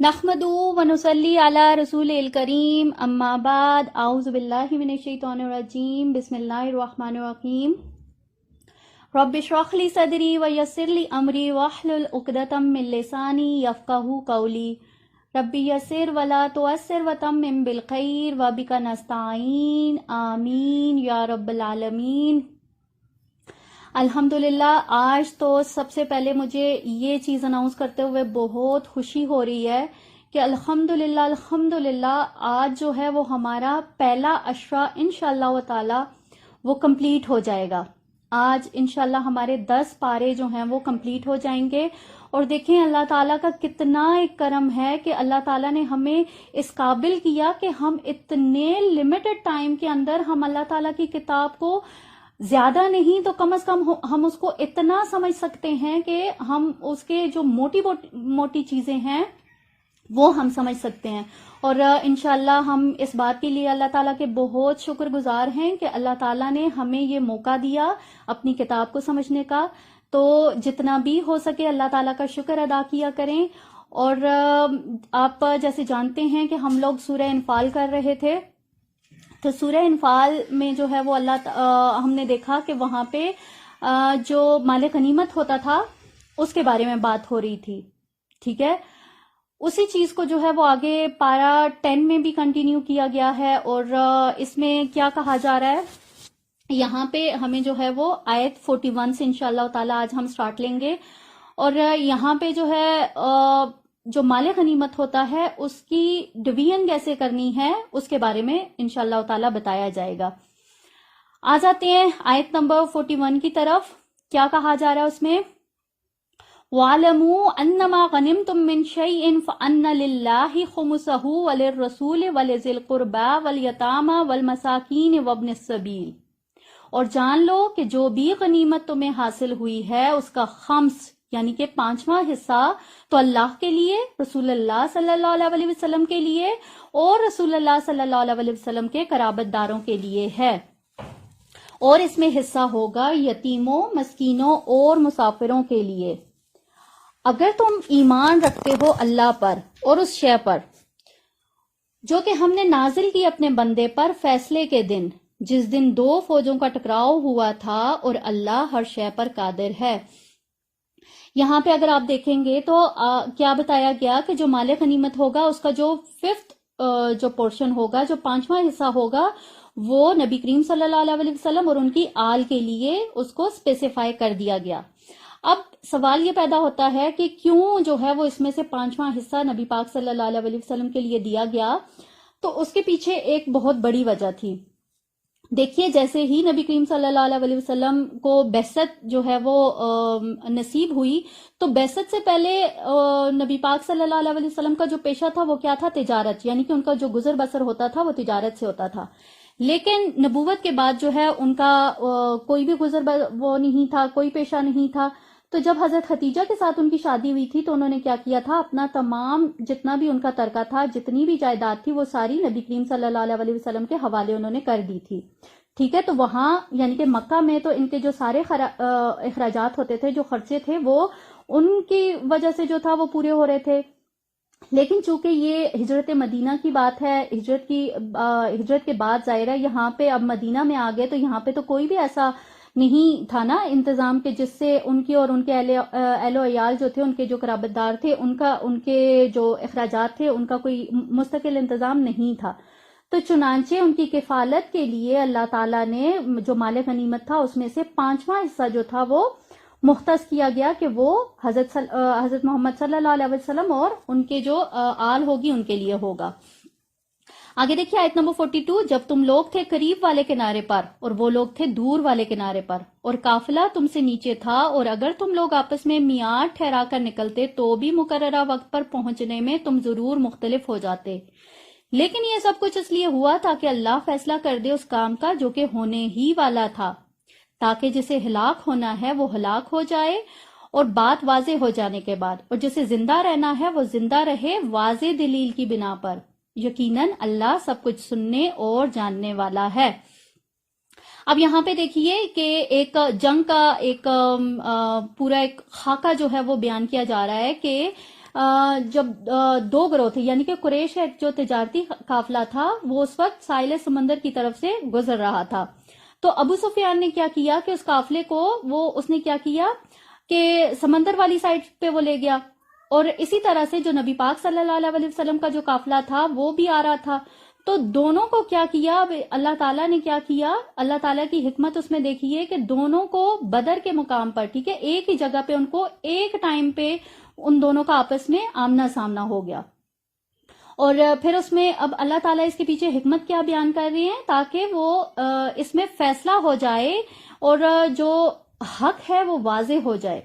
نحمدو ونصلی علی رسول الکریم اما بعد اعوذ باللہ من الشیطان الرجیم بسم اللہ الرحمن الرحیم رب اشرح لی صدری ویسر لی امری واحلل عقدۃ من لسانی یفقہوا قولی رب یسر ولا تعسر وتمم بالخیر وبک نستعین آمین یا رب العالمین۔ الحمدللہ آج تو سب سے پہلے مجھے یہ چیز اناؤنس کرتے ہوئے بہت خوشی ہو رہی ہے کہ الحمدللہ آج جو ہے وہ ہمارا پہلا عشرہ انشاءاللہ تعالی وہ کمپلیٹ ہو جائے گا۔ آج انشاءاللہ ہمارے 10 پارے جو ہیں وہ کمپلیٹ ہو جائیں گے، اور دیکھیں اللہ تعالیٰ کا کتنا ایک کرم ہے کہ اللہ تعالیٰ نے ہمیں اس قابل کیا کہ ہم اتنے لمیٹڈ ٹائم کے اندر ہم اللہ تعالیٰ کی کتاب کو زیادہ نہیں تو کم از کم ہم اس کو اتنا سمجھ سکتے ہیں کہ ہم اس کے جو موٹی چیزیں ہیں وہ ہم سمجھ سکتے ہیں، اور انشاءاللہ ہم اس بات کے لیے اللہ تعالیٰ کے بہت شکر گزار ہیں کہ اللہ تعالیٰ نے ہمیں یہ موقع دیا اپنی کتاب کو سمجھنے کا۔ تو جتنا بھی ہو سکے اللہ تعالیٰ کا شکر ادا کیا کریں۔ اور آپ جیسے جانتے ہیں کہ ہم لوگ سورہ انفال کر رہے تھے، تو سورہ انفال میں جو ہے وہ ہم نے دیکھا کہ وہاں پہ جو مال غنیمت ہوتا تھا اس کے بارے میں بات ہو رہی تھی، ٹھیک ہے۔ اسی چیز کو جو ہے وہ آگے پارا 10 میں بھی کنٹینیو کیا گیا ہے، اور اس میں کیا کہا جا رہا ہے یہاں پہ ہمیں جو ہے وہ آیت 41 سے انشاءاللہ تعالی آج ہم سٹارٹ لیں گے، اور یہاں پہ جو ہے جو مال غنیمت ہوتا ہے اس کی ڈویژن کیسے کرنی ہے اس کے بارے میں انشاءاللہ تعالی بتایا جائے گا۔ آ جاتے ہیں آیت نمبر 41 کی طرف۔ کیا کہا جا رہا ہے اس میں؟ وَاعْلَمُوا أَنَّمَا غَنِمْتُم مِّن شَيْءٍ فَأَنَّ لِلَّهِ خُمُسَهُ وَلِلرَّسُولِ وَلِذِي الْقُرْبَى وَالْيَتَامَى وَالْمَسَاكِينِ وَابْنِ السَّبِيلِ، اور جان لو کہ جو بھی غنیمت تمہیں حاصل ہوئی ہے اس کا خمس یعنی کہ 5واں حصہ تو اللہ کے لیے، رسول اللہ صلی اللہ علیہ وسلم کے لیے، اور رسول اللہ صلی اللہ علیہ وسلم کے قرابت داروں کے لیے ہے، اور اس میں حصہ ہوگا یتیموں، مسکینوں اور مسافروں کے لیے۔ اگر تم ایمان رکھتے ہو اللہ پر اور اس شے پر جو کہ ہم نے نازل کی اپنے بندے پر فیصلے کے دن، جس دن 2 فوجوں کا ٹکراؤ ہوا تھا، اور اللہ ہر شے پر قادر ہے۔ یہاں پہ اگر آپ دیکھیں گے تو کیا بتایا گیا کہ جو مال غنیمت ہوگا اس کا جو 5th جو پورشن ہوگا، جو 5واں حصہ ہوگا، وہ نبی کریم صلی اللہ علیہ وسلم اور ان کی آل کے لیے اس کو اسپیسیفائی کر دیا گیا۔ اب سوال یہ پیدا ہوتا ہے کہ کیوں جو ہے وہ اس میں سے 5واں حصہ نبی پاک صلی اللہ علیہ وسلم کے لیے دیا گیا؟ تو اس کے پیچھے ایک بہت بڑی وجہ تھی۔ دیکھیے جیسے ہی نبی کریم صلی اللہ علیہ وسلم کو بعثت جو ہے وہ نصیب ہوئی، تو بعثت سے پہلے نبی پاک صلی اللہ علیہ وسلم کا جو پیشہ تھا وہ کیا تھا؟ تجارت، یعنی کہ ان کا جو گزر بسر ہوتا تھا وہ تجارت سے ہوتا تھا۔ لیکن نبوت کے بعد جو ہے ان کا کوئی بھی وہ نہیں تھا، کوئی پیشہ نہیں تھا۔ تو جب حضرت خدیجہ کے ساتھ ان کی شادی ہوئی تھی تو انہوں نے کیا کیا تھا؟ اپنا تمام جتنا بھی ان کا ترکہ تھا، جتنی بھی جائیداد تھی، وہ ساری نبی کریم صلی اللہ علیہ وسلم کے حوالے انہوں نے کر دی تھی، ٹھیک ہے۔ تو وہاں یعنی کہ مکہ میں تو ان کے جو سارے اخراجات ہوتے تھے، جو خرچے تھے، وہ ان کی وجہ سے جو تھا وہ پورے ہو رہے تھے۔ لیکن چونکہ یہ ہجرت مدینہ کی بات ہے، ہجرت کے بعد ظاہر ہے یہاں پہ اب مدینہ میں آ گئے، تو یہاں پہ تو کوئی بھی ایسا نہیں تھا نا انتظام کے جس سے ان کی اور ان کے اہل و عیال جو تھے، ان کے جو قرابت دار تھے، ان کے جو اخراجات تھے، ان کا کوئی مستقل انتظام نہیں تھا۔ تو چنانچہ ان کی کفالت کے لیے اللہ تعالیٰ نے جو مال غنیمت تھا اس میں سے 5واں حصہ جو تھا وہ مختص کیا گیا کہ وہ حضرت محمد صلی اللہ علیہ وسلم اور ان کے جو آل ہوگی ان کے لیے ہوگا۔ آگے دیکھیے آیت نمبر 42۔ جب تم لوگ تھے قریب والے کنارے پر اور وہ لوگ تھے دور والے کنارے پر، اور قافلہ تم سے نیچے تھا، اور اگر تم لوگ آپس میں میعاد ٹھہرا کر نکلتے تو بھی مقررہ وقت پر پہنچنے میں تم ضرور مختلف ہو جاتے، لیکن یہ سب کچھ اس لیے ہوا تاکہ اللہ فیصلہ کر دے اس کام کا جو کہ ہونے ہی والا تھا، تاکہ جسے ہلاک ہونا ہے وہ ہلاک ہو جائے اور بات واضح ہو جانے کے بعد، اور جسے زندہ رہنا ہے وہ زندہ رہے واضح دلیل کی بنا پر۔ یقیناً اللہ سب کچھ سننے اور جاننے والا ہے۔ اب یہاں پہ دیکھیے کہ ایک جنگ کا ایک پورا ایک خاکہ جو ہے وہ بیان کیا جا رہا ہے کہ جب دو گروہ تھے، یعنی کہ قریش ایک جو تجارتی قافلہ تھا وہ اس وقت ساحل سمندر کی طرف سے گزر رہا تھا، تو ابو سفیان نے کیا کیا کہ اس قافلے کو اس نے کیا کیا کہ سمندر والی سائڈ پہ وہ لے گیا، اور اسی طرح سے جو نبی پاک صلی اللہ علیہ وسلم کا جو قافلہ تھا وہ بھی آ رہا تھا، تو دونوں کو کیا کیا اللہ تعالیٰ نے، کیا کیا اللہ تعالیٰ کی حکمت اس میں دیکھیے کہ دونوں کو بدر کے مقام پر، ٹھیک ہے، ایک ہی جگہ پہ ان کو ایک ٹائم پہ ان دونوں کا آپس میں آمنا سامنا ہو گیا، اور پھر اس میں اب اللہ تعالیٰ اس کے پیچھے حکمت کیا بیان کر رہے ہیں تاکہ وہ اس میں فیصلہ ہو جائے اور جو حق ہے وہ واضح ہو جائے،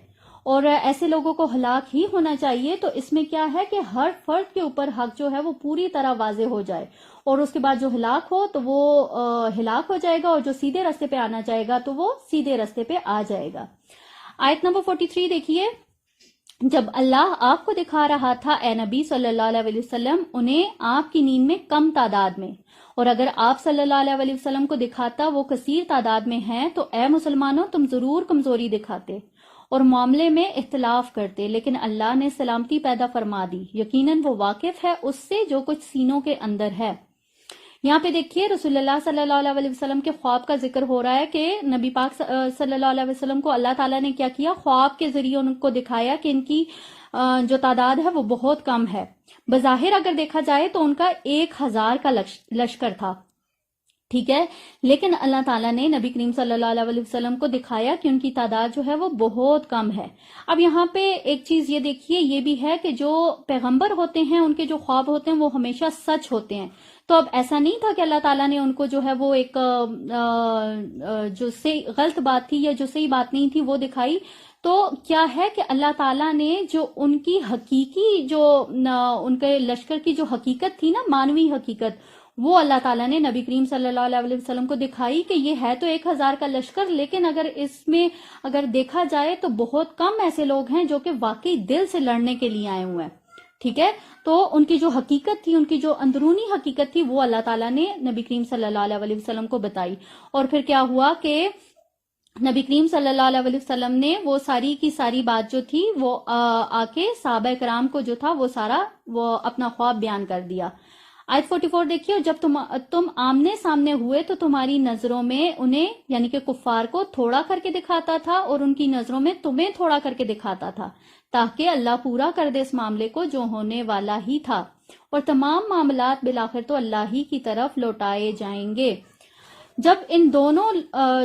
اور ایسے لوگوں کو ہلاک ہی ہونا چاہیے، تو اس میں کیا ہے کہ ہر فرد کے اوپر حق جو ہے وہ پوری طرح واضح ہو جائے، اور اس کے بعد جو ہلاک ہو تو وہ ہلاک ہو جائے گا، اور جو سیدھے راستے پہ آنا چاہے گا تو وہ سیدھے راستے پہ آ جائے گا۔ آیت نمبر 43 دیکھیے، جب اللہ آپ کو دکھا رہا تھا اے نبی صلی اللہ علیہ وسلم انہیں آپ کی نیند میں کم تعداد میں، اور اگر آپ صلی اللہ علیہ وسلم کو دکھاتا وہ کثیر تعداد میں ہیں تو اے مسلمانوں تم ضرور کمزوری دکھاتے اور معاملے میں اختلاف کرتے، لیکن اللہ نے سلامتی پیدا فرما دی، یقیناً وہ واقف ہے اس سے جو کچھ سینوں کے اندر ہے۔ یہاں پہ دیکھیے رسول اللہ صلی اللہ علیہ وسلم کے خواب کا ذکر ہو رہا ہے کہ نبی پاک صلی اللہ علیہ وسلم کو اللہ تعالیٰ نے کیا کیا، خواب کے ذریعے ان کو دکھایا کہ ان کی جو تعداد ہے وہ بہت کم ہے، بظاہر اگر دیکھا جائے تو ان کا 1000 کا لشکر تھا، ٹھیک ہے، لیکن اللہ تعالیٰ نے نبی کریم صلی اللہ علیہ وسلم کو دکھایا کہ ان کی تعداد جو ہے وہ بہت کم ہے۔ اب یہاں پہ ایک چیز یہ دیکھیے، یہ بھی ہے کہ جو پیغمبر ہوتے ہیں ان کے جو خواب ہوتے ہیں وہ ہمیشہ سچ ہوتے ہیں، تو اب ایسا نہیں تھا کہ اللہ تعالیٰ نے ان کو جو ہے وہ ایک جو غلط بات تھی یا جو صحیح بات نہیں تھی وہ دکھائی، تو کیا ہے کہ اللہ تعالیٰ نے جو ان کی حقیقی جو ان کے لشکر کی جو حقیقت تھی نا، مانوی حقیقت، وہ اللہ تعالیٰ نے نبی کریم صلی اللہ علیہ وسلم کو دکھائی کہ یہ ہے تو 1000 کا لشکر، لیکن اگر اس میں اگر دیکھا جائے تو بہت کم ایسے لوگ ہیں جو کہ واقعی دل سے لڑنے کے لیے آئے ہوئے ہیں، ٹھیک ہے، تو ان کی جو حقیقت تھی، ان کی جو اندرونی حقیقت تھی وہ اللہ تعالیٰ نے نبی کریم صلی اللہ علیہ وسلم کو بتائی، اور پھر کیا ہوا کہ نبی کریم صلی اللہ علیہ وسلم نے وہ ساری کی ساری بات جو تھی وہ آ کے صحابہ کرام کو جو تھا وہ سارا وہ اپنا خواب بیان کر دیا۔ آیت 44 دیکھیے، اور جب تم آمنے سامنے ہوئے تو تمہاری نظروں میں انہیں یعنی کہ کفار کو تھوڑا کر کے دکھاتا تھا اور ان کی نظروں میں تمہیں تھوڑا کر کے دکھاتا تھا، تاکہ اللہ پورا کر دے اس معاملے کو جو ہونے والا ہی تھا، اور تمام معاملات بالآخر تو اللہ ہی کی طرف لوٹائے جائیں گے۔ جب ان دونوں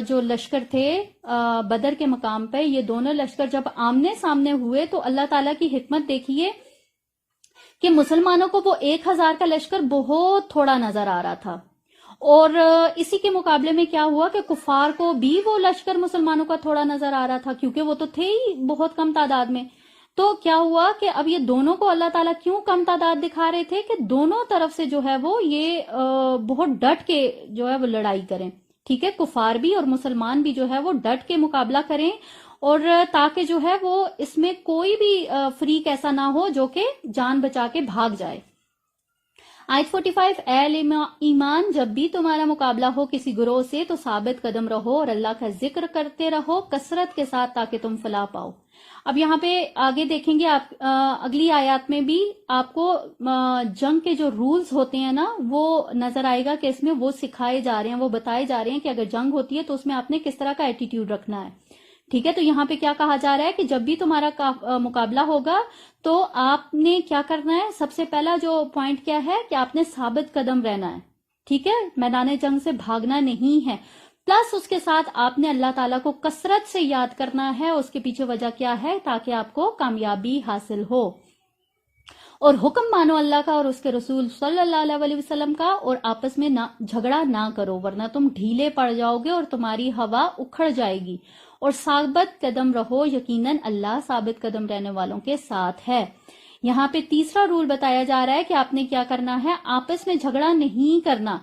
جو لشکر تھے بدر کے مقام پہ، یہ دونوں لشکر جب آمنے سامنے ہوئے تو اللہ تعالیٰ کی حکمت دیکھیے کہ مسلمانوں کو وہ 1000 کا لشکر بہت تھوڑا نظر آ رہا تھا، اور اسی کے مقابلے میں کیا ہوا کہ کفار کو بھی وہ لشکر مسلمانوں کا تھوڑا نظر آ رہا تھا، کیونکہ وہ تو تھے ہی بہت کم تعداد میں۔ تو کیا ہوا کہ اب یہ دونوں کو اللہ تعالیٰ کیوں کم تعداد دکھا رہے تھے کہ دونوں طرف سے جو ہے وہ یہ بہت ڈٹ کے جو ہے وہ لڑائی کریں، ٹھیک ہے، کفار بھی اور مسلمان بھی جو ہے وہ ڈٹ کے مقابلہ کریں، اور تاکہ جو ہے وہ اس میں کوئی بھی فریق ایسا نہ ہو جو کہ جان بچا کے بھاگ جائے۔ آیت 45، اے ایمان جب بھی تمہارا مقابلہ ہو کسی گروہ سے تو ثابت قدم رہو اور اللہ کا ذکر کرتے رہو کثرت کے ساتھ تاکہ تم فلاح پاؤ۔ اب یہاں پہ آگے دیکھیں گے آپ اگلی آیات میں بھی آپ کو جنگ کے جو رولز ہوتے ہیں نا وہ نظر آئے گا کہ اس میں وہ سکھائے جا رہے ہیں، وہ بتائے جا رہے ہیں کہ اگر جنگ ہوتی ہے تو اس میں آپ نے کس طرح کا ایٹیٹیوڈ رکھنا ہے، ٹھیک ہے۔ تو یہاں پہ کیا کہا جا رہا ہے کہ جب بھی تمہارا مقابلہ ہوگا تو آپ نے کیا کرنا ہے، سب سے پہلا جو پوائنٹ کیا ہے کہ آپ نے ثابت قدم رہنا ہے، ٹھیک ہے، میدان جنگ سے بھاگنا نہیں ہے، پلس اس کے ساتھ آپ نے اللہ تعالیٰ کو کثرت سے یاد کرنا ہے، اس کے پیچھے وجہ کیا ہے، تاکہ آپ کو کامیابی حاصل ہو، اور حکم مانو اللہ کا اور اس کے رسول صلی اللہ علیہ وسلم کا، اور آپس میں جھگڑا نہ کرو ورنہ تم ڈھیلے پڑ جاؤ گے اور تمہاری ہوا اکھڑ جائے گی، اور ثابت قدم رہو، یقیناً اللہ ثابت قدم رہنے والوں کے ساتھ ہے۔ یہاں پہ تیسرا رول بتایا جا رہا ہے کہ آپ نے کیا کرنا ہے، آپس میں جھگڑا نہیں کرنا،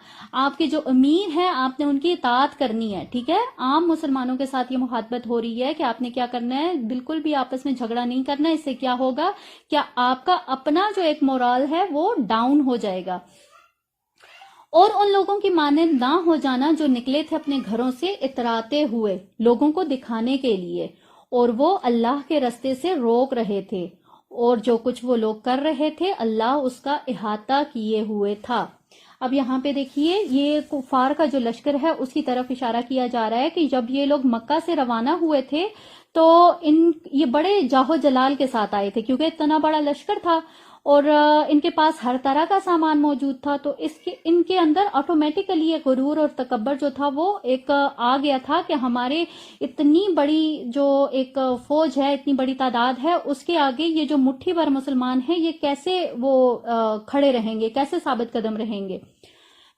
آپ کے جو امیر ہیں آپ نے ان کی اطاعت کرنی ہے، ٹھیک ہے، عام مسلمانوں کے ساتھ یہ مخاطبت ہو رہی ہے کہ آپ نے کیا کرنا ہے، بالکل بھی آپس میں جھگڑا نہیں کرنا، اس سے کیا ہوگا، کیا آپ کا اپنا جو ایک مورال ہے وہ ڈاؤن ہو جائے گا، اور ان لوگوں کی مانند نہ ہو جانا جو نکلے تھے اپنے گھروں سے اتراتے ہوئے لوگوں کو دکھانے کے لیے، اور وہ اللہ کے رستے سے روک رہے تھے، اور جو کچھ وہ لوگ کر رہے تھے اللہ اس کا احاطہ کیے ہوئے تھا۔ اب یہاں پہ دیکھیے یہ کفار کا جو لشکر ہے اس کی طرف اشارہ کیا جا رہا ہے کہ جب یہ لوگ مکہ سے روانہ ہوئے تھے تو یہ بڑے جاہو جلال کے ساتھ آئے تھے، کیونکہ اتنا بڑا لشکر تھا اور ان کے پاس ہر طرح کا سامان موجود تھا، تو ان کے اندر آٹومیٹیکلی یہ غرور اور تکبر جو تھا وہ ایک آ گیا تھا کہ ہمارے اتنی بڑی جو ایک فوج ہے، اتنی بڑی تعداد ہے، اس کے آگے یہ جو مٹھی بھر مسلمان ہیں یہ کیسے وہ کھڑے رہیں گے، کیسے ثابت قدم رہیں گے۔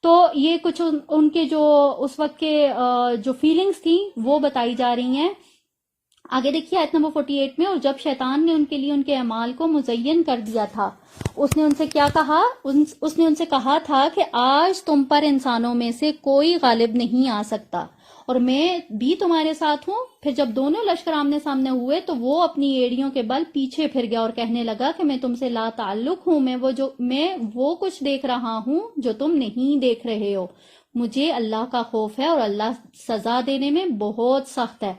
تو یہ کچھ ان کے جو اس وقت کے جو فیلنگز تھیں وہ بتائی جا رہی ہیں۔ آگے دیکھیے آیت نمبر 48 میں، اور جب شیطان نے ان کے لیے ان کے اعمال کو مزین کر دیا تھا، اس نے ان سے کیا کہا؟ اس نے ان سے کہا تھا کہ آج تم پر انسانوں میں سے کوئی غالب نہیں آ سکتا اور میں بھی تمہارے ساتھ ہوں۔ پھر جب دونوں لشکر آمنے سامنے ہوئے تو وہ اپنی ایڑیوں کے بل پیچھے پھر گیا اور کہنے لگا کہ میں تم سے لا تعلق ہوں، میں وہ کچھ دیکھ رہا ہوں جو تم نہیں دیکھ رہے ہو، مجھے اللہ کا خوف ہے اور اللہ سزا دینے میں بہت سخت ہے۔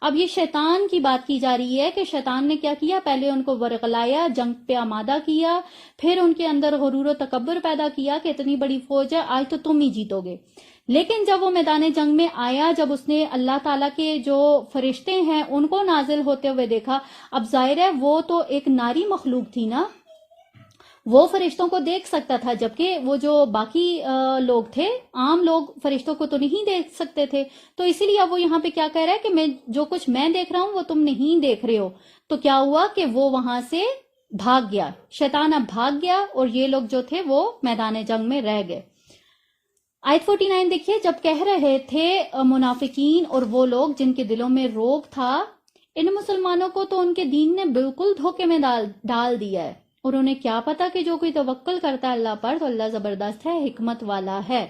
اب یہ شیطان کی بات کی جا رہی ہے کہ شیطان نے کیا کیا، پہلے ان کو ورغلایا، جنگ پہ آمادہ کیا، پھر ان کے اندر غرور و تکبر پیدا کیا کہ اتنی بڑی فوج ہے، آج تو تم ہی جیتو گے۔ لیکن جب وہ میدان جنگ میں آیا، جب اس نے اللہ تعالیٰ کے جو فرشتے ہیں ان کو نازل ہوتے ہوئے دیکھا، اب ظاہر ہے وہ تو ایک ناری مخلوق تھی نا، وہ فرشتوں کو دیکھ سکتا تھا، جبکہ وہ جو باقی لوگ تھے، عام لوگ فرشتوں کو تو نہیں دیکھ سکتے تھے۔ تو اسی لیے اب وہ یہاں پہ کیا کہہ رہا ہے کہ جو کچھ میں دیکھ رہا ہوں وہ تم نہیں دیکھ رہے ہو۔ تو کیا ہوا کہ وہ وہاں سے بھاگ گیا، شیطان اب بھاگ گیا اور یہ لوگ جو تھے وہ میدان جنگ میں رہ گئے۔ آیت 49 دیکھیے، جب کہہ رہے تھے منافقین اور وہ لوگ جن کے دلوں میں روب تھا، ان مسلمانوں کو تو ان کے دین نے بالکل دھوکے میں ڈال دیا ہے، اور انہیں کیا پتا کہ جو کوئی توکل کرتا ہے اللہ پر تو اللہ زبردست ہے، حکمت والا ہے۔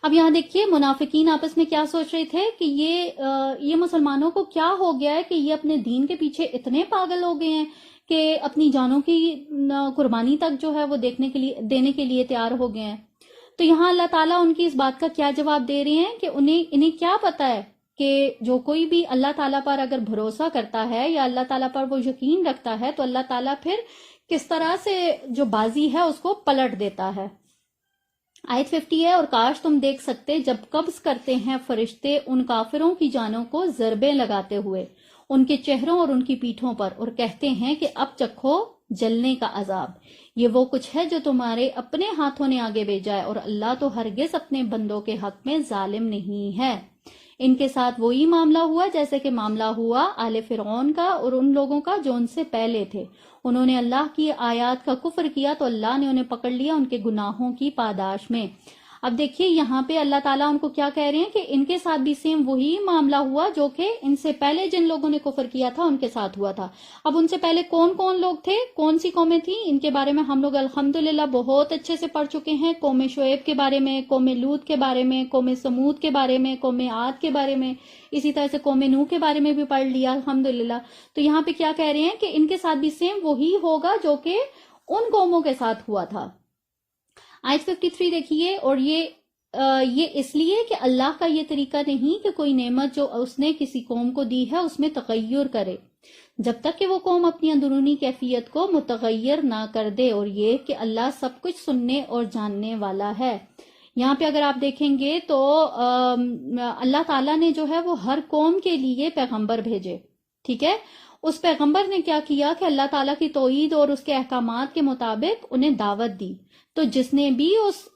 اب یہاں دیکھیے منافقین آپس میں کیا سوچ رہے تھے کہ یہ مسلمانوں کو کیا ہو گیا ہے کہ یہ اپنے دین کے پیچھے اتنے پاگل ہو گئے ہیں کہ اپنی جانوں کی قربانی تک جو ہے وہ دینے کے لیے تیار ہو گئے ہیں۔ تو یہاں اللہ تعالیٰ ان کی اس بات کا کیا جواب دے رہے ہیں کہ انہیں کیا پتا ہے کہ جو کوئی بھی اللہ تعالیٰ پر اگر بھروسہ کرتا ہے یا اللہ تعالیٰ پر وہ یقین رکھتا ہے تو اللہ تعالیٰ پھر کس طرح سے جو بازی ہے اس کو پلٹ دیتا ہے۔ آیت 50 ہے، اور کاش تم دیکھ سکتے جب قبض کرتے ہیں فرشتے ان کافروں کی جانوں کو ضربیں لگاتے ہوئے ان کے چہروں اور ان کی پیٹھوں پر، اور کہتے ہیں کہ اب چکھو جلنے کا عذاب، یہ وہ کچھ ہے جو تمہارے اپنے ہاتھوں نے آگے بھیجا ہے، اور اللہ تو ہرگز اپنے بندوں کے حق میں ظالم نہیں ہے۔ ان کے ساتھ وہی معاملہ ہوا جیسے کہ معاملہ ہوا آل فرعون کا اور ان لوگوں کا جو ان سے پہلے تھے، انہوں نے اللہ کی آیات کا کفر کیا تو اللہ نے انہیں پکڑ لیا ان کے گناہوں کی پاداش میں۔ اب دیکھیے یہاں پہ اللہ تعالیٰ ان کو کیا کہہ رہے ہیں کہ ان کے ساتھ بھی سیم وہی معاملہ ہوا جو کہ ان سے پہلے جن لوگوں نے کفر کیا تھا ان کے ساتھ ہوا تھا۔ اب ان سے پہلے کون کون لوگ تھے، کون سی قومیں تھیں، ان کے بارے میں ہم لوگ الحمدللہ بہت اچھے سے پڑھ چکے ہیں۔ قوم شعیب کے بارے میں، قوم لوط کے بارے میں، قوم سمود کے بارے میں، قوم عاد کے بارے میں، اسی طرح سے قوم نوح کے بارے میں بھی پڑھ لیا الحمدللہ۔ تو یہاں پہ کیا کہہ رہے ہیں کہ ان کے ساتھ بھی سیم وہی ہوگا جو کہ ان قوموں کے ساتھ ہوا تھا۔ آیت 53 دیکھیے، اور یہ اس لیے کہ اللہ کا یہ طریقہ نہیں کہ کوئی نعمت جو اس نے کسی قوم کو دی ہے اس میں تغیر کرے جب تک کہ وہ قوم اپنی اندرونی کیفیت کو متغیر نہ کر دے، اور یہ کہ اللہ سب کچھ سننے اور جاننے والا ہے۔ یہاں پہ اگر آپ دیکھیں گے تو اللہ تعالیٰ نے جو ہے وہ ہر قوم کے لیے پیغمبر بھیجے، ٹھیک ہے۔ اس پیغمبر نے کیا کیا کہ اللہ تعالیٰ کی توحید اور اس کے احکامات کے مطابق انہیں دعوت دی، تو جس نے بھی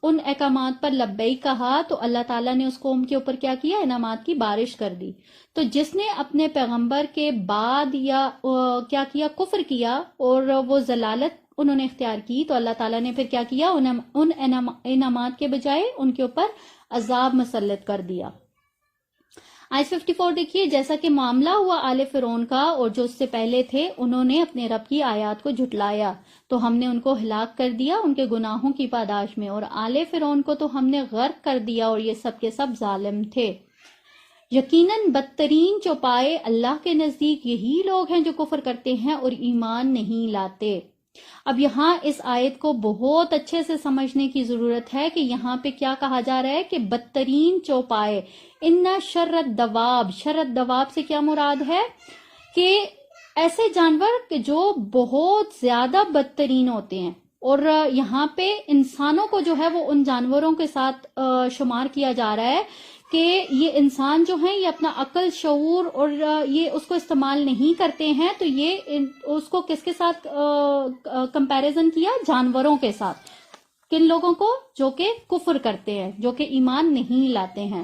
ان احکامات پر لبیک کہا تو اللہ تعالیٰ نے اس قوم کے اوپر کیا کیا، انعامات کی بارش کر دی۔ تو جس نے اپنے پیغمبر کے بعد یا کیا کیا، کفر کیا اور وہ ضلالت انہوں نے اختیار کی، تو اللہ تعالیٰ نے پھر کیا کیا، ان انعامات کے بجائے ان کے اوپر عذاب مسلط کر دیا۔ آیت 54 دیکھیے، جیسا کہ معاملہ ہوا آل فرعون کا اور جو اس سے پہلے تھے، انہوں نے اپنے رب کی آیات کو جھٹلایا تو ہم نے ان کو ہلاک کر دیا ان کے گناہوں کی پاداش میں، اور آل فرعون کو تو ہم نے غرق کر دیا اور یہ سب کے سب ظالم تھے۔ یقیناً بدترین چوپائے اللہ کے نزدیک یہی لوگ ہیں جو کفر کرتے ہیں اور ایمان نہیں لاتے۔ اب یہاں اس آیت کو بہت اچھے سے سمجھنے کی ضرورت ہے کہ یہاں پہ کیا کہا جا رہا ہے کہ بدترین چوپائے، ان شر الدواب، شر الدواب سے کیا مراد ہے کہ ایسے جانور کہ جو بہت زیادہ بدترین ہوتے ہیں، اور یہاں پہ انسانوں کو جو ہے وہ ان جانوروں کے ساتھ شمار کیا جا رہا ہے کہ یہ انسان جو ہیں یہ اپنا عقل، شعور اور یہ اس کو استعمال نہیں کرتے ہیں، تو یہ اس کو کس کے ساتھ کمپیریزن کیا؟ جانوروں کے ساتھ. کن لوگوں کو؟ جو کہ کفر کرتے ہیں، جو کہ ایمان نہیں لاتے ہیں.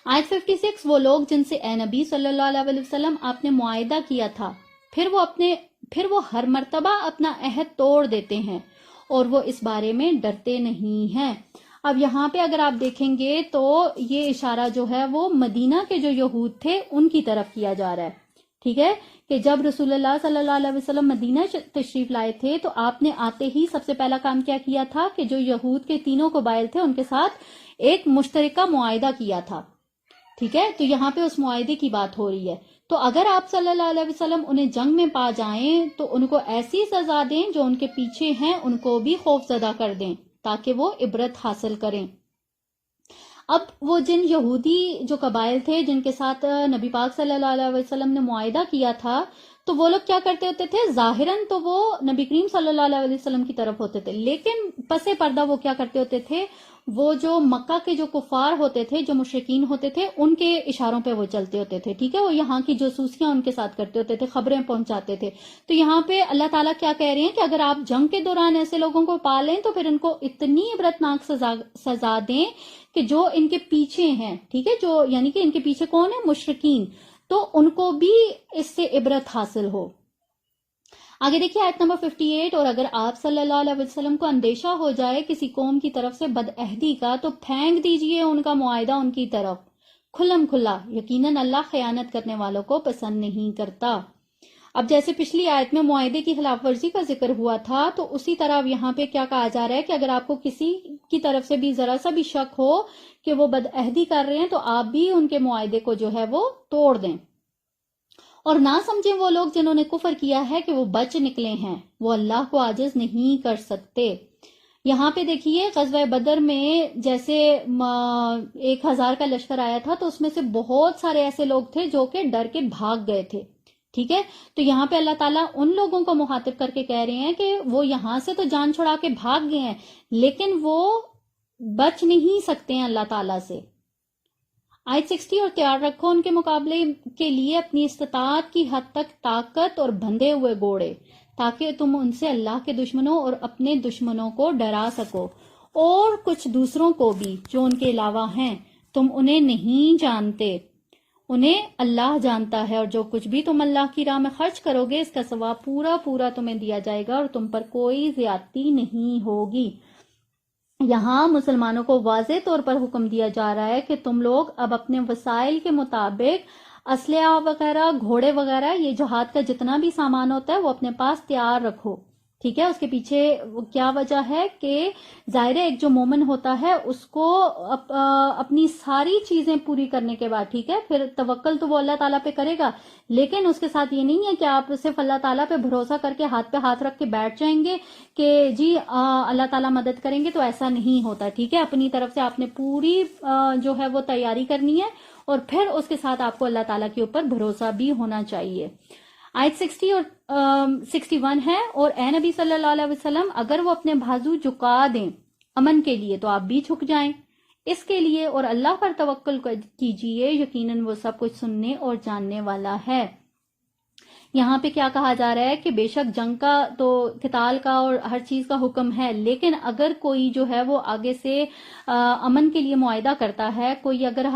آیت 56 وہ لوگ جن سے اے نبی صلی اللہ علیہ وسلم آپ نے معاہدہ کیا تھا، پھر وہ ہر مرتبہ اپنا عہد توڑ دیتے ہیں اور وہ اس بارے میں ڈرتے نہیں ہیں. اب یہاں پہ اگر آپ دیکھیں گے تو یہ اشارہ جو ہے وہ مدینہ کے جو یہود تھے ان کی طرف کیا جا رہا ہے. ٹھیک ہے، کہ جب رسول اللہ صلی اللہ علیہ وسلم مدینہ تشریف لائے تھے تو آپ نے آتے ہی سب سے پہلا کام کیا کیا تھا کہ جو یہود کے تینوں قبائل تھے ان کے ساتھ ایک مشترکہ معاہدہ کیا تھا. ٹھیک ہے، تو یہاں پہ اس معاہدے کی بات ہو رہی ہے. تو اگر آپ صلی اللہ علیہ وسلم انہیں جنگ میں پا جائیں تو ان کو ایسی سزا دیں جو ان کے پیچھے ہیں ان کو بھی خوف زدہ کر دیں تاکہ وہ عبرت حاصل کریں. اب وہ جن یہودی جو قبائل تھے جن کے ساتھ نبی پاک صلی اللہ علیہ وسلم نے معاہدہ کیا تھا، تو وہ لوگ کیا کرتے ہوتے تھے؟ ظاہراً تو وہ نبی کریم صلی اللہ علیہ وسلم کی طرف ہوتے تھے، لیکن پس پردہ وہ کیا کرتے ہوتے تھے؟ وہ جو مکہ کے جو کفار ہوتے تھے، جو مشرکین ہوتے تھے، ان کے اشاروں پہ وہ چلتے ہوتے تھے. ٹھیک ہے، وہ یہاں کی جاسوسیاں ان کے ساتھ کرتے ہوتے تھے، خبریں پہنچاتے تھے. تو یہاں پہ اللہ تعالیٰ کیا کہہ رہے ہیں کہ اگر آپ جنگ کے دوران ایسے لوگوں کو پالیں تو پھر ان کو اتنی عبرتناک سزا دیں کہ جو ان کے پیچھے ہیں، ٹھیک ہے، جو یعنی کہ ان کے پیچھے کون ہے؟ مشرکین، تو ان کو بھی اس سے عبرت حاصل ہو. آگے دیکھیے آیت نمبر 58، اور اگر آپ صلی اللہ علیہ وسلم کو اندیشہ ہو جائے کسی قوم کی طرف سے بدعہدی کا تو پھینک دیجئے ان کا معاہدہ ان کی طرف کھلم کھلا، یقیناً اللہ خیانت کرنے والوں کو پسند نہیں کرتا. اب جیسے پچھلی آیت میں معاہدے کی خلاف ورزی کا ذکر ہوا تھا، تو اسی طرح اب یہاں پہ کیا کہا جا رہا ہے کہ اگر آپ کو کسی کی طرف سے بھی ذرا سا بھی شک ہو کہ وہ بدعہدی کر رہے ہیں تو آپ بھی ان کے معاہدے کو جو ہے وہ توڑ دیں. اور نہ سمجھیں وہ لوگ جنہوں نے کفر کیا ہے کہ وہ بچ نکلے ہیں، وہ اللہ کو عاجز نہیں کر سکتے. یہاں پہ دیکھیے غزوہ بدر میں جیسے 1000 کا لشکر آیا تھا تو اس میں سے بہت سارے ایسے لوگ تھے جو کہ ڈر کے بھاگ گئے تھے. ٹھیک ہے، تو یہاں پہ اللہ تعالیٰ ان لوگوں کو مخاطب کر کے کہہ رہے ہیں کہ وہ یہاں سے تو جان چھڑا کے بھاگ گئے ہیں لیکن وہ بچ نہیں سکتے ہیں اللہ تعالیٰ سے. آیت 60، اور تیار رکھو ان کے مقابلے کے لیے اپنی استطاعت کی حد تک طاقت اور بندھے ہوئے گھوڑے تاکہ تم ان سے اللہ کے دشمنوں اور اپنے دشمنوں کو ڈرا سکو، اور کچھ دوسروں کو بھی جو ان کے علاوہ ہیں. تم انہیں نہیں جانتے، انہیں اللہ جانتا ہے، اور جو کچھ بھی تم اللہ کی راہ میں خرچ کرو گے اس کا ثواب پورا پورا تمہیں دیا جائے گا اور تم پر کوئی زیادتی نہیں ہوگی. یہاں مسلمانوں کو واضح طور پر حکم دیا جا رہا ہے کہ تم لوگ اب اپنے وسائل کے مطابق اسلحہ وغیرہ، گھوڑے وغیرہ، یہ جہاد کا جتنا بھی سامان ہوتا ہے وہ اپنے پاس تیار رکھو. ٹھیک ہے، اس کے پیچھے کیا وجہ ہے کہ ظاہر ایک جو مومن ہوتا ہے اس کو اپنی ساری چیزیں پوری کرنے کے بعد، ٹھیک ہے، پھر توکل تو وہ اللہ تعالیٰ پہ کرے گا، لیکن اس کے ساتھ یہ نہیں ہے کہ آپ صرف اللہ تعالیٰ پہ بھروسہ کر کے ہاتھ پہ ہاتھ رکھ کے بیٹھ جائیں گے کہ جی اللہ تعالیٰ مدد کریں گے. تو ایسا نہیں ہوتا. ٹھیک ہے، اپنی طرف سے آپ نے پوری جو ہے وہ تیاری کرنی ہے اور پھر اس کے ساتھ آپ کو اللہ تعالیٰ کے اوپر بھروسہ بھی ہونا چاہیے. آیت 60 اور 61 ہے، اور اے نبی صلی اللہ علیہ وسلم اگر وہ اپنے بازو جھکا دیں امن کے لیے تو آپ بھی جھک جائیں اس کے لیے، اور اللہ پر توکل کیجئے، یقیناً وہ سب کچھ سننے اور جاننے والا ہے. یہاں پہ کیا کہا جا رہا ہے کہ بے شک جنگ کا تو قتال کا اور ہر چیز کا حکم ہے، لیکن اگر کوئی جو ہے وہ آگے سے امن کے لیے معاہدہ کرتا ہے، کوئی اگر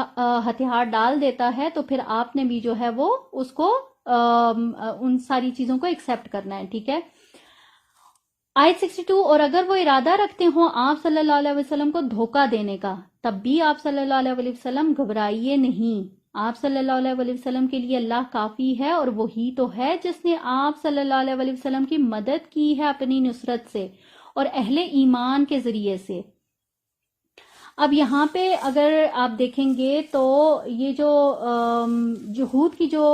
ہتھیار ڈال دیتا ہے تو پھر آپ نے بھی جو ہے وہ اس کو ان ساری چیزوں کو ایکسپٹ کرنا ہے. ٹھیک ہے. آیت 62، اور اگر وہ ارادہ رکھتے ہوں آپ صلی اللہ علیہ وسلم کو دھوکہ دینے کا تب بھی آپ صلی اللہ علیہ وسلم گھبرائیے نہیں. آپ صلی اللہ علیہ وسلم کے لیے اللہ کافی ہے، اور وہی تو ہے جس نے آپ صلی اللہ علیہ وسلم کی مدد کی ہے اپنی نصرت سے اور اہل ایمان کے ذریعے سے. اب یہاں پہ اگر آپ دیکھیں گے تو یہ جو یہود کی جو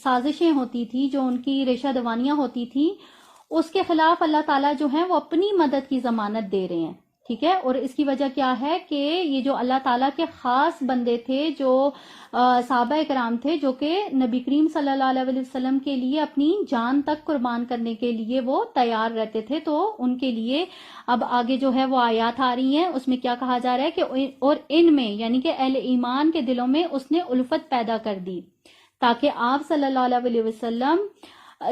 سازشیں ہوتی تھی، جو ان کی ریشہ دوانیاں ہوتی تھی، اس کے خلاف اللہ تعالیٰ جو ہیں وہ اپنی مدد کی ضمانت دے رہے ہیں. ٹھیک ہے. اور اس کی وجہ کیا ہے کہ یہ جو اللہ تعالیٰ کے خاص بندے تھے، جو صحابہ کرام تھے، جو کہ نبی کریم صلی اللہ علیہ وسلم کے لیے اپنی جان تک قربان کرنے کے لیے وہ تیار رہتے تھے، تو ان کے لیے اب آگے جو ہے وہ آیات آ رہی ہیں. اس میں کیا کہا جا رہا ہے کہ اور ان میں یعنی کہ اہل ایمان کے دلوں میں اس نے الفت پیدا کر دی، تاکہ آپ صلی اللہ علیہ وسلم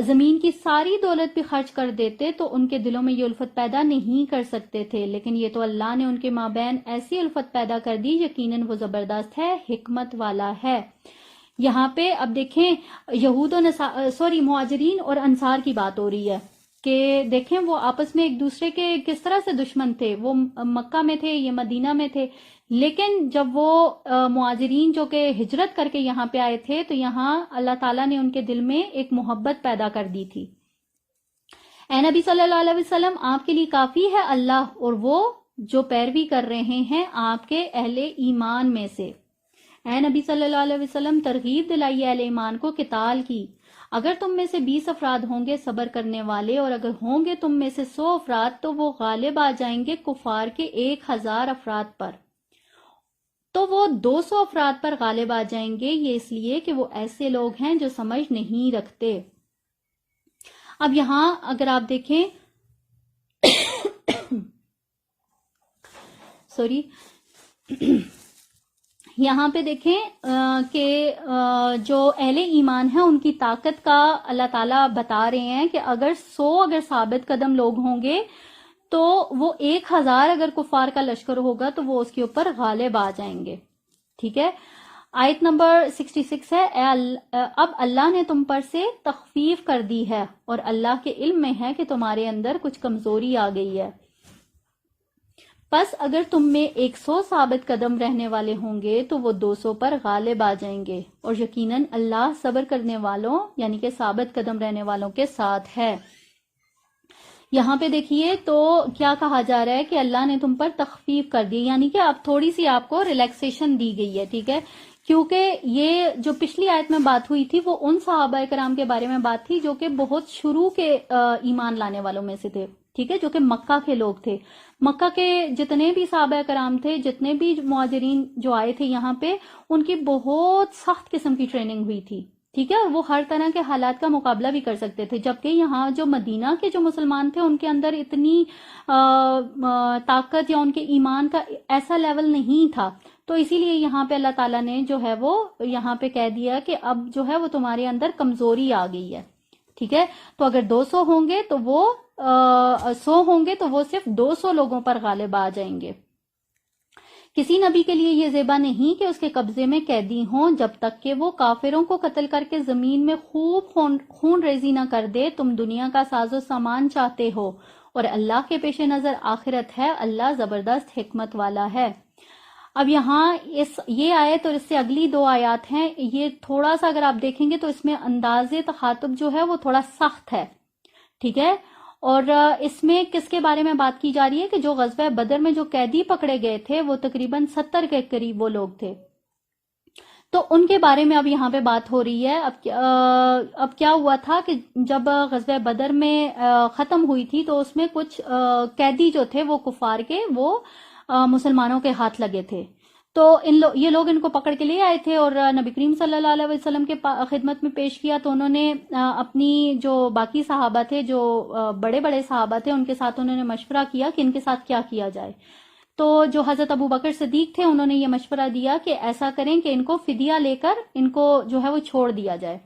زمین کی ساری دولت بھی خرچ کر دیتے تو ان کے دلوں میں یہ الفت پیدا نہیں کر سکتے تھے، لیکن یہ تو اللہ نے ان کے مابین ایسی الفت پیدا کر دی، یقیناً وہ زبردست ہے، حکمت والا ہے. یہاں پہ اب دیکھیں یہود و مہاجرین اور انصار کی بات ہو رہی ہے کہ دیکھیں وہ آپس میں ایک دوسرے کے کس طرح سے دشمن تھے. وہ مکہ میں تھے، یہ مدینہ میں تھے، لیکن جب وہ مہاجرین جو کہ ہجرت کر کے یہاں پہ آئے تھے تو یہاں اللہ تعالیٰ نے ان کے دل میں ایک محبت پیدا کر دی تھی. اے نبی صلی اللہ علیہ وسلم، آپ کے لیے کافی ہے اللہ اور وہ جو پیروی کر رہے ہیں آپ کے اہل ایمان میں سے. اے نبی صلی اللہ علیہ وسلم، ترغیب دلائیے اہل ایمان کو قتال کی. اگر تم میں سے 20 افراد ہوں گے صبر کرنے والے، اور اگر ہوں گے تم میں سے 100 افراد تو وہ غالب آ جائیں گے کفار کے 1000 افراد پر، تو وہ 200 افراد پر غالب آ جائیں گے. یہ اس لیے کہ وہ ایسے لوگ ہیں جو سمجھ نہیں رکھتے. اب یہاں اگر آپ دیکھیں سوری یہاں پہ دیکھیں کہ جو اہل ایمان ہیں ان کی طاقت کا اللہ تعالیٰ بتا رہے ہیں کہ اگر 100 ثابت قدم لوگ ہوں گے تو وہ 1000 اگر کفار کا لشکر ہوگا تو وہ اس کے اوپر غالب آ جائیں گے. ٹھیک ہے. آیت نمبر 66 ہے، اب اللہ نے تم پر سے تخفیف کر دی ہے اور اللہ کے علم میں ہے کہ تمہارے اندر کچھ کمزوری آ گئی ہے. پس اگر تم میں 100 ثابت قدم رہنے والے ہوں گے تو وہ 200 پر غالب آ جائیں گے، اور یقیناً اللہ صبر کرنے والوں یعنی کہ ثابت قدم رہنے والوں کے ساتھ ہے. یہاں پہ دیکھیے تو کیا کہا جا رہا ہے کہ اللہ نے تم پر تخفیف کر دی، یعنی کہ اب تھوڑی سی آپ کو ریلیکسیشن دی گئی ہے. ٹھیک ہے. کیونکہ یہ جو پچھلی آیت میں بات ہوئی تھی وہ ان صحابہ کرام کے بارے میں بات تھی جو کہ بہت شروع کے ایمان لانے والوں میں سے تھے. ٹھیک ہے. جو کہ مکہ کے لوگ تھے. مکہ کے جتنے بھی صحابہ کرام تھے، جتنے بھی مہاجرین جو آئے تھے یہاں پہ، ان کی بہت سخت قسم کی ٹریننگ ہوئی تھی. ٹھیک ہے. اور وہ ہر طرح کے حالات کا مقابلہ بھی کر سکتے تھے، جبکہ یہاں جو مدینہ کے جو مسلمان تھے ان کے اندر اتنی طاقت یا ان کے ایمان کا ایسا لیول نہیں تھا. تو اسی لیے یہاں پہ اللہ تعالیٰ نے جو ہے وہ یہاں پہ کہہ دیا کہ اب جو ہے وہ تمہارے اندر کمزوری آ گئی ہے. ٹھیک ہے. تو اگر 200 ہوں گے تو وہ 100 ہوں گے تو وہ صرف 200 لوگوں پر غالب آ جائیں گے. کسی نبی کے لیے یہ زیبا نہیں کہ اس کے قبضے میں قیدی ہوں جب تک کہ وہ کافروں کو قتل کر کے زمین میں خوب خون ریزی نہ کر دے. تم دنیا کا ساز و سامان چاہتے ہو اور اللہ کے پیش نظر آخرت ہے. اللہ زبردست حکمت والا ہے. اب یہاں یہ آیت اور اس سے اگلی 2 آیات ہیں، یہ تھوڑا سا اگر آپ دیکھیں گے تو اس میں انداز تخاطب جو ہے وہ تھوڑا سخت ہے. ٹھیک ہے. اور اس میں کس کے بارے میں بات کی جا رہی ہے کہ جو غزوہ بدر میں جو قیدی پکڑے گئے تھے وہ تقریباً 70 کے قریب وہ لوگ تھے، تو ان کے بارے میں اب یہاں پہ بات ہو رہی ہے. اب کیا ہوا تھا کہ جب غزوہ بدر میں ختم ہوئی تھی تو اس میں کچھ قیدی جو تھے وہ کفار کے وہ مسلمانوں کے ہاتھ لگے تھے. تو یہ لوگ ان کو پکڑ کے لے آئے تھے اور نبی کریم صلی اللہ علیہ وسلم کے خدمت میں پیش کیا. تو انہوں نے اپنی جو باقی صحابہ تھے، جو بڑے بڑے صحابہ تھے، ان کے ساتھ انہوں نے مشورہ کیا کہ ان کے ساتھ کیا کیا جائے. تو جو حضرت ابو بکر صدیق تھے انہوں نے یہ مشورہ دیا کہ ایسا کریں کہ ان کو فدیہ لے کر ان کو جو ہے وہ چھوڑ دیا جائے.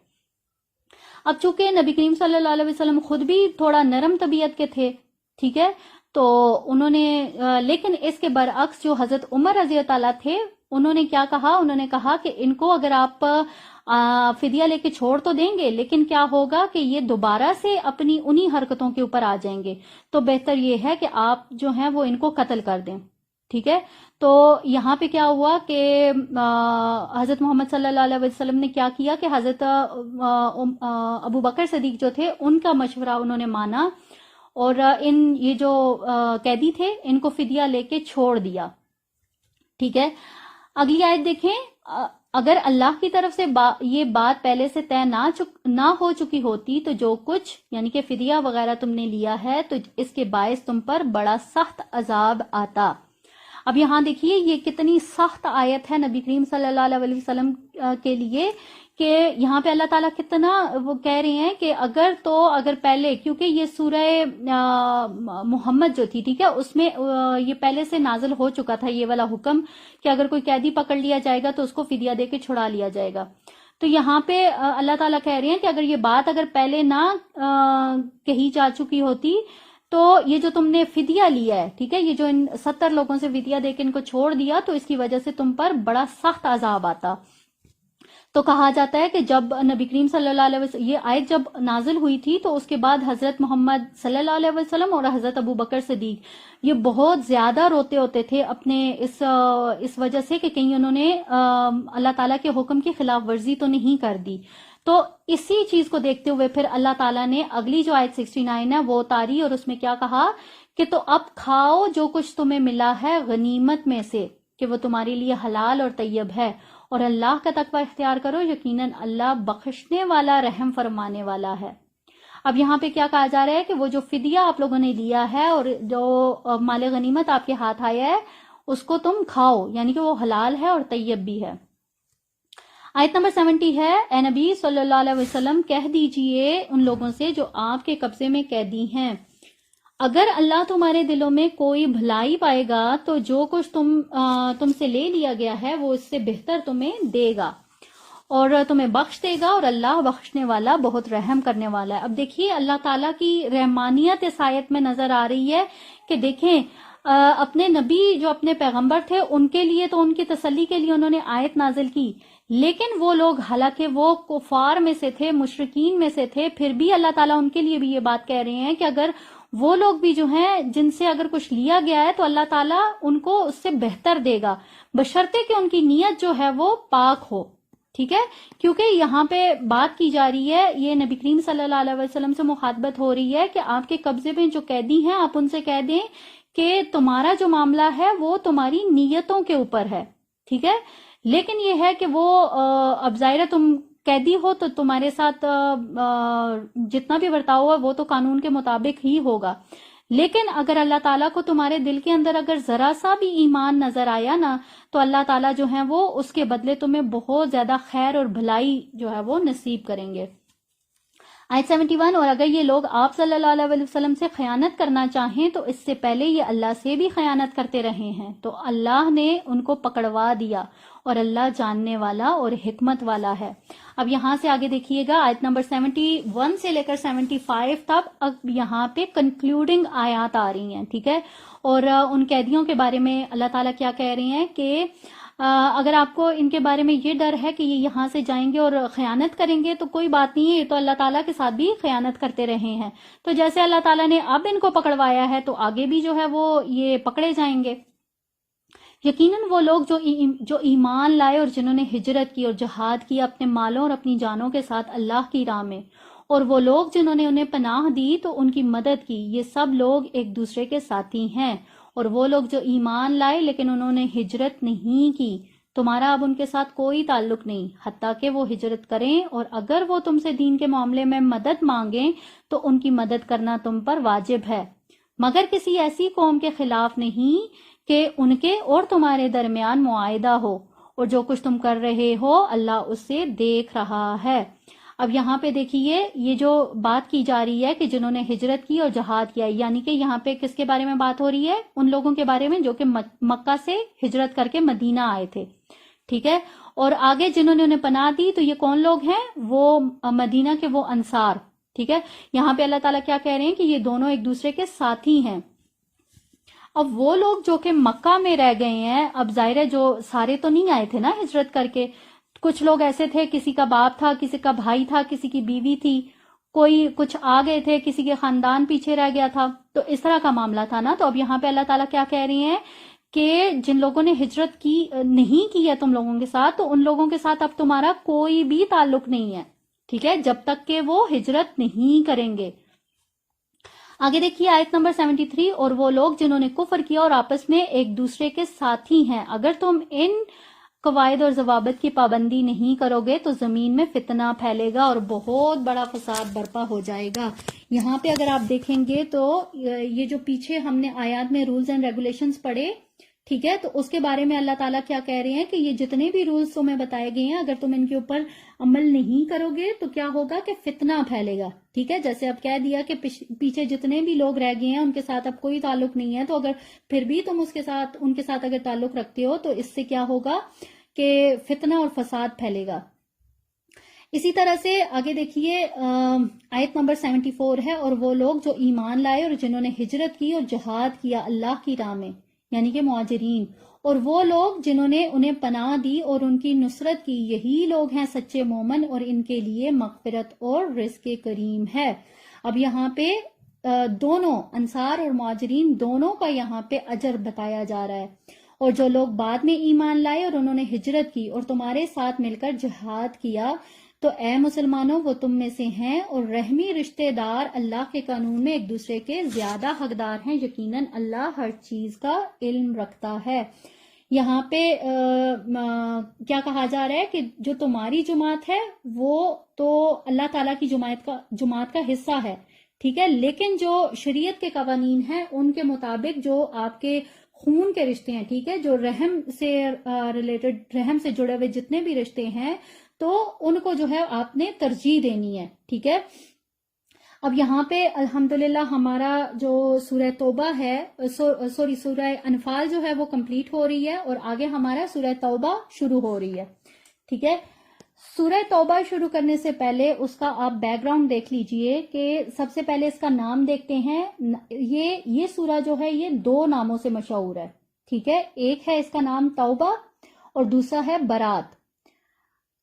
اب چونکہ نبی کریم صلی اللہ علیہ وسلم خود بھی تھوڑا نرم طبیعت کے تھے، ٹھیک ہے، تو انہوں نے لیکن اس کے برعکس جو حضرت عمر رضی اللہ تعالیٰ تھے انہوں نے کیا کہا، انہوں نے کہا کہ ان کو اگر آپ فدیہ لے کے چھوڑ تو دیں گے لیکن کیا ہوگا کہ یہ دوبارہ سے اپنی انہی حرکتوں کے اوپر آ جائیں گے، تو بہتر یہ ہے کہ آپ جو ہیں وہ ان کو قتل کر دیں. ٹھیک ہے. تو یہاں پہ کیا ہوا کہ حضرت محمد صلی اللہ علیہ وسلم نے کیا کیا کہ حضرت ابو بکر صدیق جو تھے ان کا مشورہ انہوں نے مانا اور یہ جو قیدی تھے ان کو فدیہ لے کے چھوڑ دیا. ٹھیک ہے. اگلی آیت دیکھیں، اگر اللہ کی طرف سے یہ بات پہلے سے طے نہ ہو چکی ہوتی تو جو کچھ یعنی کہ فدیہ وغیرہ تم نے لیا ہے تو اس کے باعث تم پر بڑا سخت عذاب آتا۔ اب یہاں دیکھیے یہ کتنی سخت آیت ہے نبی کریم صلی اللہ علیہ وسلم کے لیے، کہ یہاں پہ اللہ تعالیٰ کتنا وہ کہہ رہے ہیں کہ اگر پہلے، کیونکہ یہ سورہ محمد جو تھی، ٹھیک ہے، اس میں یہ پہلے سے نازل ہو چکا تھا یہ والا حکم کہ اگر کوئی قیدی پکڑ لیا جائے گا تو اس کو فدیہ دے کے چھڑا لیا جائے گا۔ تو یہاں پہ اللہ تعالیٰ کہہ رہے ہیں کہ اگر یہ بات پہلے نہ کہی جا چکی ہوتی تو یہ جو تم نے فدیہ لیا ہے، ٹھیک ہے، یہ جو ان 70 لوگوں سے فدیہ دے کے ان کو چھوڑ دیا تو اس کی وجہ سے تم پر بڑا سخت عذاب آتا۔ تو کہا جاتا ہے کہ جب نبی کریم صلی اللہ علیہ وسلم یہ آیت جب نازل ہوئی تھی تو اس کے بعد حضرت محمد صلی اللہ علیہ وسلم اور حضرت ابو بکر صدیق یہ بہت زیادہ روتے ہوتے تھے اپنے اس وجہ سے کہ کہیں انہوں نے اللہ تعالیٰ کے حکم کی خلاف ورزی تو نہیں کر دی۔ تو اسی چیز کو دیکھتے ہوئے پھر اللہ تعالیٰ نے اگلی جو آیت 69 ہے وہ اتاری، اور اس میں کیا کہا کہ تو اب کھاؤ جو کچھ تمہیں ملا ہے غنیمت میں سے، کہ وہ تمہارے لیے حلال اور طیب ہے، اور اللہ کا تقوی اختیار کرو، یقیناً اللہ بخشنے والا رحم فرمانے والا ہے۔ اب یہاں پہ کیا کہا جا رہا ہے کہ وہ جو فدیہ آپ لوگوں نے لیا ہے اور جو مال غنیمت آپ کے ہاتھ آیا ہے اس کو تم کھاؤ، یعنی کہ وہ حلال ہے اور طیب بھی ہے۔ آیت نمبر 70 ہے، اے نبی صلی اللہ علیہ وسلم کہہ دیجئے ان لوگوں سے جو آپ کے قبضے میں قیدی ہیں، اگر اللہ تمہارے دلوں میں کوئی بھلائی پائے گا تو جو کچھ تم سے لے لیا گیا ہے وہ اس سے بہتر تمہیں دے گا اور تمہیں بخش دے گا، اور اللہ بخشنے والا بہت رحم کرنے والا ہے۔ اب دیکھیے اللہ تعالیٰ کی رحمانیت اس آیت میں نظر آ رہی ہے کہ دیکھیں اپنے نبی جو اپنے پیغمبر تھے ان کے لیے تو ان کی تسلی کے لیے انہوں نے آیت نازل کی، لیکن وہ لوگ حالانکہ وہ کفار میں سے تھے، مشرکین میں سے تھے، پھر بھی اللہ تعالیٰ ان کے لیے بھی یہ بات کہہ رہے ہیں کہ اگر وہ لوگ بھی جو ہیں جن سے اگر کچھ لیا گیا ہے تو اللہ تعالیٰ ان کو اس سے بہتر دے گا، بشرطے کہ ان کی نیت جو ہے وہ پاک ہو، ٹھیک ہے، کیونکہ یہاں پہ بات کی جا رہی ہے، یہ نبی کریم صلی اللہ علیہ وسلم سے مخاطبت ہو رہی ہے کہ آپ کے قبضے میں جو قیدی ہیں آپ ان سے کہہ دیں کہ تمہارا جو معاملہ ہے وہ تمہاری نیتوں کے اوپر ہے، ٹھیک ہے، لیکن یہ ہے کہ وہ اب ظاہر ہے تم قیدی ہو تو تمہارے ساتھ جتنا بھی برتاؤ ہے وہ تو قانون کے مطابق ہی ہوگا، لیکن اگر اللہ تعالیٰ کو تمہارے دل کے اندر اگر ذرا سا بھی ایمان نظر آیا نا تو اللہ تعالیٰ جو ہے وہ اس کے بدلے تمہیں بہت زیادہ خیر اور بھلائی جو ہے وہ نصیب کریں گے۔ آیت 71، اور اگر یہ لوگ آپ صلی اللہ علیہ وسلم سے خیانت کرنا چاہیں تو اس سے پہلے یہ اللہ سے بھی خیانت کرتے رہے ہیں تو اللہ نے ان کو پکڑوا دیا، اور اللہ جاننے والا اور حکمت والا ہے۔ اب یہاں سے آگے دیکھیے گا آیت نمبر 71 سے لے کر 75 تک اب یہاں پہ کنکلوڈنگ آیات آ رہی ہیں، ٹھیک ہے، اور ان قیدیوں کے بارے میں اللہ تعالیٰ کیا کہہ رہے ہیں کہ اگر آپ کو ان کے بارے میں یہ ڈر ہے کہ یہ یہاں سے جائیں گے اور خیانت کریں گے تو کوئی بات نہیں ہے، یہ تو اللہ تعالیٰ کے ساتھ بھی خیانت کرتے رہے ہیں، تو جیسے اللہ تعالیٰ نے اب ان کو پکڑوایا ہے تو آگے بھی جو ہے وہ یہ پکڑے جائیں گے۔ یقیناً وہ لوگ جو ایمان لائے اور جنہوں نے ہجرت کی اور جہاد کیا اپنے مالوں اور اپنی جانوں کے ساتھ اللہ کی راہ میں، اور وہ لوگ جنہوں نے انہیں پناہ دی تو ان کی مدد کی، یہ سب لوگ ایک دوسرے کے ساتھی ہیں، اور وہ لوگ جو ایمان لائے لیکن انہوں نے ہجرت نہیں کی، تمہارا اب ان کے ساتھ کوئی تعلق نہیں حتیٰ کہ وہ ہجرت کریں، اور اگر وہ تم سے دین کے معاملے میں مدد مانگیں تو ان کی مدد کرنا تم پر واجب ہے، مگر کسی ایسی قوم کے خلاف نہیں کہ ان کے اور تمہارے درمیان معاہدہ ہو، اور جو کچھ تم کر رہے ہو اللہ اسے دیکھ رہا ہے۔ اب یہاں پہ دیکھیے یہ جو بات کی جا رہی ہے کہ جنہوں نے ہجرت کی اور جہاد کیا، یعنی کہ یہاں پہ کس کے بارے میں بات ہو رہی ہے؟ ان لوگوں کے بارے میں جو کہ مکہ سے ہجرت کر کے مدینہ آئے تھے، ٹھیک ہے، اور آگے جنہوں نے انہیں پناہ دی تو یہ کون لوگ ہیں؟ وہ مدینہ کے وہ انصار، ٹھیک ہے۔ یہاں پہ اللہ تعالیٰ کیا کہہ رہے ہیں کہ یہ دونوں ایک دوسرے کے ساتھی ہیں۔ اب وہ لوگ جو کہ مکہ میں رہ گئے ہیں، اب ظاہر ہے جو سارے تو نہیں آئے تھے نا ہجرت کر کے، کچھ لوگ ایسے تھے کسی کا باپ تھا، کسی کا بھائی تھا، کسی کی بیوی تھی، کوئی کچھ آ گئے تھے، کسی کے خاندان پیچھے رہ گیا تھا، تو اس طرح کا معاملہ تھا نا۔ تو اب یہاں پہ اللہ تعالیٰ کیا کہہ رہی ہیں کہ جن لوگوں نے ہجرت کی نہیں کی ہے تم لوگوں کے ساتھ، تو ان لوگوں کے ساتھ اب تمہارا کوئی بھی تعلق نہیں ہے، ٹھیک ہے، جب تک کہ وہ ہجرت نہیں کریں گے۔ آگے دیکھیے آیت نمبر 73، اور وہ لوگ جنہوں نے کفر کیا اور آپس میں ایک دوسرے کے ساتھی ہیں، اگر تم ان قواعد اور ضوابط کی پابندی نہیں کرو گے تو زمین میں فتنہ پھیلے گا اور بہت بڑا فساد برپا ہو جائے گا. یہاں پہ اگر آپ دیکھیں گے تو یہ جو پیچھے ہم نے آیات میں رولز اینڈ ریگولیشنز پڑھے، ٹھیک ہے، تو اس کے بارے میں اللہ تعالیٰ کیا کہہ رہے ہیں کہ یہ جتنے بھی رولز تمہیں بتائے گئے ہیں اگر تم ان کے اوپر عمل نہیں کرو گے تو کیا ہوگا کہ فتنہ پھیلے گا. ٹھیک ہے، جیسے اب کہہ دیا کہ پیچھے جتنے بھی لوگ رہ گئے ہیں ان کے ساتھ اب کوئی تعلق نہیں ہے، تو اگر پھر بھی تم ان کے ساتھ اگر تعلق رکھتے ہو تو اس سے کیا ہوگا کہ فتنہ اور فساد پھیلے گا. اسی طرح سے آگے دیکھیے آیت نمبر 74 ہے، اور وہ لوگ جو ایمان لائے اور جنہوں نے ہجرت کی اور جہاد کیا اللہ کی راہ میں، یعنی کہ مہاجرین، اور وہ لوگ جنہوں نے انہیں پناہ دی اور ان کی نصرت کی، یہی لوگ ہیں سچے مومن اور ان کے لیے مغفرت اور رزق کریم ہے. اب یہاں پہ دونوں انصار اور مہاجرین دونوں کا یہاں پہ اجر بتایا جا رہا ہے. اور جو لوگ بعد میں ایمان لائے اور انہوں نے ہجرت کی اور تمہارے ساتھ مل کر جہاد کیا تو اے مسلمانوں وہ تم میں سے ہیں اور رحمی رشتہ دار اللہ کے قانون میں ایک دوسرے کے زیادہ حقدار ہیں، یقیناً اللہ ہر چیز کا علم رکھتا ہے. یہاں پہ کیا کہا جا رہا ہے کہ جو تمہاری جماعت ہے وہ تو اللہ تعالیٰ کی جماعت کا حصہ ہے، ٹھیک ہے، لیکن جو شریعت کے قوانین ہیں ان کے مطابق جو آپ کے خون کے رشتے ہیں، ٹھیک ہے، جو رحم سے ریلیٹڈ، رحم سے جڑے ہوئے جتنے بھی رشتے ہیں تو ان کو جو ہے آپ نے ترجیح دینی ہے. ٹھیک ہے، اب یہاں پہ الحمدللہ ہمارا جو سورہ توبہ ہے، سورہ انفال جو ہے وہ کمپلیٹ ہو رہی ہے اور آگے ہمارا سورہ توبہ شروع ہو رہی ہے. ٹھیک ہے، سورہ توبہ شروع کرنے سے پہلے اس کا آپ بیک گراؤنڈ دیکھ لیجئے کہ سب سے پہلے اس کا نام دیکھتے ہیں. یہ سورہ جو ہے یہ دو ناموں سے مشہور ہے. ٹھیک ہے، ایک ہے اس کا نام توبہ اور دوسرا ہے برات.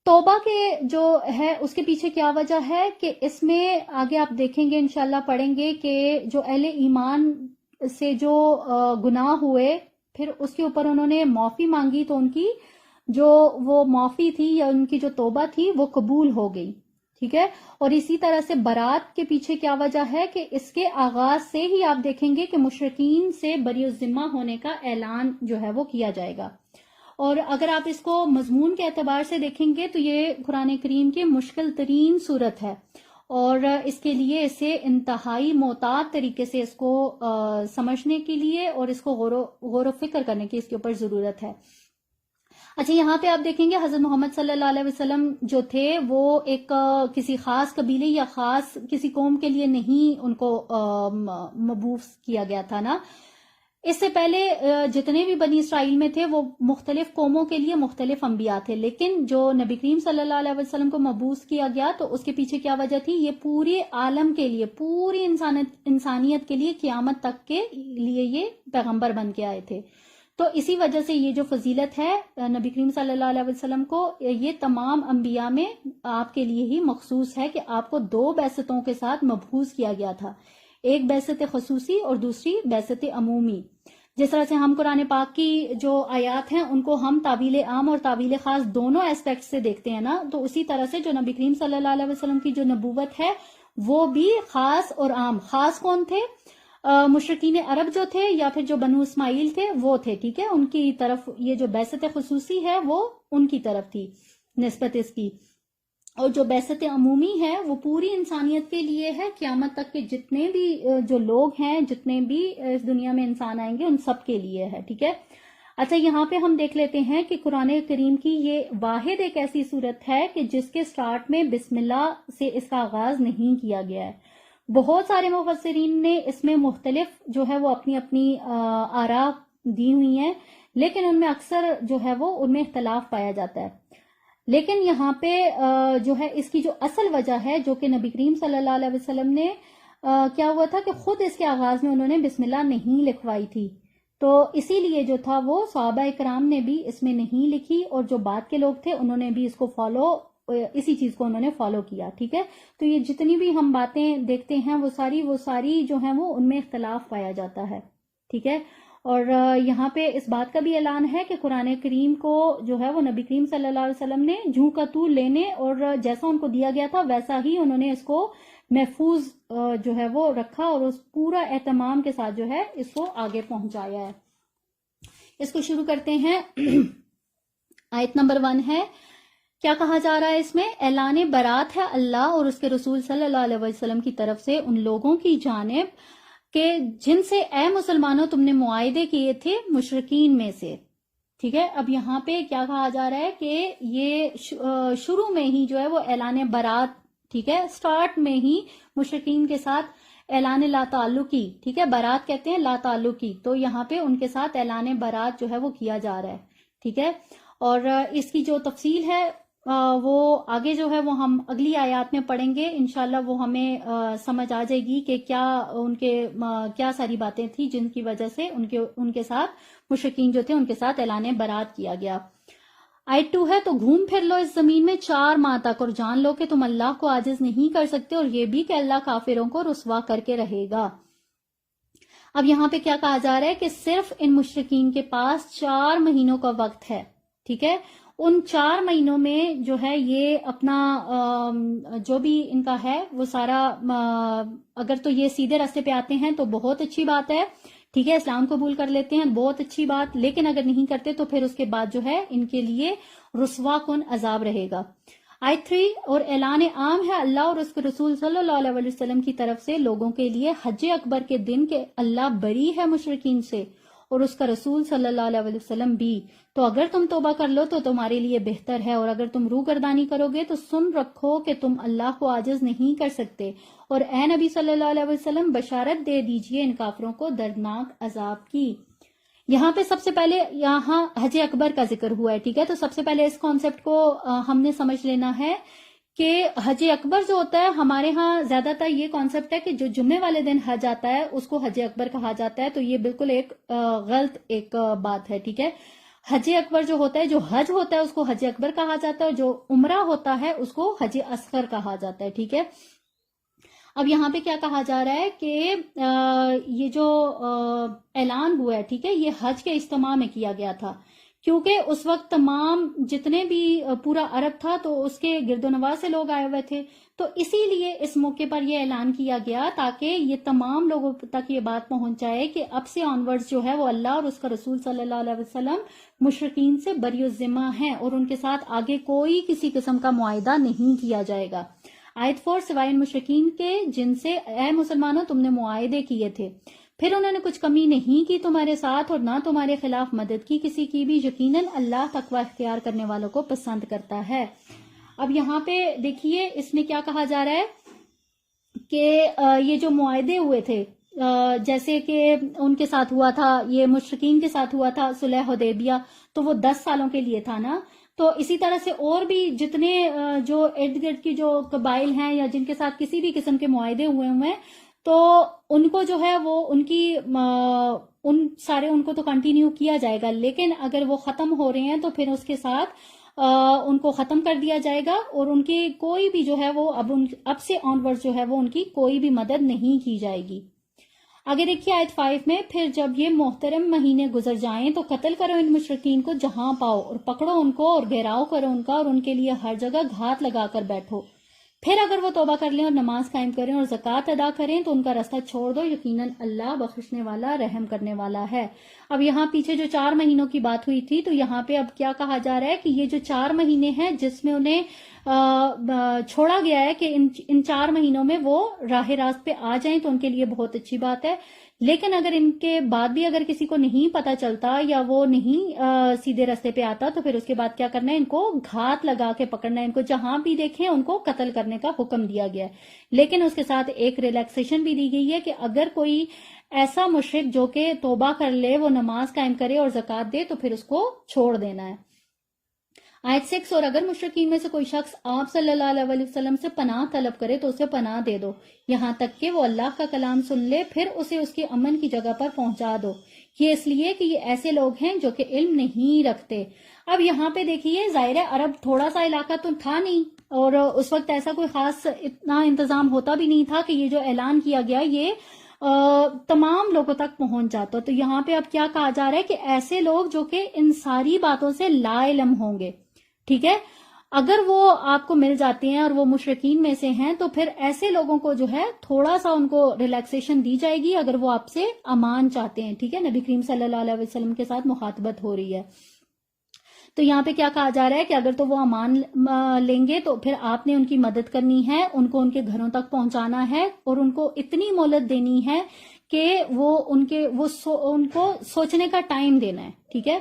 توبہ کے جو ہے اس کے پیچھے کیا وجہ ہے کہ اس میں آگے آپ دیکھیں گے انشاءاللہ پڑھیں گے کہ جو اہل ایمان سے جو گناہ ہوئے پھر اس کے اوپر انہوں نے معافی مانگی تو ان کی جو وہ معافی تھی یا ان کی جو توبہ تھی وہ قبول ہو گئی. ٹھیک ہے، اور اسی طرح سے برات کے پیچھے کیا وجہ ہے کہ اس کے آغاز سے ہی آپ دیکھیں گے کہ مشرکین سے بری الذمہ ہونے کا اعلان جو ہے وہ کیا جائے گا. اور اگر آپ اس کو مضمون کے اعتبار سے دیکھیں گے تو یہ قرآن کریم کی مشکل ترین صورت ہے اور اس کے لیے اسے انتہائی محتاط طریقے سے اس کو سمجھنے کے لیے اور اس کو غور و فکر کرنے کی اس کے اوپر ضرورت ہے. اچھا، یہاں پہ آپ دیکھیں گے حضرت محمد صلی اللہ علیہ وسلم جو تھے وہ ایک کسی خاص قبیلے یا خاص کسی قوم کے لیے نہیں ان کو مبعوث کیا گیا تھا نا. اس سے پہلے جتنے بھی بنی اسرائیل میں تھے وہ مختلف قوموں کے لیے مختلف انبیاء تھے، لیکن جو نبی کریم صلی اللہ علیہ وسلم کو مبعوث کیا گیا تو اس کے پیچھے کیا وجہ تھی؟ یہ پورے عالم کے لیے، پوری انسانیت کے لیے، قیامت تک کے لیے یہ پیغمبر بن کے آئے تھے. تو اسی وجہ سے یہ جو فضیلت ہے نبی کریم صلی اللہ علیہ وسلم کو، یہ تمام انبیاء میں آپ کے لیے ہی مخصوص ہے کہ آپ کو دو بعثتوں کے ساتھ مبعوث کیا گیا تھا، ایک بعثت خصوصی اور دوسری بعثت عمومی. جس طرح سے ہم قرآن پاک کی جو آیات ہیں ان کو ہم تعویل عام اور تعویل خاص دونوں اسپیکٹ سے دیکھتے ہیں نا، تو اسی طرح سے جو نبی کریم صلی اللہ علیہ وسلم کی جو نبوت ہے وہ بھی خاص اور عام. خاص کون تھے؟ مشرکین عرب جو تھے یا پھر جو بنو اسماعیل تھے وہ تھے، ٹھیک ہے، ان کی طرف یہ جو بعثت خصوصی ہے وہ ان کی طرف تھی نسبت اس کی، اور جو بعثت عمومی ہے وہ پوری انسانیت کے لیے ہے، قیامت تک کے جتنے بھی جو لوگ ہیں، جتنے بھی اس دنیا میں انسان آئیں گے ان سب کے لیے ہے. ٹھیک ہے، اچھا یہاں پہ ہم دیکھ لیتے ہیں کہ قرآن کریم کی یہ واحد ایک ایسی صورت ہے کہ جس کے سٹارٹ میں بسم اللہ سے اس کا آغاز نہیں کیا گیا ہے. بہت سارے مفسرین نے اس میں مختلف جو ہے وہ اپنی اپنی آراء دی ہوئی ہیں، لیکن ان میں اکثر جو ہے وہ ان میں اختلاف پایا جاتا ہے. لیکن یہاں پہ جو ہے اس کی جو اصل وجہ ہے جو کہ نبی کریم صلی اللہ علیہ وسلم نے کیا ہوا تھا کہ خود اس کے آغاز میں انہوں نے بسم اللہ نہیں لکھوائی تھی، تو اسی لیے جو تھا وہ صحابہ کرام نے بھی اس میں نہیں لکھی اور جو بعد کے لوگ تھے انہوں نے بھی اس کو اسی چیز کو انہوں نے فالو کیا. ٹھیک ہے، تو یہ جتنی بھی ہم باتیں دیکھتے ہیں وہ ساری جو ہیں وہ ان میں اختلاف پایا جاتا ہے. ٹھیک ہے، اور یہاں پہ اس بات کا بھی اعلان ہے کہ قرآن کریم کو جو ہے وہ نبی کریم صلی اللہ علیہ وسلم نے جوں کا تو لینے اور جیسا ان کو دیا گیا تھا ویسا ہی انہوں نے اس کو محفوظ جو ہے وہ رکھا اور اس پورا اہتمام کے ساتھ جو ہے اس کو آگے پہنچایا ہے. اس کو شروع کرتے ہیں آیت نمبر 1 ہے، کیا کہا جا رہا ہے اس میں؟ اعلان برات ہے اللہ اور اس کے رسول صلی اللہ علیہ وسلم کی طرف سے ان لوگوں کی جانب کہ جن سے اے مسلمانوں تم نے معاہدے کیے تھے مشرکین میں سے. ٹھیک ہے، اب یہاں پہ کیا کہا جا رہا ہے کہ یہ شروع میں ہی جو ہے وہ اعلان برات، ٹھیک ہے، سٹارٹ میں ہی مشرکین کے ساتھ اعلان لا تعلقی، ٹھیک ہے، برات کہتے ہیں لا تعلقی، تو یہاں پہ ان کے ساتھ اعلان برات جو ہے وہ کیا جا رہا ہے. ٹھیک ہے، اور اس کی جو تفصیل ہے وہ آگے جو ہے وہ ہم اگلی آیات میں پڑھیں گے انشاءاللہ. وہ ہمیں سمجھ آ جائے گی کہ کیا ان کے کیا ساری باتیں تھیں جن کی وجہ سے ان کے ساتھ مشرکین جو تھے ان کے ساتھ اعلان برات کیا گیا. آیت 2 ہے، تو گھوم پھر لو اس زمین میں 4 ماہ تک اور جان لو کہ تم اللہ کو عاجز نہیں کر سکتے، اور یہ بھی کہ اللہ کافروں کو رسوا کر کے رہے گا. اب یہاں پہ کیا کہا جا رہا ہے کہ صرف ان مشرکین کے پاس 4 مہینوں کا وقت ہے. ٹھیک ہے، ان 4 مہینوں میں جو ہے یہ اپنا جو بھی ان کا ہے وہ سارا، اگر تو یہ سیدھے راستے پہ آتے ہیں تو بہت اچھی بات ہے، ٹھیک ہے، اسلام قبول کر لیتے ہیں بہت اچھی بات، لیکن اگر نہیں کرتے تو پھر اس کے بعد جو ہے ان کے لیے رسوا کن عذاب رہے گا. آیت 3، اور اعلان عام ہے اللہ اور اس کے رسول صلی اللہ علیہ وسلم کی طرف سے لوگوں کے لیے حج اکبر کے دن کہ اللہ بری ہے مشرکین سے اور اس کا رسول صلی اللہ علیہ وسلم بھی، تو اگر تم توبہ کر لو تو تمہارے لیے بہتر ہے، اور اگر تم روگردانی کرو گے تو سن رکھو کہ تم اللہ کو عاجز نہیں کر سکتے، اور اے نبی صلی اللہ علیہ وسلم بشارت دے دیجئے ان کافروں کو دردناک عذاب کی. یہاں پہ سب سے پہلے یہاں حج اکبر کا ذکر ہوا ہے. ٹھیک ہے، تو سب سے پہلے اس کانسیپٹ کو ہم نے سمجھ لینا ہے کہ حج اکبر جو ہوتا ہے ہمارے ہاں زیادہ تر یہ کانسیپٹ ہے کہ جو جمعے والے دن حج آتا ہے اس کو حج اکبر کہا جاتا ہے، تو یہ بالکل ایک غلط ایک بات ہے. ٹھیک ہے، حج اکبر جو ہوتا ہے، جو حج ہوتا ہے اس کو حج اکبر کہا جاتا ہے، اور جو عمرہ ہوتا ہے اس کو حج اصغر کہا جاتا ہے. ٹھیک ہے، اب یہاں پہ کیا کہا جا رہا ہے کہ یہ جو اعلان ہوا ہے، ٹھیک ہے، یہ حج کے اجتماع میں کیا گیا تھا، کیونکہ اس وقت تمام جتنے بھی پورا عرب تھا تو اس کے گرد و نواح سے لوگ آئے ہوئے تھے، تو اسی لیے اس موقع پر یہ اعلان کیا گیا تاکہ یہ تمام لوگوں تک یہ بات پہنچ جائے کہ اب سے آنورڈز جو ہے وہ اللہ اور اس کا رسول صلی اللہ علیہ وسلم مشرکین سے بری الذمہ ہیں، اور ان کے ساتھ آگے کوئی کسی قسم کا معاہدہ نہیں کیا جائے گا. آیت 4، سوائے ان مشرکین کے جن سے اے مسلمانوں تم نے معاہدے کیے تھے، پھر انہوں نے کچھ کمی نہیں کی تمہارے ساتھ اور نہ تمہارے خلاف مدد کی کسی کی بھی، یقیناً اللہ تقوی اختیار کرنے والوں کو پسند کرتا ہے. اب یہاں پہ دیکھیے اس میں کیا کہا جا رہا ہے کہ یہ جو معاہدے ہوئے تھے جیسے کہ ان کے ساتھ ہوا تھا، یہ مشرکین کے ساتھ ہوا تھا صلح حدیبیہ، تو وہ 10 سالوں کے لیے تھا نا. تو اسی طرح سے اور بھی جتنے جو ارد گرد کی جو قبائل ہیں یا جن کے ساتھ کسی بھی قسم کے معاہدے ہوئے ہیں تو ان کو جو ہے وہ ان کی ان کو تو کنٹینیو کیا جائے گا، لیکن اگر وہ ختم ہو رہے ہیں تو پھر اس کے ساتھ ان کو ختم کر دیا جائے گا، اور ان کی کوئی بھی جو ہے وہ اب سے آنورڈ جو ہے وہ ان کی کوئی بھی مدد نہیں کی جائے گی. آگے دیکھیے آیت 5 میں، پھر جب یہ محترم مہینے گزر جائیں تو قتل کرو ان مشرکین کو جہاں پاؤ، اور پکڑو ان کو اور گھیراؤ کرو ان کا، اور ان کے لیے ہر جگہ گھات لگا کر بیٹھو. پھر اگر وہ توبہ کر لیں اور نماز قائم کریں اور زکوٰۃ ادا کریں تو ان کا راستہ چھوڑ دو، یقیناً اللہ بخشنے والا رحم کرنے والا ہے. اب یہاں پیچھے جو 4 مہینوں کی بات ہوئی تھی، تو یہاں پہ اب کیا کہا جا رہا ہے کہ یہ جو 4 مہینے ہیں جس میں انہیں چھوڑا گیا ہے کہ ان 4 مہینوں میں وہ راہ راست پہ آ جائیں تو ان کے لیے بہت اچھی بات ہے، لیکن اگر ان کے بعد بھی اگر کسی کو نہیں پتا چلتا یا وہ نہیں سیدھے راستے پہ آتا تو پھر اس کے بعد کیا کرنا ہے، ان کو گھات لگا کے پکڑنا ہے، ان کو جہاں بھی دیکھیں ان کو قتل کرنے کا حکم دیا گیا ہے. لیکن اس کے ساتھ ایک ریلیکسیشن بھی دی گئی ہے کہ اگر کوئی ایسا مشرک جو کہ توبہ کر لے، وہ نماز قائم کرے اور زکوٰۃ دے تو پھر اس کو چھوڑ دینا ہے. آیت 6، اور اگر مشرکین میں سے کوئی شخص آپ صلی اللہ علیہ وسلم سے پناہ طلب کرے تو اسے پناہ دے دو یہاں تک کہ وہ اللہ کا کلام سن لے، پھر اسے اس کے امن کی جگہ پر پہنچا دو، یہ اس لیے کہ یہ ایسے لوگ ہیں جو کہ علم نہیں رکھتے. اب یہاں پہ دیکھیے ظاہر ہے عرب تھوڑا سا علاقہ تو تھا نہیں، اور اس وقت ایسا کوئی خاص اتنا انتظام ہوتا بھی نہیں تھا کہ یہ جو اعلان کیا گیا یہ تمام لوگوں تک پہنچ جاتا. تو یہاں پہ اب کیا کہا جا رہا ہے کہ ایسے لوگ جو کہ ان ساری باتوں سے لا علم ہوں گے، ٹھیک ہے، اگر وہ آپ کو مل جاتے ہیں اور وہ مشرکین میں سے ہیں تو پھر ایسے لوگوں کو جو ہے تھوڑا سا ان کو ریلیکسیشن دی جائے گی اگر وہ آپ سے امان چاہتے ہیں. ٹھیک ہے، نبی کریم صلی اللہ علیہ وسلم کے ساتھ مخاطبت ہو رہی ہے. تو یہاں پہ کیا کہا جا رہا ہے کہ اگر تو وہ امان لیں گے تو پھر آپ نے ان کی مدد کرنی ہے، ان کو ان کے گھروں تک پہنچانا ہے، اور ان کو اتنی مہلت دینی ہے کہ ان کو سوچنے کا ٹائم دینا ہے. ٹھیک ہے،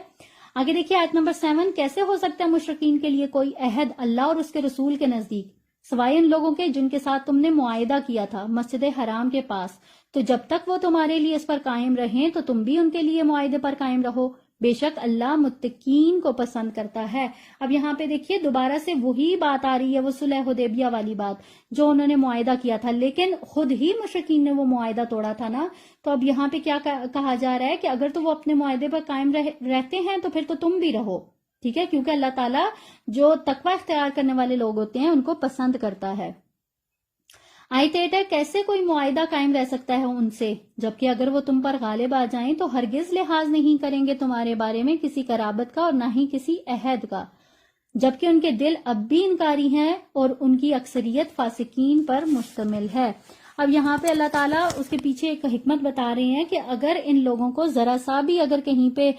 آگے دیکھیے آیت نمبر 7. کیسے ہو سکتا ہے مشرکین کے لیے کوئی عہد اللہ اور اس کے رسول کے نزدیک سوائے ان لوگوں کے جن کے ساتھ تم نے معاہدہ کیا تھا مسجد حرام کے پاس. تو جب تک وہ تمہارے لیے اس پر قائم رہیں تو تم بھی ان کے لیے معاہدے پر قائم رہو، بے شک اللہ متقین کو پسند کرتا ہے. اب یہاں پہ دیکھیے دوبارہ سے وہی بات آ رہی ہے، وہ صلح حدیبیہ والی بات جو انہوں نے معاہدہ کیا تھا، لیکن خود ہی مشرکین نے وہ معاہدہ توڑا تھا نا. تو اب یہاں پہ کیا کہا جا رہا ہے کہ اگر تو وہ اپنے معاہدے پر قائم رہتے ہیں تو پھر تو تم بھی رہو. ٹھیک ہے، کیونکہ اللہ تعالیٰ جو تقوی اختیار کرنے والے لوگ ہوتے ہیں ان کو پسند کرتا ہے. آیت 8 ہے، کیسے کوئی معاہدہ قائم رہ سکتا ہے ان سے جبکہ اگر وہ تم پر غالب آ جائیں تو ہرگز لحاظ نہیں کریں گے تمہارے بارے میں کسی قرابت کا اور نہ ہی کسی عہد کا، جبکہ ان کے دل اب بھی انکاری ہیں اور ان کی اکثریت فاسقین پر مشتمل ہے. اب یہاں پہ اللہ تعالیٰ اس کے پیچھے ایک حکمت بتا رہے ہیں کہ اگر ان لوگوں کو ذرا سا بھی اگر کہیں پہ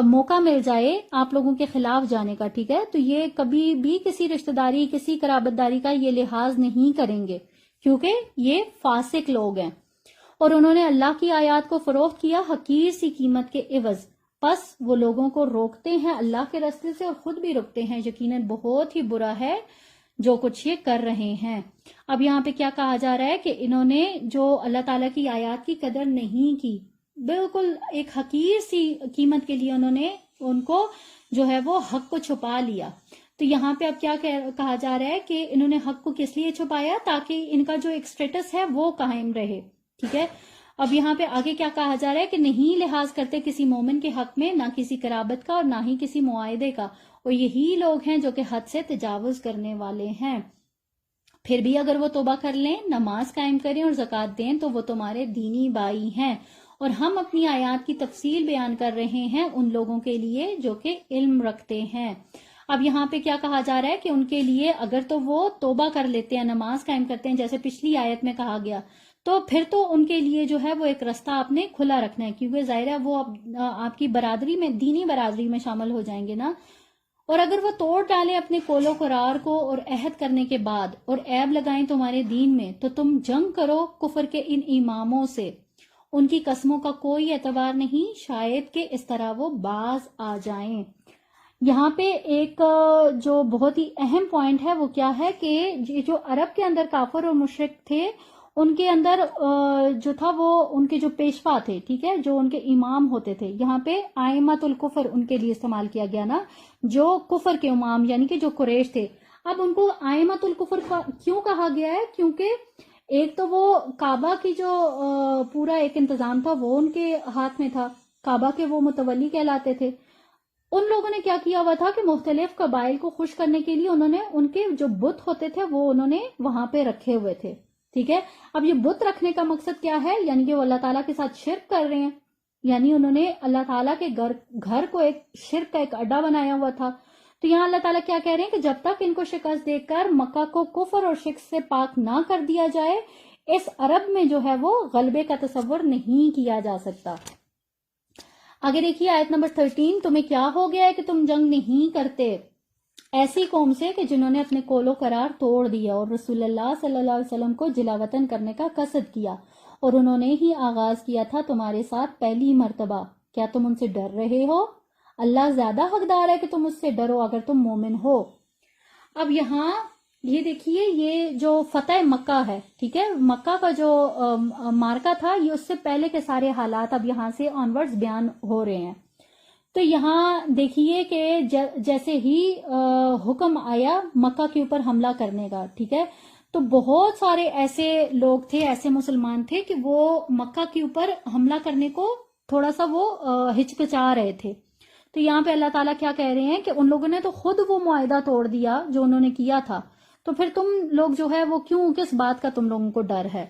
موقع مل جائے آپ لوگوں کے خلاف جانے کا، ٹھیک ہے، تو یہ کبھی بھی کسی رشتہ داری کسی قرابت داری کا یہ لحاظ نہیں کریں گے کیونکہ یہ فاسق لوگ ہیں اور انہوں نے اللہ کی آیات کو فروخت کیا حقیر سی قیمت کے عوض. پس وہ لوگوں کو روکتے ہیں اللہ کے راستے سے اور خود بھی رکتے ہیں، یقیناً بہت ہی برا ہے جو کچھ یہ کر رہے ہیں. اب یہاں پہ کیا کہا جا رہا ہے کہ انہوں نے جو اللہ تعالیٰ کی آیات کی قدر نہیں کی، بالکل ایک حقیر سی قیمت کے لیے انہوں نے ان کو جو ہے وہ حق کو چھپا لیا. تو یہاں پہ اب کیا کہا جا رہا ہے کہ انہوں نے حق کو کس لیے چھپایا؟ تاکہ ان کا جو ایک سٹیٹس ہے وہ قائم رہے. ٹھیک ہے، اب یہاں پہ آگے کیا کہا جا رہا ہے کہ نہیں لحاظ کرتے کسی مومن کے حق میں، نہ کسی قرابت کا اور نہ ہی کسی معاہدے کا، اور یہی لوگ ہیں جو کہ حد سے تجاوز کرنے والے ہیں. پھر بھی اگر وہ توبہ کر لیں، نماز قائم کریں اور زکوٰۃ دیں تو وہ تمہارے دینی بھائی ہیں، اور ہم اپنی آیات کی تفصیل بیان کر رہے ہیں ان لوگوں کے لیے جو کہ علم رکھتے ہیں. اب یہاں پہ کیا کہا جا رہا ہے کہ ان کے لیے اگر تو وہ توبہ کر لیتے ہیں، نماز قائم کرتے ہیں جیسے پچھلی آیت میں کہا گیا، تو پھر تو ان کے لیے جو ہے وہ ایک رستہ آپ نے کھلا رکھنا ہے، کیونکہ ظاہر ہے وہ آپ کی برادری میں، دینی برادری میں شامل ہو جائیں گے نا. اور اگر وہ توڑ ڈالیں اپنے قول و قرار کو اور عہد کرنے کے بعد اور عیب لگائیں تمہارے دین میں، تو تم جنگ کرو کفر کے ان اماموں سے، ان کی قسموں کا کوئی اعتبار نہیں، شاید کہ اس طرح وہ باز آ جائیں. یہاں پہ ایک جو بہت ہی اہم پوائنٹ ہے وہ کیا ہے کہ جو عرب کے اندر کافر اور مشرک تھے ان کے اندر جو تھا وہ ان کے جو پیشوا تھے، ٹھیک ہے، جو ان کے امام ہوتے تھے، یہاں پہ ائمۃ الکفر ان کے لیے استعمال کیا گیا نا، جو کفر کے امام یعنی کہ جو قریش تھے. اب ان کو ائمۃ الکفر کیوں کہا گیا ہے؟ کیونکہ ایک تو وہ کعبہ کی جو پورا ایک انتظام تھا وہ ان کے ہاتھ میں تھا، کعبہ کے وہ متولی کہلاتے تھے. ان لوگوں نے کیا کیا ہوا تھا کہ مختلف قبائل کو خوش کرنے کے لیے انہوں نے ان کے جو بت ہوتے تھے وہ انہوں نے وہاں پہ رکھے ہوئے تھے. ٹھیک ہے، اب یہ بت رکھنے کا مقصد کیا ہے؟ یعنی کہ وہ اللہ تعالیٰ کے ساتھ شرک کر رہے ہیں، یعنی انہوں نے اللہ تعالیٰ کے گھر کو ایک شرک کا ایک اڈا بنایا ہوا تھا. تو یہاں اللہ تعالیٰ کیا کہہ رہے ہیں کہ جب تک ان کو شکست دے کر مکہ کو کفر اور شرک سے پاک نہ کر دیا جائے، اس عرب میں جو ہے وہ غلبے کا تصور نہیں کیا جا سکتا. آگے دیکھیے آیت نمبر 13، تمہیں کیا ہو گیا ہے کہ تم جنگ نہیں کرتے ایسی قوم سے کہ جنہوں نے اپنے قول و قرار توڑ دیا اور رسول اللہ صلی اللہ علیہ وسلم کو جلا وطن کرنے کا قصد کیا، اور انہوں نے ہی آغاز کیا تھا تمہارے ساتھ پہلی مرتبہ. کیا تم ان سے ڈر رہے ہو؟ اللہ زیادہ حقدار ہے کہ تم اس سے ڈرو اگر تم مومن ہو. اب یہاں یہ دیکھیے یہ جو فتح مکہ ہے، ٹھیک ہے، مکہ کا جو مارکا تھا، یہ اس سے پہلے کے سارے حالات اب یہاں سے آنورڈز بیان ہو رہے ہیں. تو یہاں دیکھیے کہ جیسے ہی حکم آیا مکہ کے اوپر حملہ کرنے کا، ٹھیک ہے، تو بہت سارے ایسے لوگ تھے، ایسے مسلمان تھے کہ وہ مکہ کے اوپر حملہ کرنے کو تھوڑا سا وہ ہچکچا رہے تھے. تو یہاں پہ اللہ تعالیٰ کیا کہہ رہے ہیں کہ ان لوگوں نے تو خود وہ معاہدہ توڑ دیا جو انہوں نے کیا تھا، تو پھر تم لوگ جو ہے وہ کیوں، کس بات کا تم لوگوں کو ڈر ہے؟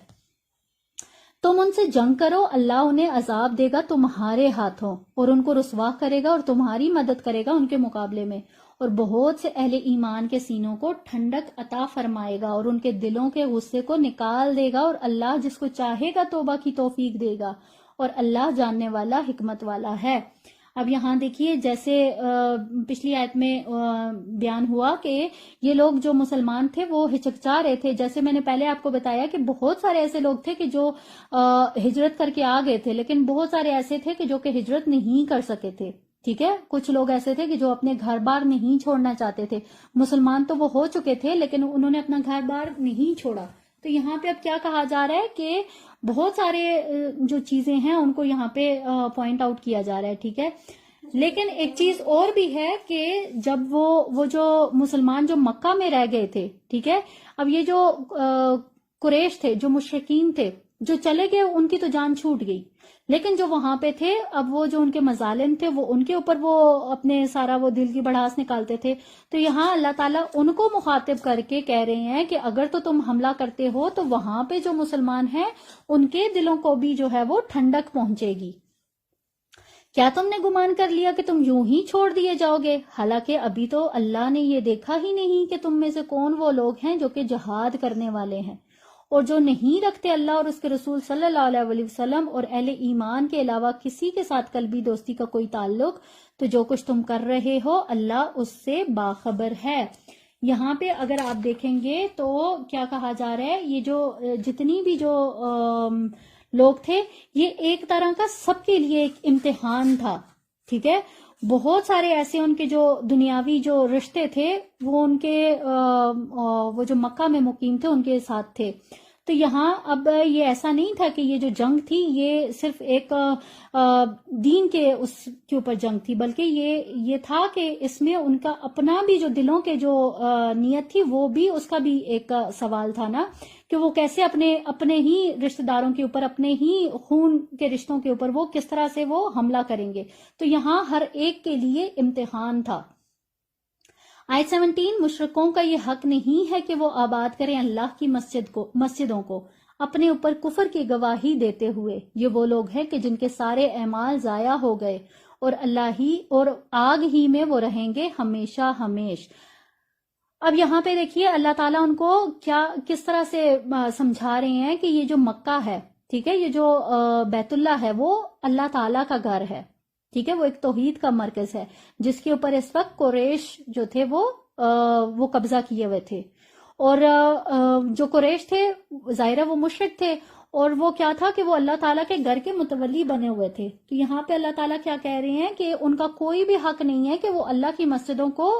تم ان سے جنگ کرو، اللہ انہیں عذاب دے گا تمہارے ہاتھوں اور ان کو رسوا کرے گا اور تمہاری مدد کرے گا ان کے مقابلے میں، اور بہت سے اہل ایمان کے سینوں کو ٹھنڈک عطا فرمائے گا اور ان کے دلوں کے غصے کو نکال دے گا، اور اللہ جس کو چاہے گا توبہ کی توفیق دے گا، اور اللہ جاننے والا حکمت والا ہے. اب یہاں دیکھیے جیسے پچھلی آیت میں بیان ہوا کہ یہ لوگ جو مسلمان تھے وہ ہچکچا رہے تھے. جیسے میں نے پہلے آپ کو بتایا کہ بہت سارے ایسے لوگ تھے کہ جو ہجرت کر کے آ گئے تھے، لیکن بہت سارے ایسے تھے کہ جو کہ ہجرت نہیں کر سکے تھے. ٹھیک ہے، کچھ لوگ ایسے تھے کہ جو اپنے گھر بار نہیں چھوڑنا چاہتے تھے. مسلمان تو وہ ہو چکے تھے لیکن انہوں نے اپنا گھر بار نہیں چھوڑا. تو یہاں پہ اب کیا کہا جا رہا ہے کہ بہت سارے جو چیزیں ہیں ان کو یہاں پہ پوائنٹ آؤٹ کیا جا رہا ہے. ٹھیک ہے، لیکن ایک چیز اور بھی ہے کہ جب وہ جو مسلمان جو مکہ میں رہ گئے تھے، ٹھیک ہے، اب یہ جو قریش تھے، جو مشرکین تھے، جو چلے گئے ان کی تو جان چھوٹ گئی، لیکن جو وہاں پہ تھے اب وہ جو ان کے مظالم تھے وہ ان کے اوپر وہ اپنے سارا وہ دل کی بڑھاس نکالتے تھے. تو یہاں اللہ تعالیٰ ان کو مخاطب کر کے کہہ رہے ہیں کہ اگر تو تم حملہ کرتے ہو تو وہاں پہ جو مسلمان ہیں ان کے دلوں کو بھی جو ہے وہ ٹھنڈک پہنچے گی. کیا تم نے گمان کر لیا کہ تم یوں ہی چھوڑ دیے جاؤ گے، حالانکہ ابھی تو اللہ نے یہ دیکھا ہی نہیں کہ تم میں سے کون وہ لوگ ہیں جو کہ جہاد کرنے والے ہیں، اور جو نہیں رکھتے اللہ اور اس کے رسول صلی اللہ علیہ وسلم اور اہل ایمان کے علاوہ کسی کے ساتھ قلبی دوستی کا کوئی تعلق. تو جو کچھ تم کر رہے ہو اللہ اس سے باخبر ہے. یہاں پہ اگر آپ دیکھیں گے تو کیا کہا جا رہا ہے، یہ جو جتنی بھی جو لوگ تھے یہ ایک طرح کا سب کے لیے ایک امتحان تھا. ٹھیک ہے، بہت سارے ایسے ان کے جو دنیاوی جو رشتے تھے وہ ان کے وہ جو مکہ میں مقیم تھے ان کے ساتھ تھے. تو یہاں اب یہ ایسا نہیں تھا کہ یہ جو جنگ تھی یہ صرف ایک دین کے اس کے اوپر جنگ تھی، بلکہ یہ تھا کہ اس میں ان کا اپنا بھی جو دلوں کے جو نیت تھی وہ بھی اس کا بھی ایک سوال تھا نا، کہ وہ کیسے اپنے ہی رشتہ داروں کے اوپر، اپنے ہی خون کے رشتوں کے اوپر وہ کس طرح سے وہ حملہ کریں گے. تو یہاں ہر ایک کے لیے امتحان تھا. آیت 17، مشرکوں کا یہ حق نہیں ہے کہ وہ آباد کریں اللہ کی مسجدوں کو اپنے اوپر کفر کی گواہی دیتے ہوئے. یہ وہ لوگ ہیں کہ جن کے سارے اعمال ضائع ہو گئے اور اللہ ہی اور آگ ہی میں وہ رہیں گے ہمیشہ ہمیش. اب یہاں پہ دیکھیے اللہ تعالیٰ ان کو کس طرح سے سمجھا رہے ہیں کہ یہ جو مکہ ہے، ٹھیک ہے، یہ جو بیت اللہ ہے وہ اللہ تعالیٰ کا گھر ہے. ٹھیک ہے، وہ ایک توحید کا مرکز ہے جس کے اوپر اس وقت قریش جو تھے وہ قبضہ کیے ہوئے تھے. اور جو قریش تھے ظاہرہ وہ مشرک تھے، اور وہ کیا تھا کہ وہ اللہ تعالیٰ کے گھر کے متولی بنے ہوئے تھے. تو یہاں پہ اللہ تعالیٰ کیا کہہ رہے ہیں کہ ان کا کوئی بھی حق نہیں ہے کہ وہ اللہ کی مسجدوں کو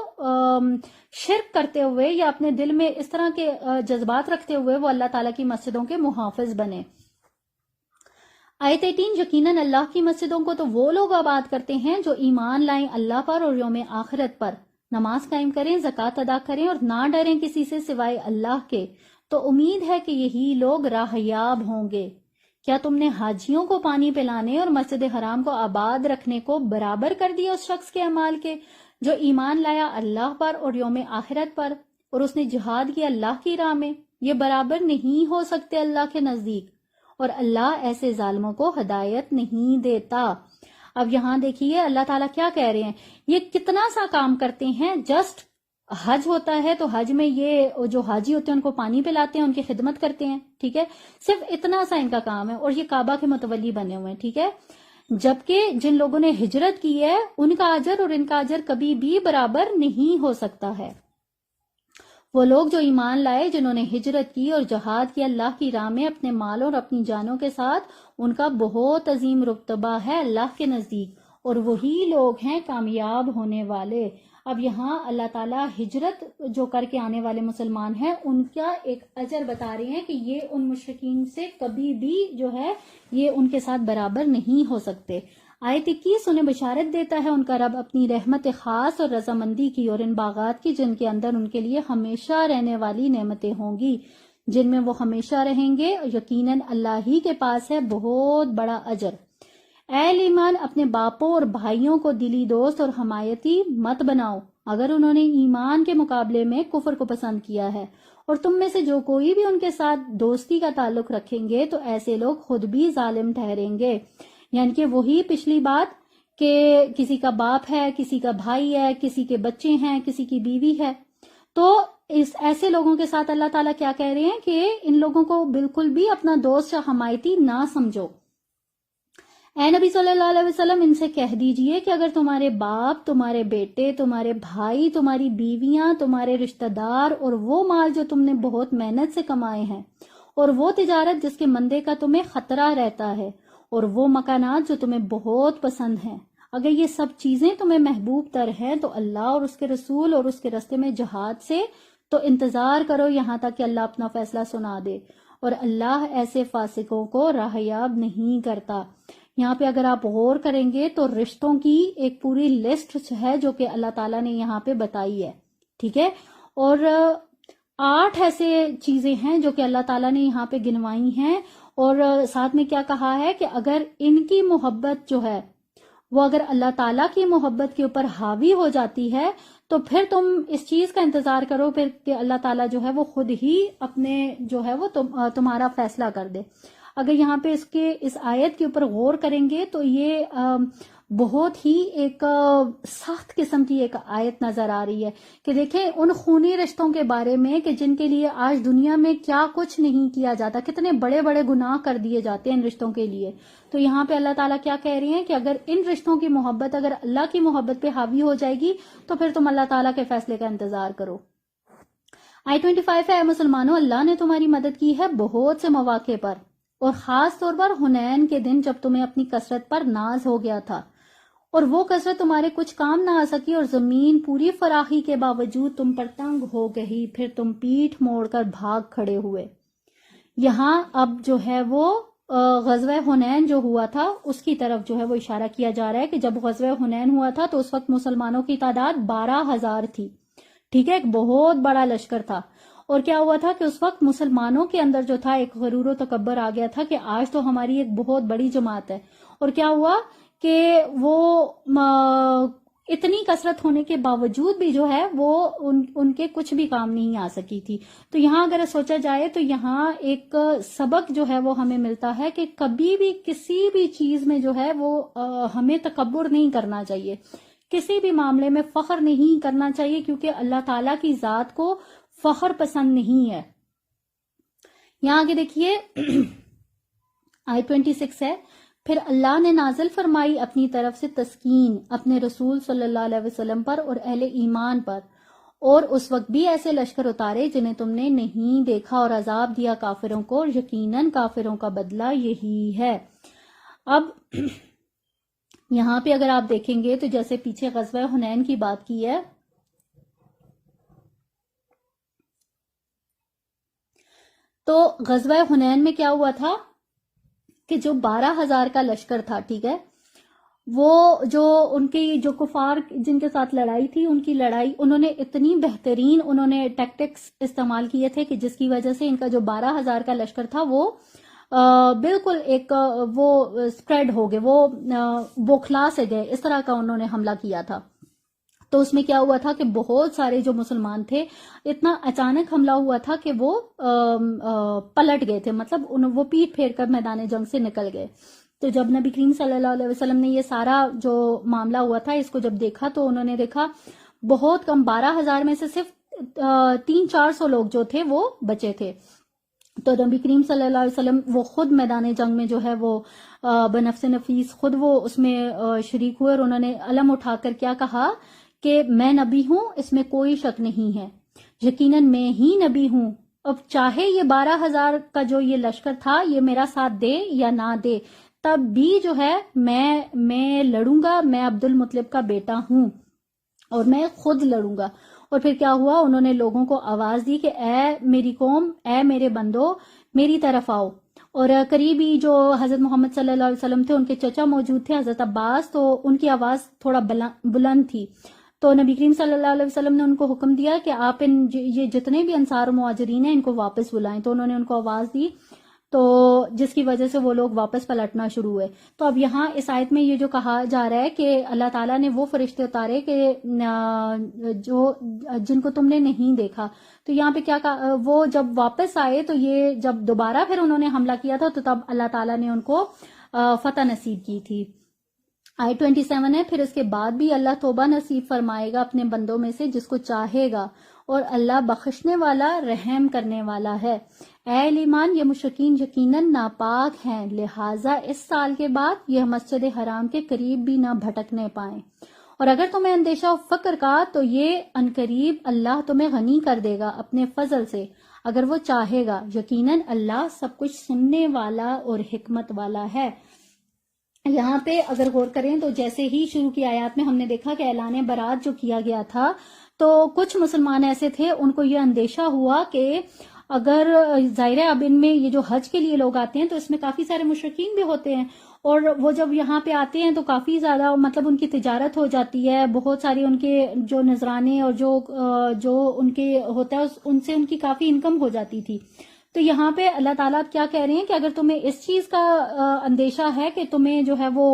شرک کرتے ہوئے یا اپنے دل میں اس طرح کے جذبات رکھتے ہوئے وہ اللہ تعالیٰ کی مسجدوں کے محافظ بنے. آیت 18، یقیناً اللہ کی مسجدوں کو تو وہ لوگ آباد کرتے ہیں جو ایمان لائیں اللہ پر اور یوم آخرت پر، نماز قائم کریں، زکوٰۃ ادا کریں اور نہ ڈریں کسی سے سوائے اللہ کے. تو امید ہے کہ یہی لوگ راہ یاب ہوں گے. کیا تم نے حاجیوں کو پانی پلانے اور مسجد حرام کو آباد رکھنے کو برابر کر دیا اس شخص کے اعمال کے جو ایمان لایا اللہ پر اور یوم آخرت پر اور اس نے جہاد کیا اللہ کی راہ میں؟ یہ برابر نہیں ہو سکتے اللہ کے نزدیک، اور اللہ ایسے ظالموں کو ہدایت نہیں دیتا. اب یہاں دیکھیے اللہ تعالیٰ کیا کہہ رہے ہیں، یہ کتنا سا کام کرتے ہیں. جسٹ حج ہوتا ہے تو حج میں یہ جو حاجی ہوتے ہیں ان کو پانی پلاتے ہیں، ان کی خدمت کرتے ہیں. ٹھیک ہے، صرف اتنا سا ان کا کام ہے، اور یہ کعبہ کے متولی بنے ہوئے ہیں. ٹھیک ہے، جبکہ جن لوگوں نے ہجرت کی ہے ان کا اجر اور ان کا اجر کبھی بھی برابر نہیں ہو سکتا ہے. وہ لوگ جو ایمان لائے، جنہوں نے ہجرت کی اور جہاد کی اللہ کی راہ میں اپنے مالوں اور اپنی جانوں کے ساتھ، ان کا بہت عظیم رتبہ ہے اللہ کے نزدیک، اور وہی لوگ ہیں کامیاب ہونے والے. اب یہاں اللہ تعالیٰ ہجرت جو کر کے آنے والے مسلمان ہیں ان کا ایک اجر بتا رہے ہیں کہ یہ ان مشرکین سے کبھی بھی جو ہے یہ ان کے ساتھ برابر نہیں ہو سکتے. آیت 21 انہیں بشارت دیتا ہے ان کا رب اپنی رحمت خاص اور رضامندی کی اور ان باغات کی جن کے اندر ان کے لیے ہمیشہ رہنے والی نعمتیں ہوں گی، جن میں وہ ہمیشہ رہیں گے. یقیناً اللہ ہی کے پاس ہے بہت بڑا اجر. اے ایمان، اپنے باپوں اور بھائیوں کو دلی دوست اور حمایتی مت بناؤ اگر انہوں نے ایمان کے مقابلے میں کفر کو پسند کیا ہے، اور تم میں سے جو کوئی بھی ان کے ساتھ دوستی کا تعلق رکھیں گے تو ایسے لوگ خود بھی ظالم ٹھہریں گے. یعنی کہ وہی پچھلی بات کہ کسی کا باپ ہے، کسی کا بھائی ہے، کسی کے بچے ہیں، کسی کی بیوی ہے. تو ایسے لوگوں کے ساتھ اللہ تعالیٰ کیا کہہ رہے ہیں کہ ان لوگوں کو بالکل بھی اپنا دوست یا حمایتی نہ سمجھو. اے نبی صلی اللہ علیہ وسلم ان سے کہہ دیجئے کہ اگر تمہارے باپ، تمہارے بیٹے، تمہارے بھائی، تمہاری بیویاں، تمہارے رشتہ دار اور وہ مال جو تم نے بہت محنت سے کمائے ہیں، اور وہ تجارت جس کے مندے کا تمہیں خطرہ رہتا ہے، اور وہ مکانات جو تمہیں بہت پسند ہیں، اگر یہ سب چیزیں تمہیں محبوب تر ہیں تو اللہ اور اس کے رسول اور اس کے راستے میں جہاد سے تو انتظار کرو یہاں تک کہ اللہ اپنا فیصلہ سنا دے، اور اللہ ایسے فاسقوں کو راہیاب نہیں کرتا۔ یہاں پہ اگر آپ غور کریں گے تو رشتوں کی ایک پوری لسٹ ہے جو کہ اللہ تعالیٰ نے یہاں پہ بتائی ہے، ٹھیک ہے، اور 8 ایسے چیزیں ہیں جو کہ اللہ تعالیٰ نے یہاں پہ گنوائی ہیں، اور ساتھ میں کیا کہا ہے کہ اگر ان کی محبت جو ہے وہ اگر اللہ تعالیٰ کی محبت کے اوپر حاوی ہو جاتی ہے تو پھر تم اس چیز کا انتظار کرو پھر کہ اللہ تعالیٰ جو ہے وہ خود ہی اپنے جو ہے وہ تمہارا فیصلہ کر دے۔ اگر یہاں پہ اس آیت کے اوپر غور کریں گے تو یہ بہت ہی ایک سخت قسم کی ایک آیت نظر آ رہی ہے کہ دیکھیں ان خونی رشتوں کے بارے میں کہ جن کے لیے آج دنیا میں کیا کچھ نہیں کیا جاتا، کتنے بڑے بڑے گناہ کر دیے جاتے ہیں ان رشتوں کے لیے، تو یہاں پہ اللہ تعالیٰ کیا کہہ رہی ہیں کہ اگر ان رشتوں کی محبت اگر اللہ کی محبت پہ حاوی ہو جائے گی تو پھر تم اللہ تعالیٰ کے فیصلے کا انتظار کرو۔ آیت 25 ہے، اے مسلمانوں اللہ نے تمہاری مدد کی ہے بہت سے مواقع پر، اور خاص طور پر حنین کے دن جب تمہیں اپنی کثرت پر ناز ہو گیا تھا، اور وہ کثرت تمہارے کچھ کام نہ آ سکی، اور زمین پوری فراخی کے باوجود تم پر تنگ ہو گئی، پھر تم پیٹھ موڑ کر بھاگ کھڑے ہوئے۔ یہاں اب جو ہے وہ غزوہ حنین جو ہوا تھا اس کی طرف جو ہے وہ اشارہ کیا جا رہا ہے کہ جب غزوہ حنین ہوا تھا تو اس وقت مسلمانوں کی تعداد 12,000 تھی، ٹھیک ہے، ایک بہت بڑا لشکر تھا، اور کیا ہوا تھا کہ اس وقت مسلمانوں کے اندر جو تھا ایک غرور و تکبر آ گیا تھا کہ آج تو ہماری ایک بہت بڑی جماعت ہے، اور کیا ہوا کہ وہ اتنی کثرت ہونے کے باوجود بھی جو ہے وہ ان کے کچھ بھی کام نہیں آ سکی تھی۔ تو یہاں اگر سوچا جائے تو یہاں ایک سبق جو ہے وہ ہمیں ملتا ہے کہ کبھی بھی کسی بھی چیز میں جو ہے وہ ہمیں تکبر نہیں کرنا چاہیے، کسی بھی معاملے میں فخر نہیں کرنا چاہیے، کیونکہ اللہ تعالیٰ کی ذات کو فخر پسند نہیں ہے۔ یہاں آگے دیکھیے آیت 26 ہے، پھر اللہ نے نازل فرمائی اپنی طرف سے تسکین اپنے رسول صلی اللہ علیہ وسلم پر اور اہل ایمان پر، اور اس وقت بھی ایسے لشکر اتارے جنہیں تم نے نہیں دیکھا، اور عذاب دیا کافروں کو، اور یقیناً کافروں کا بدلہ یہی ہے۔ اب یہاں پہ اگر آپ دیکھیں گے تو جیسے پیچھے غزوہ حنین کی بات کی ہے، تو غزوہ حنین میں کیا ہوا تھا کہ جو 12,000 کا لشکر تھا، ٹھیک ہے، وہ جو ان کی جو کفار جن کے ساتھ لڑائی تھی، ان کی لڑائی انہوں نے اتنی بہترین انہوں نے ٹیکٹکس استعمال کیے تھے کہ جس کی وجہ سے ان کا جو 12,000 کا لشکر تھا وہ بالکل ایک وہ سپریڈ ہو گئے، وہ بوکھلا سے گئے، اس طرح کا انہوں نے حملہ کیا تھا۔ تو اس میں کیا ہوا تھا کہ بہت سارے جو مسلمان تھے اتنا اچانک حملہ ہوا تھا کہ وہ پلٹ گئے تھے، مطلب وہ پیٹ پھیر کر میدان جنگ سے نکل گئے۔ تو جب نبی کریم صلی اللہ علیہ وسلم نے یہ سارا جو معاملہ ہوا تھا اس کو جب دیکھا تو انہوں نے دیکھا بہت کم، 12,000 میں سے صرف 300-400 لوگ جو تھے وہ بچے تھے۔ تو نبی کریم صلی اللہ علیہ وسلم وہ خود میدان جنگ میں جو ہے وہ بنفس نفیس خود وہ اس میں شریک ہوئے، اور انہوں نے علم اٹھا کر کیا کہا کہ میں نبی ہوں، اس میں کوئی شک نہیں ہے، یقیناً میں ہی نبی ہوں، اب چاہے یہ 12,000 کا جو یہ لشکر تھا یہ میرا ساتھ دے یا نہ دے، تب بھی جو ہے میں لڑوں گا، میں عبد المطلب کا بیٹا ہوں اور میں خود لڑوں گا۔ اور پھر کیا ہوا، انہوں نے لوگوں کو آواز دی کہ اے میری قوم، اے میرے بندو، میری طرف آؤ، اور قریبی جو حضرت محمد صلی اللہ علیہ وسلم تھے ان کے چچا موجود تھے حضرت عباس، تو ان کی آواز تھوڑا بلند تھی، تو نبی کریم صلی اللہ علیہ وسلم نے ان کو حکم دیا کہ آپ یہ جتنے بھی انصار و مہاجرین ہیں ان کو واپس بلائیں، تو انہوں نے ان کو آواز دی، تو جس کی وجہ سے وہ لوگ واپس پلٹنا شروع ہوئے۔ تو اب یہاں اس آیت میں یہ جو کہا جا رہا ہے کہ اللہ تعالیٰ نے وہ فرشتے اتارے کہ جن کو تم نے نہیں دیکھا، تو یہاں پہ کیا کہا، وہ جب واپس آئے تو یہ جب دوبارہ پھر انہوں نے حملہ کیا تھا تو تب اللہ تعالیٰ نے ان کو فتح نصیب کی تھی۔ آیت 27 ہے، پھر اس کے بعد بھی اللہ توبہ نصیب فرمائے گا اپنے بندوں میں سے جس کو چاہے گا، اور اللہ بخشنے والا رحم کرنے والا ہے۔ اے اہل ایمان، یہ مشرکین یقیناً ناپاک ہیں، لہٰذا اس سال کے بعد یہ مسجد حرام کے قریب بھی نہ بھٹکنے پائیں، اور اگر تمہیں اندیشہ و فکر کا تو یہ عنقریب اللہ تمہیں غنی کر دے گا اپنے فضل سے اگر وہ چاہے گا، یقیناً اللہ سب کچھ سننے والا اور حکمت والا ہے۔ یہاں پہ اگر غور کریں تو جیسے ہی شروع کی آیات میں ہم نے دیکھا کہ اعلان برات جو کیا گیا تھا، تو کچھ مسلمان ایسے تھے ان کو یہ اندیشہ ہوا کہ اگر ظاہر ہے اب ان میں یہ جو حج کے لیے لوگ آتے ہیں تو اس میں کافی سارے مشرکین بھی ہوتے ہیں، اور وہ جب یہاں پہ آتے ہیں تو کافی زیادہ مطلب ان کی تجارت ہو جاتی ہے، بہت ساری ان کے جو نذرانے اور جو ان کے ہوتا ہے ان سے ان کی کافی انکم ہو جاتی تھی۔ تو یہاں پہ اللہ تعالیٰ کیا کہہ رہے ہیں کہ اگر تمہیں اس چیز کا اندیشہ ہے کہ تمہیں جو ہے وہ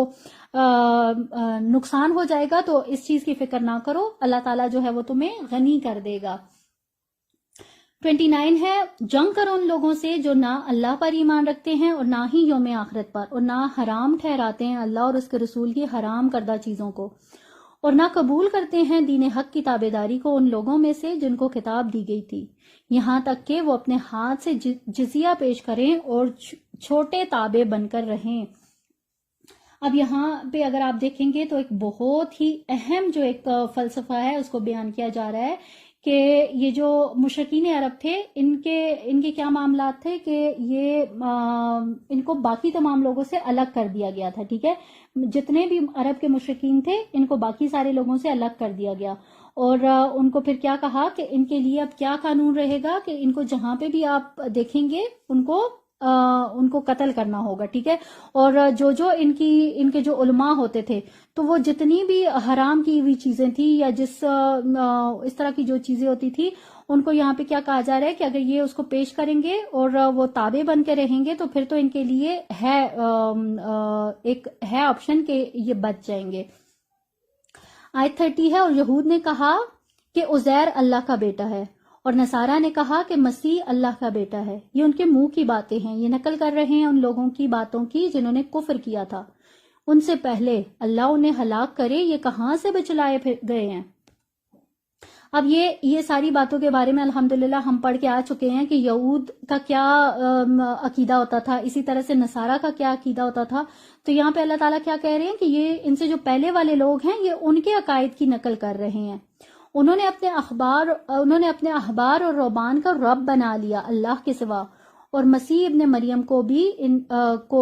نقصان ہو جائے گا تو اس چیز کی فکر نہ کرو، اللہ تعالیٰ جو ہے وہ تمہیں غنی کر دے گا۔ 29 ہے، جنگ کرو ان لوگوں سے جو نہ اللہ پر ایمان رکھتے ہیں اور نہ ہی یوم آخرت پر، اور نہ حرام ٹھہراتے ہیں اللہ اور اس کے رسول کی حرام کردہ چیزوں کو، اور نہ قبول کرتے ہیں دین حق کی تابعداری کو ان لوگوں میں سے جن کو کتاب دی گئی تھی، یہاں تک کہ وہ اپنے ہاتھ سے جزیہ پیش کریں اور چھوٹے تابع بن کر رہیں۔ اب یہاں پہ اگر آپ دیکھیں گے تو ایک بہت ہی اہم جو ایک فلسفہ ہے اس کو بیان کیا جا رہا ہے کہ یہ جو مشرکین عرب تھے ان کے کیا معاملات تھے کہ یہ ان کو باقی تمام لوگوں سے الگ کر دیا گیا تھا، ٹھیک ہے، جتنے بھی عرب کے مشرکین تھے ان کو باقی سارے لوگوں سے الگ کر دیا گیا، اور ان کو پھر کیا کہا کہ ان کے لیے اب کیا قانون رہے گا کہ ان کو جہاں پہ بھی آپ دیکھیں گے ان کو قتل کرنا ہوگا، ٹھیک ہے، اور جو ان کے جو علماء ہوتے تھے تو وہ جتنی بھی حرام کی ہوئی چیزیں تھیں یا اس طرح کی جو چیزیں ہوتی تھی ان کو یہاں پہ کیا کہا جا رہا ہے کہ اگر یہ اس کو پیش کریں گے اور وہ تابع بن کے رہیں گے تو پھر تو ان کے لیے ایک ہے آپشن کہ یہ بچ جائیں گے۔ آیت 30 ہے، اور یہود نے کہا کہ عزیر اللہ کا بیٹا ہے اور نصارہ نے کہا کہ مسیح اللہ کا بیٹا ہے، یہ ان کے منہ کی باتیں ہیں، یہ نقل کر رہے ہیں ان لوگوں کی باتوں کی جنہوں نے کفر کیا تھا ان سے پہلے، اللہ انہیں ہلاک کرے، یہ کہاں سے بچلائے گئے ہیں۔ اب یہ ساری باتوں کے بارے میں الحمدللہ ہم پڑھ کے آ چکے ہیں کہ یہود کا کیا عقیدہ ہوتا تھا، اسی طرح سے نصارہ کا کیا عقیدہ ہوتا تھا۔ تو یہاں پہ اللہ تعالیٰ کیا کہہ رہے ہیں کہ یہ ان سے جو پہلے والے لوگ ہیں یہ ان کے عقائد کی نقل کر رہے ہیں، انہوں نے اپنے احبار اور رہبان کا رب بنا لیا اللہ کے سوا، اور مسیح ابن مریم کو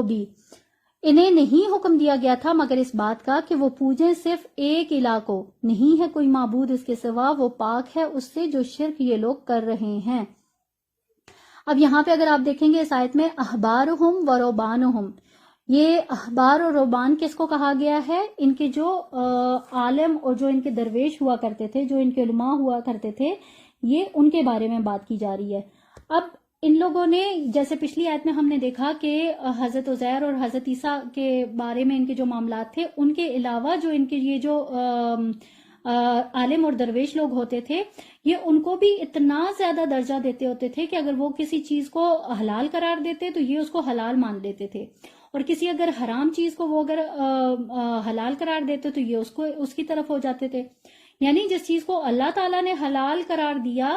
بھی انہیں نہیں حکم دیا گیا تھا مگر اس بات کا کہ وہ پوجیں صرف ایک الہ کو، نہیں ہے کوئی معبود اس کے سوا، وہ پاک ہے اس سے جو شرک یہ لوگ کر رہے ہیں۔ اب یہاں پہ اگر آپ دیکھیں گے اس آیت میں احبارہم و رہبانہم، یہ احبار اور رہبان کس کو کہا گیا ہے؟ ان کے جو عالم اور جو ان کے درویش ہوا کرتے تھے، جو ان کے علماء ہوا کرتے تھے، یہ ان کے بارے میں بات کی جا رہی ہے۔ اب ان لوگوں نے جیسے پچھلی آیت میں ہم نے دیکھا کہ حضرت عزیر اور حضرت عیسیٰ کے بارے میں ان کے جو معاملات تھے، ان کے علاوہ جو ان کے یہ جو عالم اور درویش لوگ ہوتے تھے، یہ ان کو بھی اتنا زیادہ درجہ دیتے ہوتے تھے کہ اگر وہ کسی چیز کو حلال قرار دیتے تو یہ اس کو حلال مان لیتے تھے، اور کسی اگر حرام چیز کو وہ اگر حلال قرار دیتے تو یہ اس کی طرف ہو جاتے تھے۔ یعنی جس چیز کو اللہ تعالیٰ نے حلال قرار دیا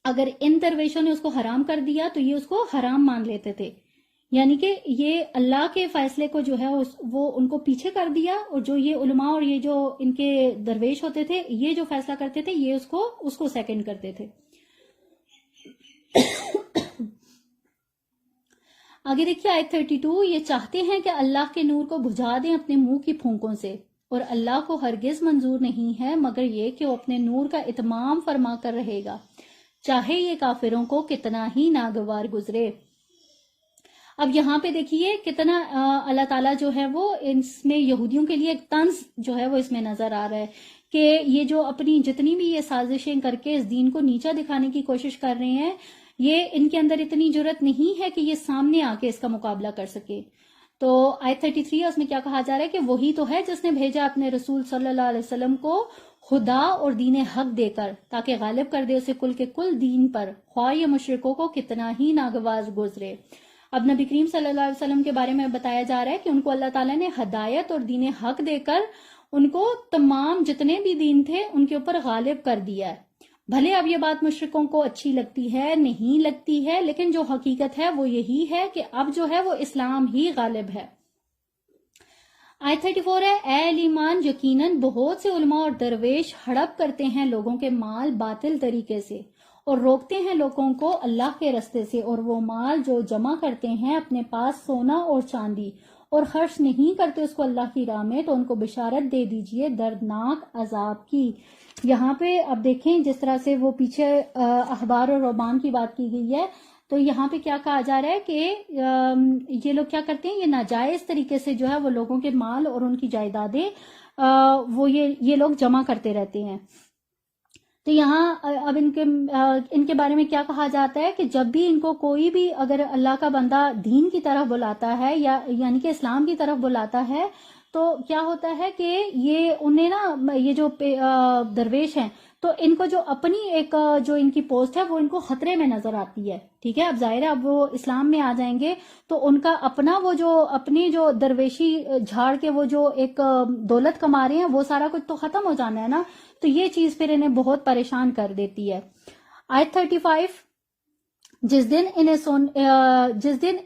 اگر ان درویشوں نے اس کو حرام کر دیا تو یہ اس کو حرام مان لیتے تھے، یعنی کہ یہ اللہ کے فیصلے کو جو ہے وہ ان کو پیچھے کر دیا، اور جو یہ علماء اور یہ جو ان کے درویش ہوتے تھے یہ جو فیصلہ کرتے تھے یہ اس کو سیکنڈ کرتے تھے۔ آگے دیکھیے آیت 32، یہ چاہتے ہیں کہ اللہ کے نور کو بجھا دیں اپنے منہ کی پھونکوں سے، اور اللہ کو ہرگز منظور نہیں ہے مگر یہ کہ وہ اپنے نور کا اتمام فرما کر رہے گا، چاہے یہ کافروں کو کتنا ہی ناگوار گزرے۔ اب یہاں پہ دیکھیے کتنا اللہ تعالیٰ جو ہے وہ اس میں یہودیوں کے لیے ایک طنز جو ہے وہ اس میں نظر آ رہا ہے کہ یہ جو اپنی جتنی بھی یہ سازشیں کر کے اس دین کو نیچا دکھانے کی کوشش کر رہے ہیں، یہ ان کے اندر اتنی جرت نہیں ہے کہ یہ سامنے آ کے اس کا مقابلہ کر سکے۔ تو آیت 33 ہے، اس میں کیا کہا جا رہا ہے کہ وہی تو ہے جس نے بھیجا اپنے رسول صلی اللہ علیہ وسلم کو خدا اور دین حق دے کر تاکہ غالب کر دے اسے کل کے کل دین پر، خواہ یہ مشرکوں کو کتنا ہی ناگواز گزرے۔ اب نبی کریم صلی اللہ علیہ وسلم کے بارے میں بتایا جا رہا ہے کہ ان کو اللہ تعالیٰ نے ہدایت اور دین حق دے کر ان کو تمام جتنے بھی دین تھے ان کے اوپر غالب کر دیا ہے. بھلے اب یہ بات مشرکوں کو اچھی لگتی ہے، نہیں لگتی ہے، لیکن جو حقیقت ہے وہ یہی ہے کہ اب جو ہے وہ اسلام ہی غالب ہے. آیت 34 ہے، اے اہل ایمان یقیناً بہت سے علماء اور درویش ہڑپ کرتے ہیں لوگوں کے مال باطل طریقے سے اور روکتے ہیں لوگوں کو اللہ کے رستے سے، اور وہ مال جو جمع کرتے ہیں اپنے پاس سونا اور چاندی اور خرچ نہیں کرتے اس کو اللہ کی راہ میں، تو ان کو بشارت دے دیجئے دردناک عذاب کی. یہاں پہ اب دیکھیں جس طرح سے وہ پیچھے احبار اور رہبان کی بات کی گئی ہے، تو یہاں پہ کیا کہا جا رہا ہے کہ یہ لوگ کیا کرتے ہیں، یہ ناجائز طریقے سے جو ہے وہ لوگوں کے مال اور ان کی جائیدادیں وہ یہ لوگ جمع کرتے رہتے ہیں. تو یہاں اب ان کے بارے میں کیا کہا جاتا ہے کہ جب بھی ان کو کوئی بھی اگر اللہ کا بندہ دین کی طرف بلاتا ہے یا یعنی کہ اسلام کی طرف بلاتا ہے، تو کیا ہوتا ہے کہ یہ انہیں نا یہ جو درویش ہیں تو ان کو جو اپنی ایک جو ان کی پوسٹ ہے وہ ان کو خطرے میں نظر آتی ہے. ٹھیک ہے، اب ظاہر ہے اب وہ اسلام میں آ جائیں گے تو ان کا اپنا وہ جو اپنی جو درویشی جھاڑ کے وہ جو ایک دولت کما رہے ہیں وہ سارا کچھ تو ختم ہو جانا ہے نا، تو یہ چیز پھر انہیں بہت پریشان کر دیتی ہے. آیت 35، جس دن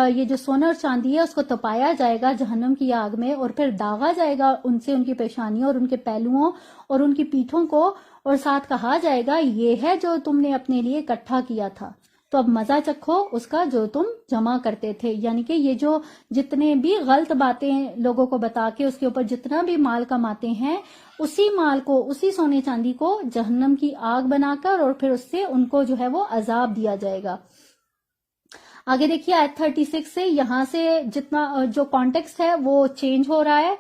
یہ جو سونا اور چاندی ہے اس کو تپایا جائے گا جہنم کی آگ میں، اور پھر داغا جائے گا ان سے ان کی پیشانیوں اور ان کے پہلوؤں اور ان کی پیٹھوں کو، اور ساتھ کہا جائے گا یہ ہے جو تم نے اپنے لیے اکٹھا کیا تھا، تو اب مزہ چکھو اس کا جو تم جمع کرتے تھے. یعنی کہ یہ جو جتنے بھی غلط باتیں لوگوں کو بتا کے اس کے اوپر جتنا بھی مال کماتے ہیں، اسی مال کو، اسی سونے چاندی کو جہنم کی آگ بنا کر اور پھر اس سے ان کو جو ہے وہ عذاب دیا جائے گا. آگے دیکھیے آیت 36 سے یہاں سے جتنا جو کانٹیکسٹ ہے وہ چینج ہو رہا ہے.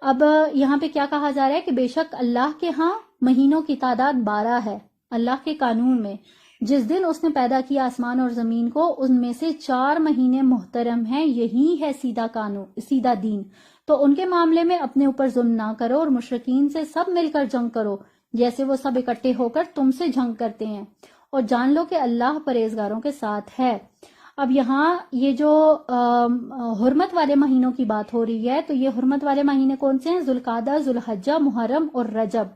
اب یہاں پہ کیا کہا جا رہا ہے کہ بے شک اللہ کے ہاں مہینوں کی تعداد 12 ہے اللہ کے قانون میں. جس دن اس نے پیدا کیا آسمان اور زمین کو، ان میں سے 4 مہینے محترم ہیں، یہی ہے سیدھا قانون، سیدھا دین. تو ان کے معاملے میں اپنے اوپر ظلم نہ کرو اور مشرکین سے سب مل کر جنگ کرو جیسے وہ سب اکٹھے ہو کر تم سے جنگ کرتے ہیں، اور جان لو کہ اللہ پرہیزگاروں کے ساتھ ہے. اب یہاں یہ جو حرمت والے مہینوں کی بات ہو رہی ہے، تو یہ حرمت والے مہینے کون سے ہیں؟ ذوالقعدہ، ذوالحجہ، محرم اور رجب.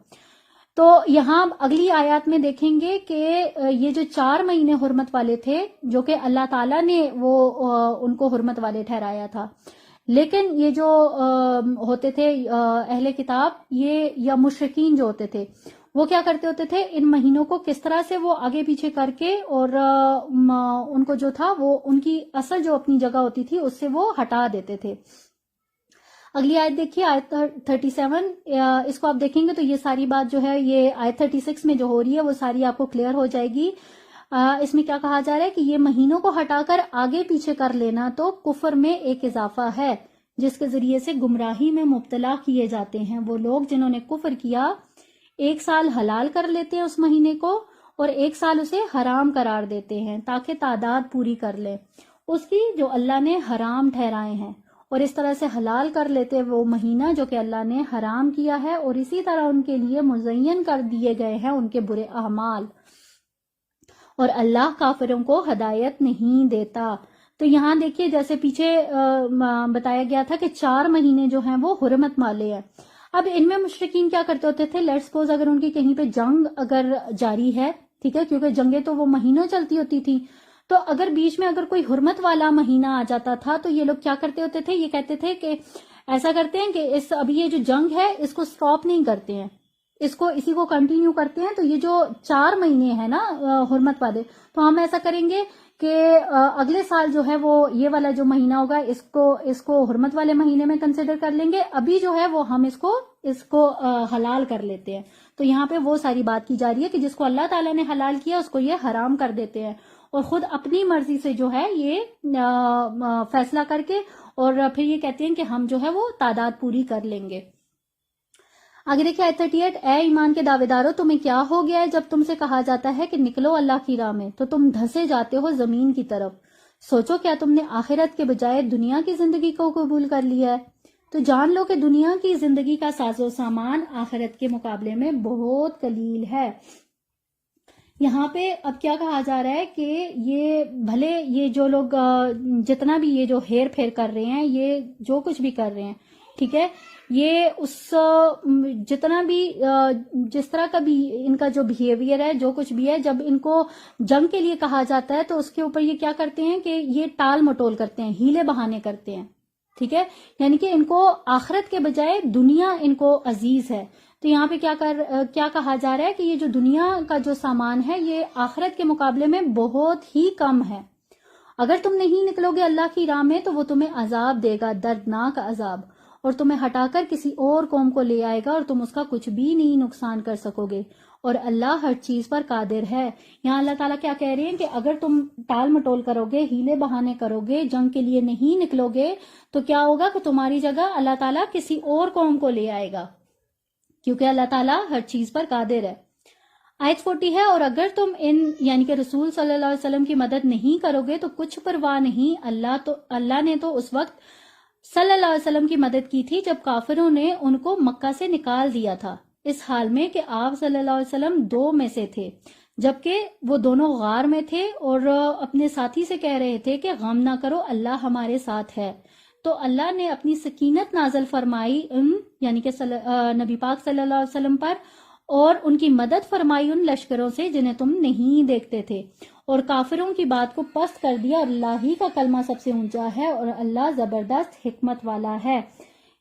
تو یہاں اگلی آیات میں دیکھیں گے کہ یہ جو 4 مہینے حرمت والے تھے جو کہ اللہ تعالیٰ نے وہ ان کو حرمت والے ٹھہرایا تھا، لیکن یہ جو ہوتے تھے اہل کتاب یہ یا مشرکین جو ہوتے تھے وہ کیا کرتے ہوتے تھے، ان مہینوں کو کس طرح سے وہ آگے پیچھے کر کے اور ان کو جو تھا وہ ان کی اصل جو اپنی جگہ ہوتی تھی اس سے وہ ہٹا دیتے تھے. اگلی آیت دیکھیے آیت 37، اس کو آپ دیکھیں گے تو یہ ساری بات جو ہے یہ آیت 36 میں جو ہو رہی ہے وہ ساری آپ کو کلیئر ہو جائے گی. اس میں کیا کہا جا رہا ہے کہ یہ مہینوں کو ہٹا کر آگے پیچھے کر لینا تو کفر میں ایک اضافہ ہے جس کے ذریعے سے گمراہی میں مبتلا کیے جاتے ہیں وہ لوگ جنہوں نے کفر کیا. 1 سال حلال کر لیتے ہیں اس مہینے کو اور 1 سال اسے حرام قرار دیتے ہیں تاکہ تعداد پوری کر لیں اس کی جو اللہ نے حرام ٹھہرائے ہیں، اور اس طرح سے حلال کر لیتے وہ مہینہ جو کہ اللہ نے حرام کیا ہے، اور اسی طرح ان کے لیے مزین کر دیے گئے ہیں ان کے برے اعمال، اور اللہ کافروں کو ہدایت نہیں دیتا. تو یہاں دیکھیے جیسے پیچھے بتایا گیا تھا کہ 4 مہینے جو ہیں وہ حرمت والے ہیں. اب ان میں مشرکین کیا کرتے ہوتے تھے، لیٹس سپوز اگر ان کی کہیں پہ جنگ اگر جاری ہے، ٹھیک ہے، کیونکہ جنگیں تو وہ مہینوں چلتی ہوتی تھی، تو اگر بیچ میں اگر کوئی حرمت والا مہینہ آ جاتا تھا تو یہ لوگ کیا کرتے ہوتے تھے، یہ کہتے تھے کہ ایسا کرتے ہیں کہ ابھی یہ جو جنگ ہے اس کو سٹاپ نہیں کرتے ہیں، اسی کو کنٹینیو کرتے ہیں. تو یہ جو 4 مہینے ہیں نا حرمت والے، تو ہم ایسا کریں گے کہ اگلے سال جو ہے وہ یہ والا جو مہینہ ہوگا اس کو حرمت والے مہینے میں کنسیڈر کر لیں گے، ابھی جو ہے وہ ہم اس کو حلال کر لیتے ہیں. تو یہاں پہ وہ ساری بات کی جا رہی ہے کہ جس کو اللہ تعالیٰ نے حلال کیا اس کو یہ حرام کر دیتے ہیں، اور خود اپنی مرضی سے جو ہے یہ فیصلہ کر کے اور پھر یہ کہتے ہیں کہ ہم جو ہے وہ تعداد پوری کر لیں گے. آگے دیکھیں آیت 38، اے ایمان کے دعوے دارو تمہیں کیا ہو گیا ہے جب تم سے کہا جاتا ہے کہ نکلو اللہ کی راہ میں تو تم دھسے جاتے ہو زمین کی طرف. سوچو کیا تم نے آخرت کے بجائے دنیا کی زندگی کو قبول کر لیا ہے؟ تو جان لو کہ دنیا کی زندگی کا ساز و سامان آخرت کے مقابلے میں بہت قلیل ہے. یہاں پہ اب کیا کہا جا رہا ہے کہ یہ بھلے یہ جو لوگ جتنا بھی یہ جو ہیر پھیر کر رہے ہیں، یہ جو کچھ بھی کر رہے ہیں، ٹھیک ہے، یہ اس جتنا بھی جس طرح کا بھی ان کا جو بیہیویئر ہے، جو کچھ بھی ہے، جب ان کو جنگ کے لیے کہا جاتا ہے تو اس کے اوپر یہ کیا کرتے ہیں کہ یہ ٹال مٹول کرتے ہیں، ہیلے بہانے کرتے ہیں، ٹھیک ہے، یعنی کہ ان کو آخرت کے بجائے دنیا ان کو عزیز ہے. تو یہاں پہ کیا کہا جا رہا ہے کہ یہ جو دنیا کا جو سامان ہے یہ آخرت کے مقابلے میں بہت ہی کم ہے. اگر تم نہیں نکلو گے اللہ کی راہ میں تو وہ تمہیں عذاب دے گا، دردناک عذاب، اور تمہیں ہٹا کر کسی اور قوم کو لے آئے گا اور تم اس کا کچھ بھی نہیں نقصان کر سکو گے، اور اللہ ہر چیز پر قادر ہے. یہاں اللہ تعالیٰ کیا کہہ رہے ہیں کہ اگر تم ٹال مٹول کرو گے، ہیلے بہانے کرو گے، جنگ کے لیے نہیں نکلو گے، تو کیا ہوگا کہ تمہاری جگہ اللہ تعالیٰ کسی اور قوم کو لے آئے گا، کیونکہ اللہ تعالیٰ ہر چیز پر قادر ہے. آیت 40 ہے، اور اگر تم یعنی کہ رسول صلی اللہ علیہ وسلم کی مدد نہیں کرو گے تو کچھ پرواہ نہیں، اللہ نے تو اس وقت صلی اللہ علیہ وسلم کی مدد کی تھی جب کافروں نے ان کو مکہ سے نکال دیا تھا، اس حال میں کہ آپ صلی اللہ علیہ وسلم 2 میں سے تھے، جبکہ وہ دونوں غار میں تھے اور اپنے ساتھی سے کہہ رہے تھے کہ غم نہ کرو، اللہ ہمارے ساتھ ہے. تو اللہ نے اپنی سکینت نازل فرمائی یعنی کہ نبی پاک صلی اللہ علیہ وسلم پر، اور ان کی مدد فرمائی ان لشکروں سے جنہیں تم نہیں دیکھتے تھے، اور کافروں کی بات کو پست کر دیا، اور اللہ ہی کا کلمہ سب سے اونچا ہے اور اللہ زبردست حکمت والا ہے.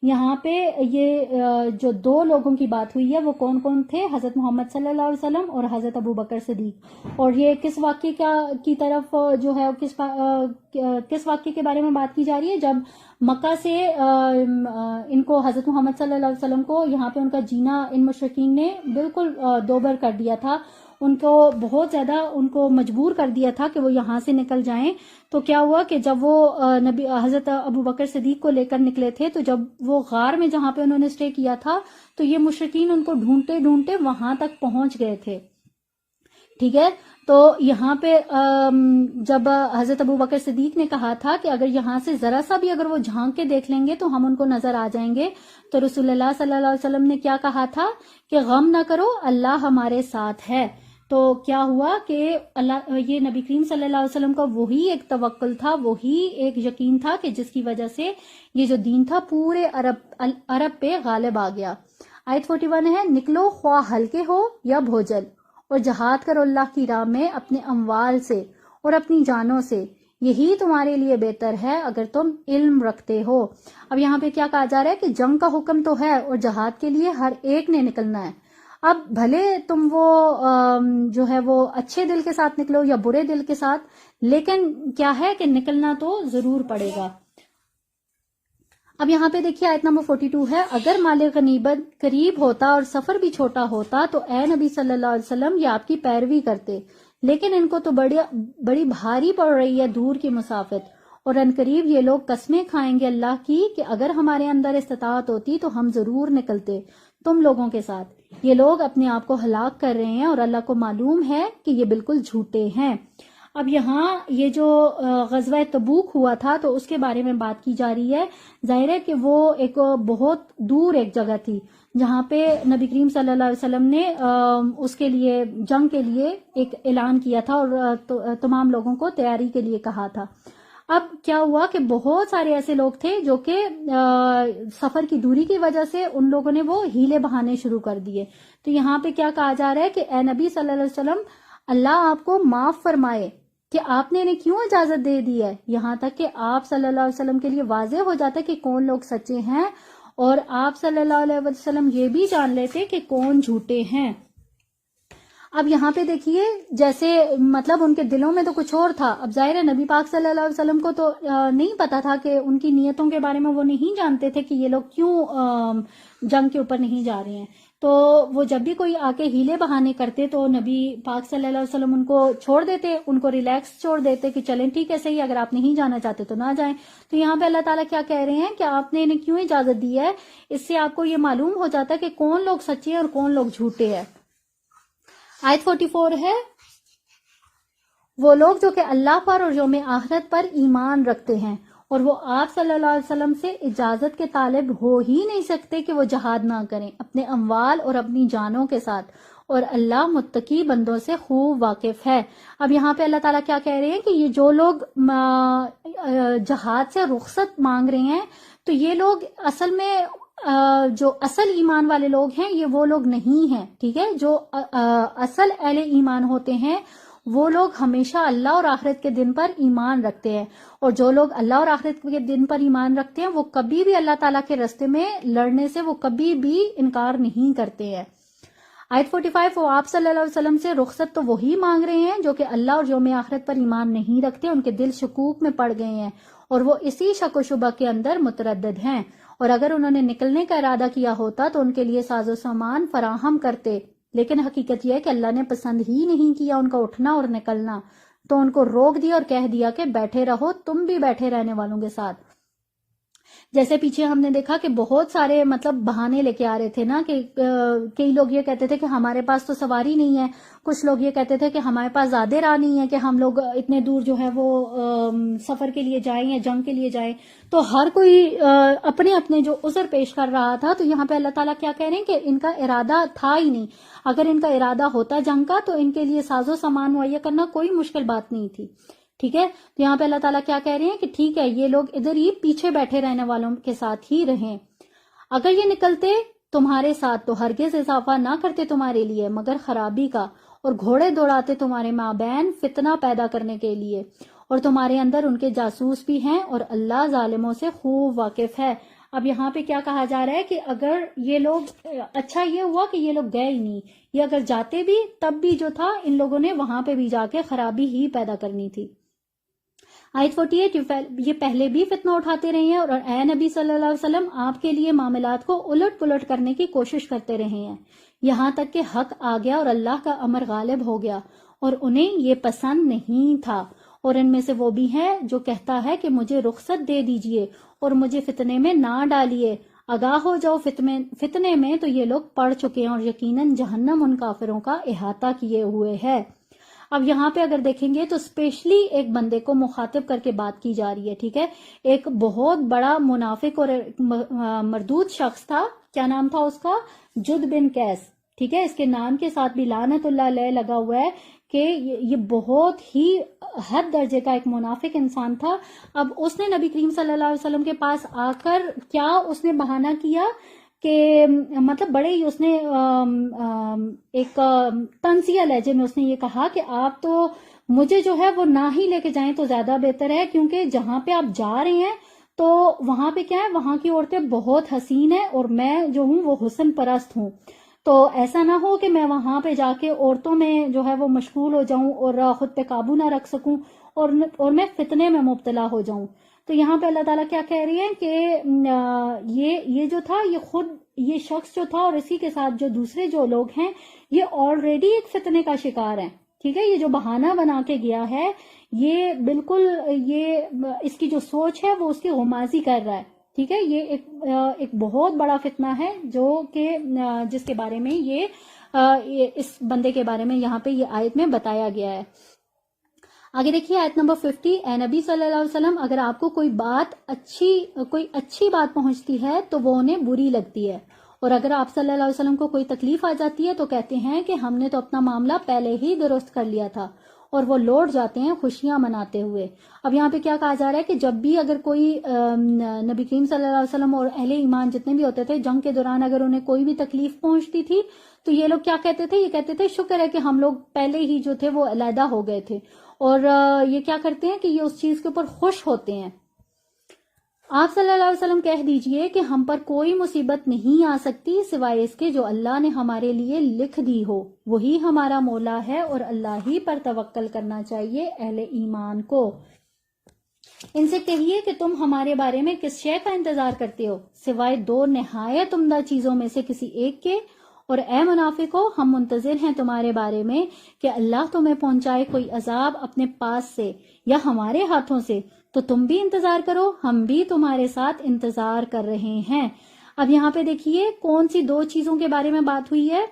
یہاں پہ یہ جو 2 لوگوں کی بات ہوئی ہے وہ کون کون تھے؟ حضرت محمد صلی اللہ علیہ وسلم اور حضرت ابو بکر صدیق. اور یہ کس واقعے کی طرف جو ہے کس واقعے کے بارے میں بات کی جا رہی ہے؟ جب مکہ سے ان کو حضرت محمد صلی اللہ علیہ وسلم کو یہاں پہ ان کا جینا ان مشرکین نے بالکل دوبر کر دیا تھا، ان کو بہت زیادہ ان کو مجبور کر دیا تھا کہ وہ یہاں سے نکل جائیں. تو کیا ہوا کہ جب وہ حضرت ابو بکر صدیق کو لے کر نکلے تھے، تو جب وہ غار میں جہاں پہ انہوں نے اسٹے کیا تھا تو یہ مشرکین ان کو ڈھونڈتے ڈھونڈتے وہاں تک پہنچ گئے تھے، ٹھیک ہے. تو یہاں پہ جب حضرت ابو بکر صدیق نے کہا تھا کہ اگر یہاں سے ذرا سا بھی اگر وہ جھانک کے دیکھ لیں گے تو ہم ان کو نظر آ جائیں گے، تو رسول اللہ صلی اللہ علیہ وسلم نے کیا کہا تھا کہ غم نہ کرو، اللہ ہمارے ساتھ ہے. تو کیا ہوا کہ یہ نبی کریم صلی اللہ علیہ وسلم کا وہی ایک توکل تھا، وہی ایک یقین تھا کہ جس کی وجہ سے یہ جو دین تھا پورے عرب پہ غالب آ گیا. آیت 41 ہے، نکلو خواہ ہلکے ہو یا بھوجل، اور جہاد کرو اللہ کی راہ میں اپنے اموال سے اور اپنی جانوں سے، یہی تمہارے لیے بہتر ہے اگر تم علم رکھتے ہو. اب یہاں پہ کیا کہا جا رہا ہے کہ جنگ کا حکم تو ہے اور جہاد کے لیے ہر ایک نے نکلنا ہے. اب بھلے تم وہ جو ہے وہ اچھے دل کے ساتھ نکلو یا برے دل کے ساتھ، لیکن کیا ہے کہ نکلنا تو ضرور پڑے گا. اب یہاں پہ دیکھیے آیت نمبر 42 ہے، اگر مال غنیمت قریب ہوتا اور سفر بھی چھوٹا ہوتا تو اے نبی صلی اللہ علیہ وسلم یہ آپ کی پیروی کرتے، لیکن ان کو تو بڑی بھاری پڑ رہی ہے دور کی مسافت، اور ان قریب یہ لوگ قسمیں کھائیں گے اللہ کی کہ اگر ہمارے اندر استطاعت ہوتی تو ہم ضرور نکلتے تم لوگوں کے ساتھ. یہ لوگ اپنے آپ کو ہلاک کر رہے ہیں اور اللہ کو معلوم ہے کہ یہ بالکل جھوٹے ہیں. اب یہاں یہ جو غزوہ تبوک ہوا تھا تو اس کے بارے میں بات کی جا رہی ہے. ظاہر ہے کہ وہ ایک بہت دور ایک جگہ تھی جہاں پہ نبی کریم صلی اللہ علیہ وسلم نے اس کے لیے جنگ کے لیے ایک اعلان کیا تھا اور تمام لوگوں کو تیاری کے لیے کہا تھا. اب کیا ہوا کہ بہت سارے ایسے لوگ تھے جو کہ سفر کی دوری کی وجہ سے ان لوگوں نے وہ ہیلے بہانے شروع کر دیے. تو یہاں پہ کیا کہا جا رہا ہے کہ اے نبی صلی اللہ علیہ وسلم اللہ آپ کو معاف فرمائے کہ آپ نے انہیں کیوں اجازت دے دی ہے، یہاں تک کہ آپ صلی اللہ علیہ وسلم کے لیے واضح ہو جاتا ہے کہ کون لوگ سچے ہیں، اور آپ صلی اللہ علیہ وسلم یہ بھی جان لیتے کہ کون جھوٹے ہیں. اب یہاں پہ دیکھیے جیسے مطلب ان کے دلوں میں تو کچھ اور تھا. اب ظاہر ہے نبی پاک صلی اللہ علیہ وسلم کو تو نہیں پتا تھا کہ ان کی نیتوں کے بارے میں، وہ نہیں جانتے تھے کہ یہ لوگ کیوں جنگ کے اوپر نہیں جا رہے ہیں. تو وہ جب بھی کوئی آ کے ہیلے بہانے کرتے تو نبی پاک صلی اللہ علیہ وسلم ان کو چھوڑ دیتے، ان کو ریلیکس چھوڑ دیتے کہ چلیں ٹھیک ہے صحیح، اگر آپ نہیں جانا چاہتے تو نہ جائیں. تو یہاں پہ اللہ تعالیٰ کیا کہہ رہے ہیں کہ آپ نے انہیں کیوں اجازت دی ہے، اس سے آپ کو یہ معلوم ہو جاتا ہے کہ کون لوگ سچے ہیں اور کون لوگ جھوٹے ہیں. آیت 44 ہے، وہ لوگ جو کہ اللہ پر اور یوم آخرت پر ایمان رکھتے ہیں اور وہ آپ صلی اللہ علیہ وسلم سے اجازت کے طالب ہو ہی نہیں سکتے کہ وہ جہاد نہ کریں اپنے اموال اور اپنی جانوں کے ساتھ، اور اللہ متقی بندوں سے خوب واقف ہے۔ اب یہاں پہ اللہ تعالیٰ کیا کہہ رہے ہیں کہ یہ جو لوگ جہاد سے رخصت مانگ رہے ہیں تو یہ لوگ اصل میں جو اصل ایمان والے لوگ ہیں یہ وہ لوگ نہیں ہیں، ٹھیک ہے؟ جو اصل اہل ایمان ہوتے ہیں وہ لوگ ہمیشہ اللہ اور آخرت کے دن پر ایمان رکھتے ہیں، اور جو لوگ اللہ اور آخرت کے دن پر ایمان رکھتے ہیں وہ کبھی بھی اللہ تعالیٰ کے راستے میں لڑنے سے وہ کبھی بھی انکار نہیں کرتے ہیں۔ آیت 45، وہ آپ صلی اللہ علیہ وسلم سے رخصت تو وہی مانگ رہے ہیں جو کہ اللہ اور یوم آخرت پر ایمان نہیں رکھتے، ان کے دل شکوک میں پڑ گئے ہیں اور وہ اسی شک و شبہ کے اندر متردد ہیں، اور اگر انہوں نے نکلنے کا ارادہ کیا ہوتا تو ان کے لیے ساز و سامان فراہم کرتے، لیکن حقیقت یہ ہے کہ اللہ نے پسند ہی نہیں کیا ان کا اٹھنا اور نکلنا، تو ان کو روک دیا اور کہہ دیا کہ بیٹھے رہو، تم بھی بیٹھے رہنے والوں کے ساتھ۔ جیسے پیچھے ہم نے دیکھا کہ بہت سارے بہانے لے کے آ رہے تھے نا، کہ کئی لوگ یہ کہتے تھے کہ ہمارے پاس تو سواری نہیں ہے، کچھ لوگ یہ کہتے تھے کہ ہمارے پاس زیادہ راہ نہیں ہے کہ ہم لوگ اتنے دور جو ہے وہ سفر کے لیے جائیں یا جنگ کے لیے جائیں، تو ہر کوئی اپنے اپنے جو عذر پیش کر رہا تھا۔ تو یہاں پہ اللہ تعالیٰ کیا کہہ رہے ہیں کہ ان کا ارادہ تھا ہی نہیں، اگر ان کا ارادہ ہوتا جنگ کا تو ان کے لیے ساز و سامان مہیا کرنا کوئی مشکل بات نہیں تھی، ٹھیک ہے؟ تو یہاں پہ اللہ تعالیٰ کیا کہہ رہے ہیں کہ ٹھیک ہے یہ لوگ ادھر ہی پیچھے بیٹھے رہنے والوں کے ساتھ ہی رہیں، اگر یہ نکلتے تمہارے ساتھ تو ہرگز اضافہ نہ کرتے تمہارے لیے مگر خرابی کا، اور گھوڑے دوڑاتے تمہارے مابین فتنہ پیدا کرنے کے لیے، اور تمہارے اندر ان کے جاسوس بھی ہیں، اور اللہ ظالموں سے خوب واقف ہے۔ اب یہاں پہ کیا کہا جا رہا ہے کہ اگر یہ لوگ، اچھا یہ ہوا کہ یہ لوگ گئے ہی نہیں، یہ اگر جاتے بھی تب بھی جو تھا ان لوگوں نے وہاں پہ بھی جا کے خرابی ہی پیدا کرنی تھی۔ آیت 48، یہ پہلے بھی فتنہ اٹھاتے رہے ہیں اور اے نبی صلی اللہ علیہ وسلم آپ کے لیے معاملات کو الٹ پلٹ کرنے کی کوشش کرتے رہے ہیں، یہاں تک کہ حق آ گیا اور اللہ کا امر غالب ہو گیا، اور انہیں یہ پسند نہیں تھا، اور ان میں سے وہ بھی ہے جو کہتا ہے کہ مجھے رخصت دے دیجئے اور مجھے فتنے میں نہ ڈالیے، آگاہ ہو جاؤ فتنے میں تو یہ لوگ پڑ چکے ہیں، اور یقیناً جہنم ان کافروں کا احاطہ کیے ہوئے ہے۔ اب یہاں پہ اگر دیکھیں گے تو اسپیشلی ایک بندے کو مخاطب کر کے بات کی جا رہی ہے، ٹھیک ہے؟ ایک بہت بڑا منافق اور مردود شخص تھا، کیا نام تھا اس کا؟ جد بن قیس، ٹھیک ہے؟ اس کے نام کے ساتھ بھی لعنت اللہ علیہ لگا ہوا ہے کہ یہ بہت ہی حد درجے کا ایک منافق انسان تھا۔ اب اس نے نبی کریم صلی اللہ علیہ وسلم کے پاس آ کر کیا اس نے بہانہ کیا کہ بڑے ہی اس نے ایک طنزیہ لہجے میں اس نے یہ کہا کہ آپ تو مجھے جو ہے وہ نہ ہی لے کے جائیں تو زیادہ بہتر ہے، کیونکہ جہاں پہ آپ جا رہے ہیں تو وہاں پہ کیا ہے، وہاں کی عورتیں بہت حسین ہیں اور میں جو ہوں وہ حسن پرست ہوں، تو ایسا نہ ہو کہ میں وہاں پہ جا کے عورتوں میں جو ہے وہ مشغول ہو جاؤں اور خود پہ قابو نہ رکھ سکوں اور میں فتنے میں مبتلا ہو جاؤں۔ تو یہاں پہ اللہ تعالیٰ کیا کہہ رہی ہے کہ یہ جو تھا، یہ شخص جو تھا اور اسی کے ساتھ جو دوسرے جو لوگ ہیں یہ آلریڈی ایک فتنے کا شکار ہیں، ٹھیک ہے؟ یہ جو بہانہ بنا کے گیا ہے یہ بالکل اس کی جو سوچ ہے وہ اس کی غمازی کر رہا ہے، ٹھیک ہے؟ یہ ایک بہت بڑا فتنہ ہے جو کہ جس کے بارے میں یہ اس بندے کے بارے میں یہاں پہ یہ آیت میں بتایا گیا ہے۔ آگے دیکھیے آیت نمبر 50، اے نبی صلی اللہ علیہ وسلم اگر آپ کو کوئی اچھی بات پہنچتی ہے تو وہ انہیں بری لگتی ہے، اور اگر آپ صلی اللہ علیہ وسلم کو کوئی تکلیف آ جاتی ہے تو کہتے ہیں کہ ہم نے تو اپنا معاملہ پہلے ہی درست کر لیا تھا، اور وہ لوٹ جاتے ہیں خوشیاں مناتے ہوئے۔ اب یہاں پہ کیا کہا جا رہا ہے کہ جب بھی اگر کوئی نبی کریم صلی اللہ علیہ وسلم اور اہل ایمان جتنے بھی ہوتے تھے جنگ کے دوران اگر انہیں کوئی بھی تکلیف پہنچتی تھی تو یہ لوگ کیا کہتے تھے؟ یہ کہتے تھے شکر ہے کہ ہم لوگ پہلے ہی جو تھے وہ علیحدہ ہو گئے تھے، اور یہ کیا کرتے ہیں کہ یہ اس چیز کے اوپر خوش ہوتے ہیں۔ آپ صلی اللہ علیہ وسلم کہہ دیجئے کہ ہم پر کوئی مصیبت نہیں آ سکتی سوائے اس کے جو اللہ نے ہمارے لیے لکھ دی ہو، وہی ہمارا مولا ہے اور اللہ ہی پر توکل کرنا چاہیے اہل ایمان کو۔ ان سے کہیے کہ تم ہمارے بارے میں کس شے کا انتظار کرتے ہو سوائے دو نہایت عمدہ چیزوں میں سے کسی ایک کے، اور اے منافقو ہم منتظر ہیں تمہارے بارے میں کہ اللہ تمہیں پہنچائے کوئی عذاب اپنے پاس سے یا ہمارے ہاتھوں سے، تو تم بھی انتظار کرو، ہم بھی تمہارے ساتھ انتظار کر رہے ہیں۔ اب یہاں پہ دیکھیے کون سی دو چیزوں کے بارے میں بات ہوئی ہے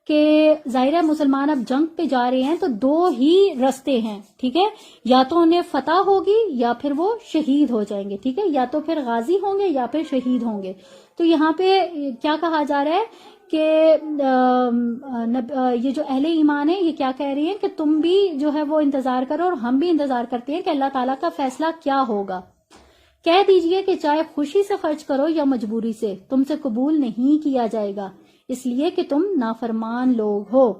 کہ ظاہر ہے مسلمان اب جنگ پہ جا رہے ہیں تو دو ہی رستے ہیں، ٹھیک ہے؟ یا تو انہیں فتح ہوگی یا پھر وہ شہید ہو جائیں گے، ٹھیک ہے؟ یا تو پھر غازی ہوں گے یا پھر شہید ہوں گے۔ تو یہاں پہ کیا کہا جا رہا ہے کہ یہ جو اہل ایمان ہے یہ کیا کہہ رہی ہیں کہ تم بھی جو ہے وہ انتظار کرو اور ہم بھی انتظار کرتے ہیں کہ اللہ تعالیٰ کا فیصلہ کیا ہوگا. کہہ دیجئے کہ چاہے خوشی سے خرچ کرو یا مجبوری سے تم سے قبول نہیں کیا جائے گا، اس لیے کہ تم نافرمان لوگ ہو.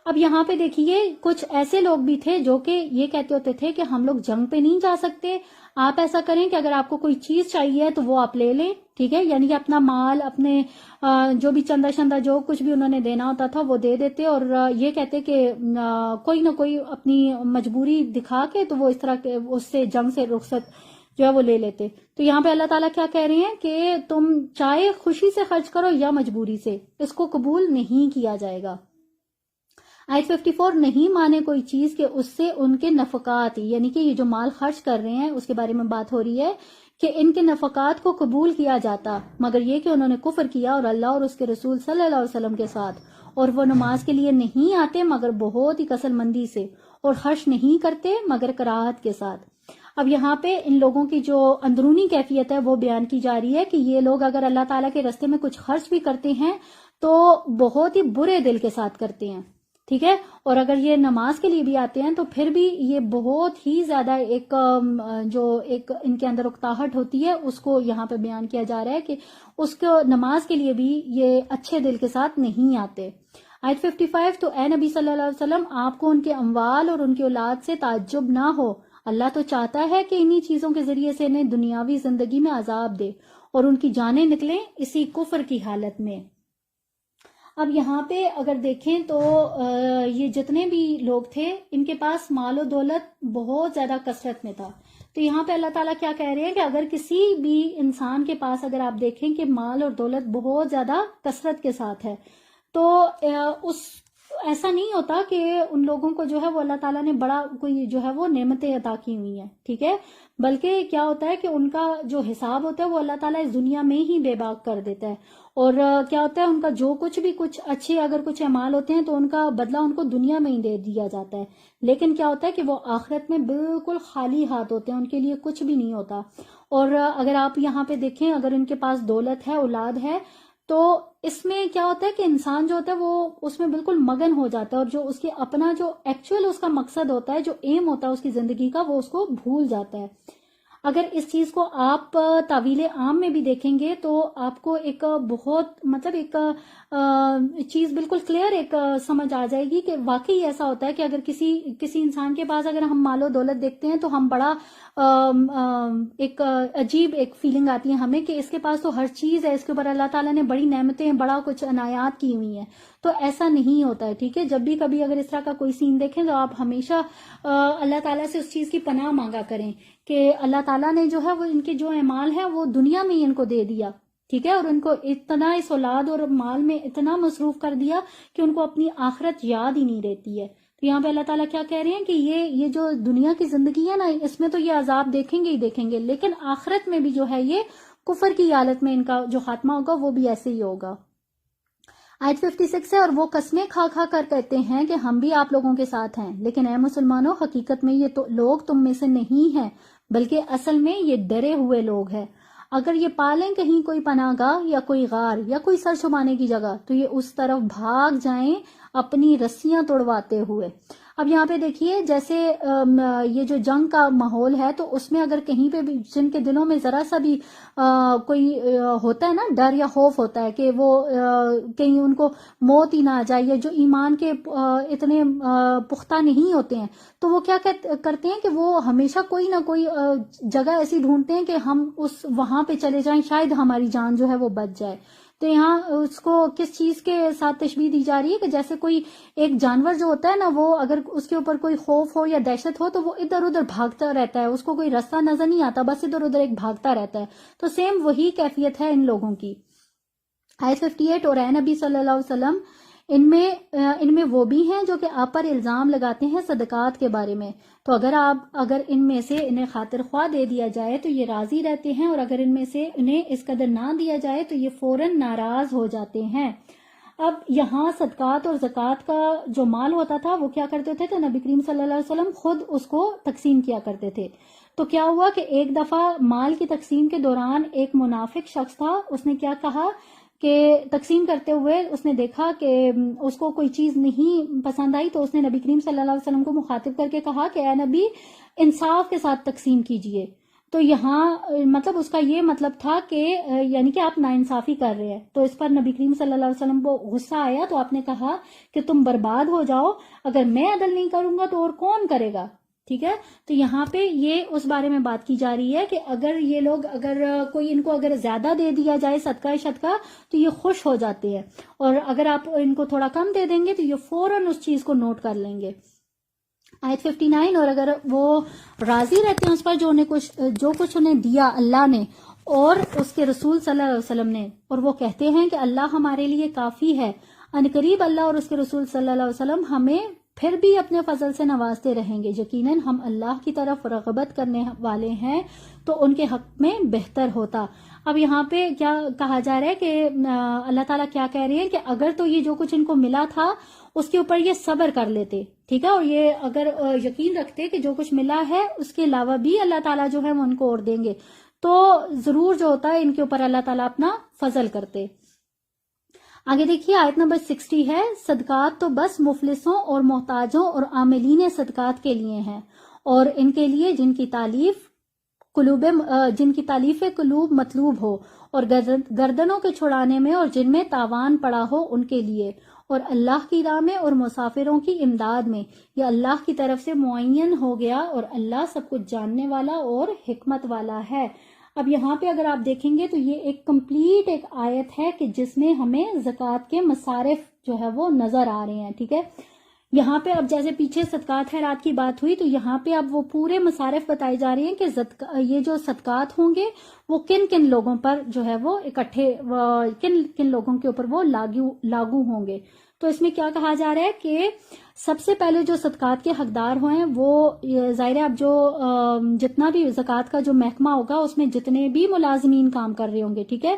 اب یہاں پہ دیکھیے کچھ ایسے لوگ بھی تھے جو کہ یہ کہتے ہوتے تھے کہ ہم لوگ جنگ پہ نہیں جا سکتے، آپ ایسا کریں کہ اگر آپ کو کوئی چیز چاہیے تو وہ آپ لے لیں، ٹھیک ہے، یعنی کہ اپنا مال، اپنے جو بھی چندہ شندہ جو کچھ بھی انہوں نے دینا ہوتا تھا وہ دے دیتے، اور یہ کہتے کہ کوئی نہ کوئی اپنی مجبوری دکھا کے تو وہ اس طرح اس سے جنگ سے رخصت جو ہے وہ لے لیتے. تو یہاں پہ اللہ تعالیٰ کیا کہہ رہے ہیں کہ تم چاہے خوشی سے خرچ کرو یا مجبوری سے، اس کو قبول نہیں کیا جائے گا. آیت 54 نہیں مانے کوئی چیز کہ اس سے ان کے نفقات، یعنی کہ یہ جو مال خرچ کر رہے ہیں اس کے بارے میں بات ہو رہی ہے کہ ان کے نفقات کو قبول کیا جاتا، مگر یہ کہ انہوں نے کفر کیا اور اللہ اور اس کے رسول صلی اللہ علیہ وسلم کے ساتھ، اور وہ نماز کے لیے نہیں آتے مگر بہت ہی کسل مندی سے، اور خرچ نہیں کرتے مگر کراہت کے ساتھ. اب یہاں پہ ان لوگوں کی جو اندرونی کیفیت ہے وہ بیان کی جا رہی ہے کہ یہ لوگ اگر اللہ تعالیٰ کے راستے میں کچھ خرچ بھی کرتے ہیں تو بہت ہی برے دل کے ساتھ کرتے ہیں، ٹھیک ہے، اور اگر یہ نماز کے لیے بھی آتے ہیں تو پھر بھی یہ بہت ہی زیادہ ایک جو ایک ان کے اندر اکتاہٹ ہوتی ہے اس کو یہاں پہ بیان کیا جا رہا ہے کہ اس کو نماز کے لیے بھی یہ اچھے دل کے ساتھ نہیں آتے. آیت 55 تو اے نبی صلی اللہ علیہ وسلم آپ کو ان کے اموال اور ان کی اولاد سے تعجب نہ ہو، اللہ تو چاہتا ہے کہ انہی چیزوں کے ذریعے سے انہیں دنیاوی زندگی میں عذاب دے اور ان کی جانیں نکلیں اسی کفر کی حالت میں. اب یہاں پہ اگر دیکھیں تو یہ جتنے بھی لوگ تھے ان کے پاس مال و دولت بہت زیادہ کثرت میں تھا. تو یہاں پہ اللہ تعالیٰ کیا کہہ رہے ہیں کہ اگر کسی بھی انسان کے پاس اگر آپ دیکھیں کہ مال اور دولت بہت زیادہ کثرت کے ساتھ ہے تو اس ایسا نہیں ہوتا کہ ان لوگوں کو جو ہے وہ اللہ تعالیٰ نے بڑا کوئی جو ہے وہ نعمتیں عطا کی ہوئی ہیں، ٹھیک ہے، بلکہ کیا ہوتا ہے کہ ان کا جو حساب ہوتا ہے وہ اللہ تعالیٰ اس دنیا میں ہی بے باک کر دیتا ہے، اور کیا ہوتا ہے ان کا جو کچھ بھی کچھ اچھے اگر کچھ اعمال ہوتے ہیں تو ان کا بدلہ ان کو دنیا میں ہی دے دیا جاتا ہے، لیکن کیا ہوتا ہے کہ وہ آخرت میں بالکل خالی ہاتھ ہوتے ہیں، ان کے لیے کچھ بھی نہیں ہوتا. اور اگر آپ یہاں پہ دیکھیں اگر ان کے پاس دولت ہے، اولاد ہے، تو اس میں کیا ہوتا ہے کہ انسان جو ہوتا ہے وہ اس میں بالکل مگن ہو جاتا ہے، اور جو اس کے اپنا جو ایکچوئل اس کا مقصد ہوتا ہے، جو ایم ہوتا ہے اس کی زندگی کا، وہ اس کو بھول جاتا ہے. اگر اس چیز کو آپ تعویل عام میں بھی دیکھیں گے تو آپ کو ایک بہت مطلب ایک چیز بالکل کلیئر ایک سمجھ آ جائے گی کہ واقعی ایسا ہوتا ہے کہ اگر کسی انسان کے پاس اگر ہم مال و دولت دیکھتے ہیں تو ہم بڑا ایک عجیب ایک فیلنگ آتی ہے ہمیں کہ اس کے پاس تو ہر چیز ہے، اس کے اوپر اللہ تعالیٰ نے بڑی نعمتیں بڑا کچھ عنایات کی ہوئی ہیں. تو ایسا نہیں ہوتا ہے، ٹھیک ہے. جب بھی کبھی اگر اس طرح کا کوئی سین دیکھیں تو آپ ہمیشہ اللہ تعالیٰ سے اس چیز کی پناہ مانگا کریں کہ اللہ تعالیٰ نے جو ہے وہ ان کے جو اعمال ہیں وہ دنیا میں ہی ان کو دے دیا، ٹھیک ہے، اور ان کو اتنا اس اولاد اور مال میں اتنا مصروف کر دیا کہ ان کو اپنی آخرت یاد ہی نہیں رہتی ہے. تو یہاں پہ اللہ تعالیٰ کیا کہہ رہے ہیں کہ یہ جو دنیا کی زندگی ہے نا، اس میں تو یہ عذاب دیکھیں گے ہی دیکھیں گے، لیکن آخرت میں بھی جو ہے یہ کفر کی حالت میں ان کا جو خاتمہ ہوگا وہ بھی ایسے ہی ہوگا. آیت 56 ہے اور وہ قسمیں کھا کھا کر کہتے ہیں کہ ہم بھی آپ لوگوں کے ساتھ ہیں، لیکن اے مسلمانوں حقیقت میں یہ تو لوگ تم میں سے نہیں ہیں بلکہ اصل میں یہ ڈرے ہوئے لوگ ہیں. اگر یہ پالیں کہیں کوئی پناہ گاہ یا کوئی غار یا کوئی سر چھپانے کی جگہ تو یہ اس طرف بھاگ جائیں اپنی رسیاں توڑواتے ہوئے. اب یہاں پہ دیکھیے جیسے یہ جو جنگ کا ماحول ہے تو اس میں اگر کہیں پہ بھی جن کے دلوں میں ذرا سا بھی کوئی ہوتا ہے نا ڈر یا خوف ہوتا ہے کہ وہ کہیں ان کو موت ہی نہ آ جائے، یا جو ایمان کے اتنے پختہ نہیں ہوتے ہیں تو وہ کیا کرتے ہیں کہ وہ ہمیشہ کوئی نہ کوئی جگہ ایسی ڈھونڈتے ہیں کہ ہم وہاں پہ چلے جائیں، شاید ہماری جان جو ہے وہ بچ جائے. تو یہاں اس کو کس چیز کے ساتھ تشبیہ دی جا رہی ہے کہ جیسے کوئی ایک جانور جو ہوتا ہے نا، وہ اگر اس کے اوپر کوئی خوف ہو یا دہشت ہو تو وہ ادھر ادھر بھاگتا رہتا ہے، اس کو کوئی راستہ نظر نہیں آتا، بس ادھر ادھر ایک بھاگتا رہتا ہے. تو سیم وہی کیفیت ہے ان لوگوں کی. آیت 58 اور اے نبی صلی اللہ علیہ وسلم ان میں وہ بھی ہیں جو کہ آپ پر الزام لگاتے ہیں صدقات کے بارے میں، تو اگر ان میں سے انہیں خاطر خواہ دے دیا جائے تو یہ راضی رہتے ہیں، اور اگر ان میں سے انہیں اس قدر نہ دیا جائے تو یہ فوراً ناراض ہو جاتے ہیں. اب یہاں صدقات اور زکوٰۃ کا جو مال ہوتا تھا وہ کیا کرتے تھے تو نبی کریم صلی اللہ علیہ وسلم خود اس کو تقسیم کیا کرتے تھے. تو کیا ہوا کہ ایک دفعہ مال کی تقسیم کے دوران ایک منافق شخص تھا، اس نے کیا کہا کہ تقسیم کرتے ہوئے اس نے دیکھا کہ اس کو کوئی چیز نہیں پسند آئی، تو اس نے نبی کریم صلی اللہ علیہ وسلم کو مخاطب کر کے کہا کہ اے نبی، انصاف کے ساتھ تقسیم کیجئے. تو یہاں مطلب اس کا یہ مطلب تھا کہ یعنی کہ آپ ناانصافی کر رہے ہیں. تو اس پر نبی کریم صلی اللہ علیہ وسلم کو غصہ آیا، تو آپ نے کہا کہ تم برباد ہو جاؤ، اگر میں عدل نہیں کروں گا تو اور کون کرے گا. ٹھیک ہے، تو یہاں پہ یہ اس بارے میں بات کی جا رہی ہے کہ اگر یہ لوگ اگر کوئی ان کو اگر زیادہ دے دیا جائے صدقہ شدقہ تو یہ خوش ہو جاتے ہیں، اور اگر آپ ان کو تھوڑا کم دے دیں گے تو یہ فوراً اس چیز کو نوٹ کر لیں گے. آیت 59، اور اگر وہ راضی رہتے ہیں اس پر جو کچھ انہیں دیا اللہ نے اور اس کے رسول صلی اللہ علیہ وسلم نے، اور وہ کہتے ہیں کہ اللہ ہمارے لیے کافی ہے، ان قریب اللہ اور اس کے رسول صلی اللہ علیہ وسلم ہمیں پھر بھی اپنے فضل سے نوازتے رہیں گے، یقیناً ہم اللہ کی طرف رغبت کرنے والے ہیں تو ان کے حق میں بہتر ہوتا. اب یہاں پہ کیا کہا جا رہا ہے کہ اللہ تعالیٰ کیا کہہ رہے ہیں کہ اگر تو یہ جو کچھ ان کو ملا تھا اس کے اوپر یہ صبر کر لیتے، ٹھیک ہے، اور یہ اگر یقین رکھتے کہ جو کچھ ملا ہے اس کے علاوہ بھی اللہ تعالیٰ جو ہے وہ ان کو اور دیں گے، تو ضرور جو ہوتا ہے ان کے اوپر اللہ تعالیٰ اپنا فضل کرتے. آگے دیکھیے آیت نمبر 60 ہے، صدقات تو بس مفلسوں اور محتاجوں اور عاملین صدقات کے لیے ہیں، اور ان کے لیے جن کی تالیف قلوب مطلوب ہو، اور گردنوں کے چھڑانے میں اور جن میں تاوان پڑا ہو ان کے لیے، اور اللہ کی راہ میں اور مسافروں کی امداد میں، یہ اللہ کی طرف سے معین ہو گیا، اور اللہ سب کچھ جاننے والا اور حکمت والا ہے. اب یہاں پہ اگر آپ دیکھیں گے تو یہ ایک کمپلیٹ ایک آیت ہے کہ جس میں ہمیں زکوٰۃ کے مصارف جو ہے وہ نظر آ رہے ہیں. ٹھیک ہے، یہاں پہ اب جیسے پیچھے صدقات خیرات کی بات ہوئی تو یہاں پہ اب وہ پورے مصارف بتائے جا رہے ہیں کہ یہ جو صدقات ہوں گے وہ کن کن لوگوں پر جو ہے وہ اکٹھے کن کن لوگوں کے اوپر وہ لاگو ہوں گے. تو اس میں کیا کہا جا رہا ہے کہ سب سے پہلے جو صدقات کے حقدار ہوئے وہ ظاہر ہے اب جو جتنا بھی زکوٰۃ کا جو محکمہ ہوگا اس میں جتنے بھی ملازمین کام کر رہے ہوں گے، ٹھیک ہے،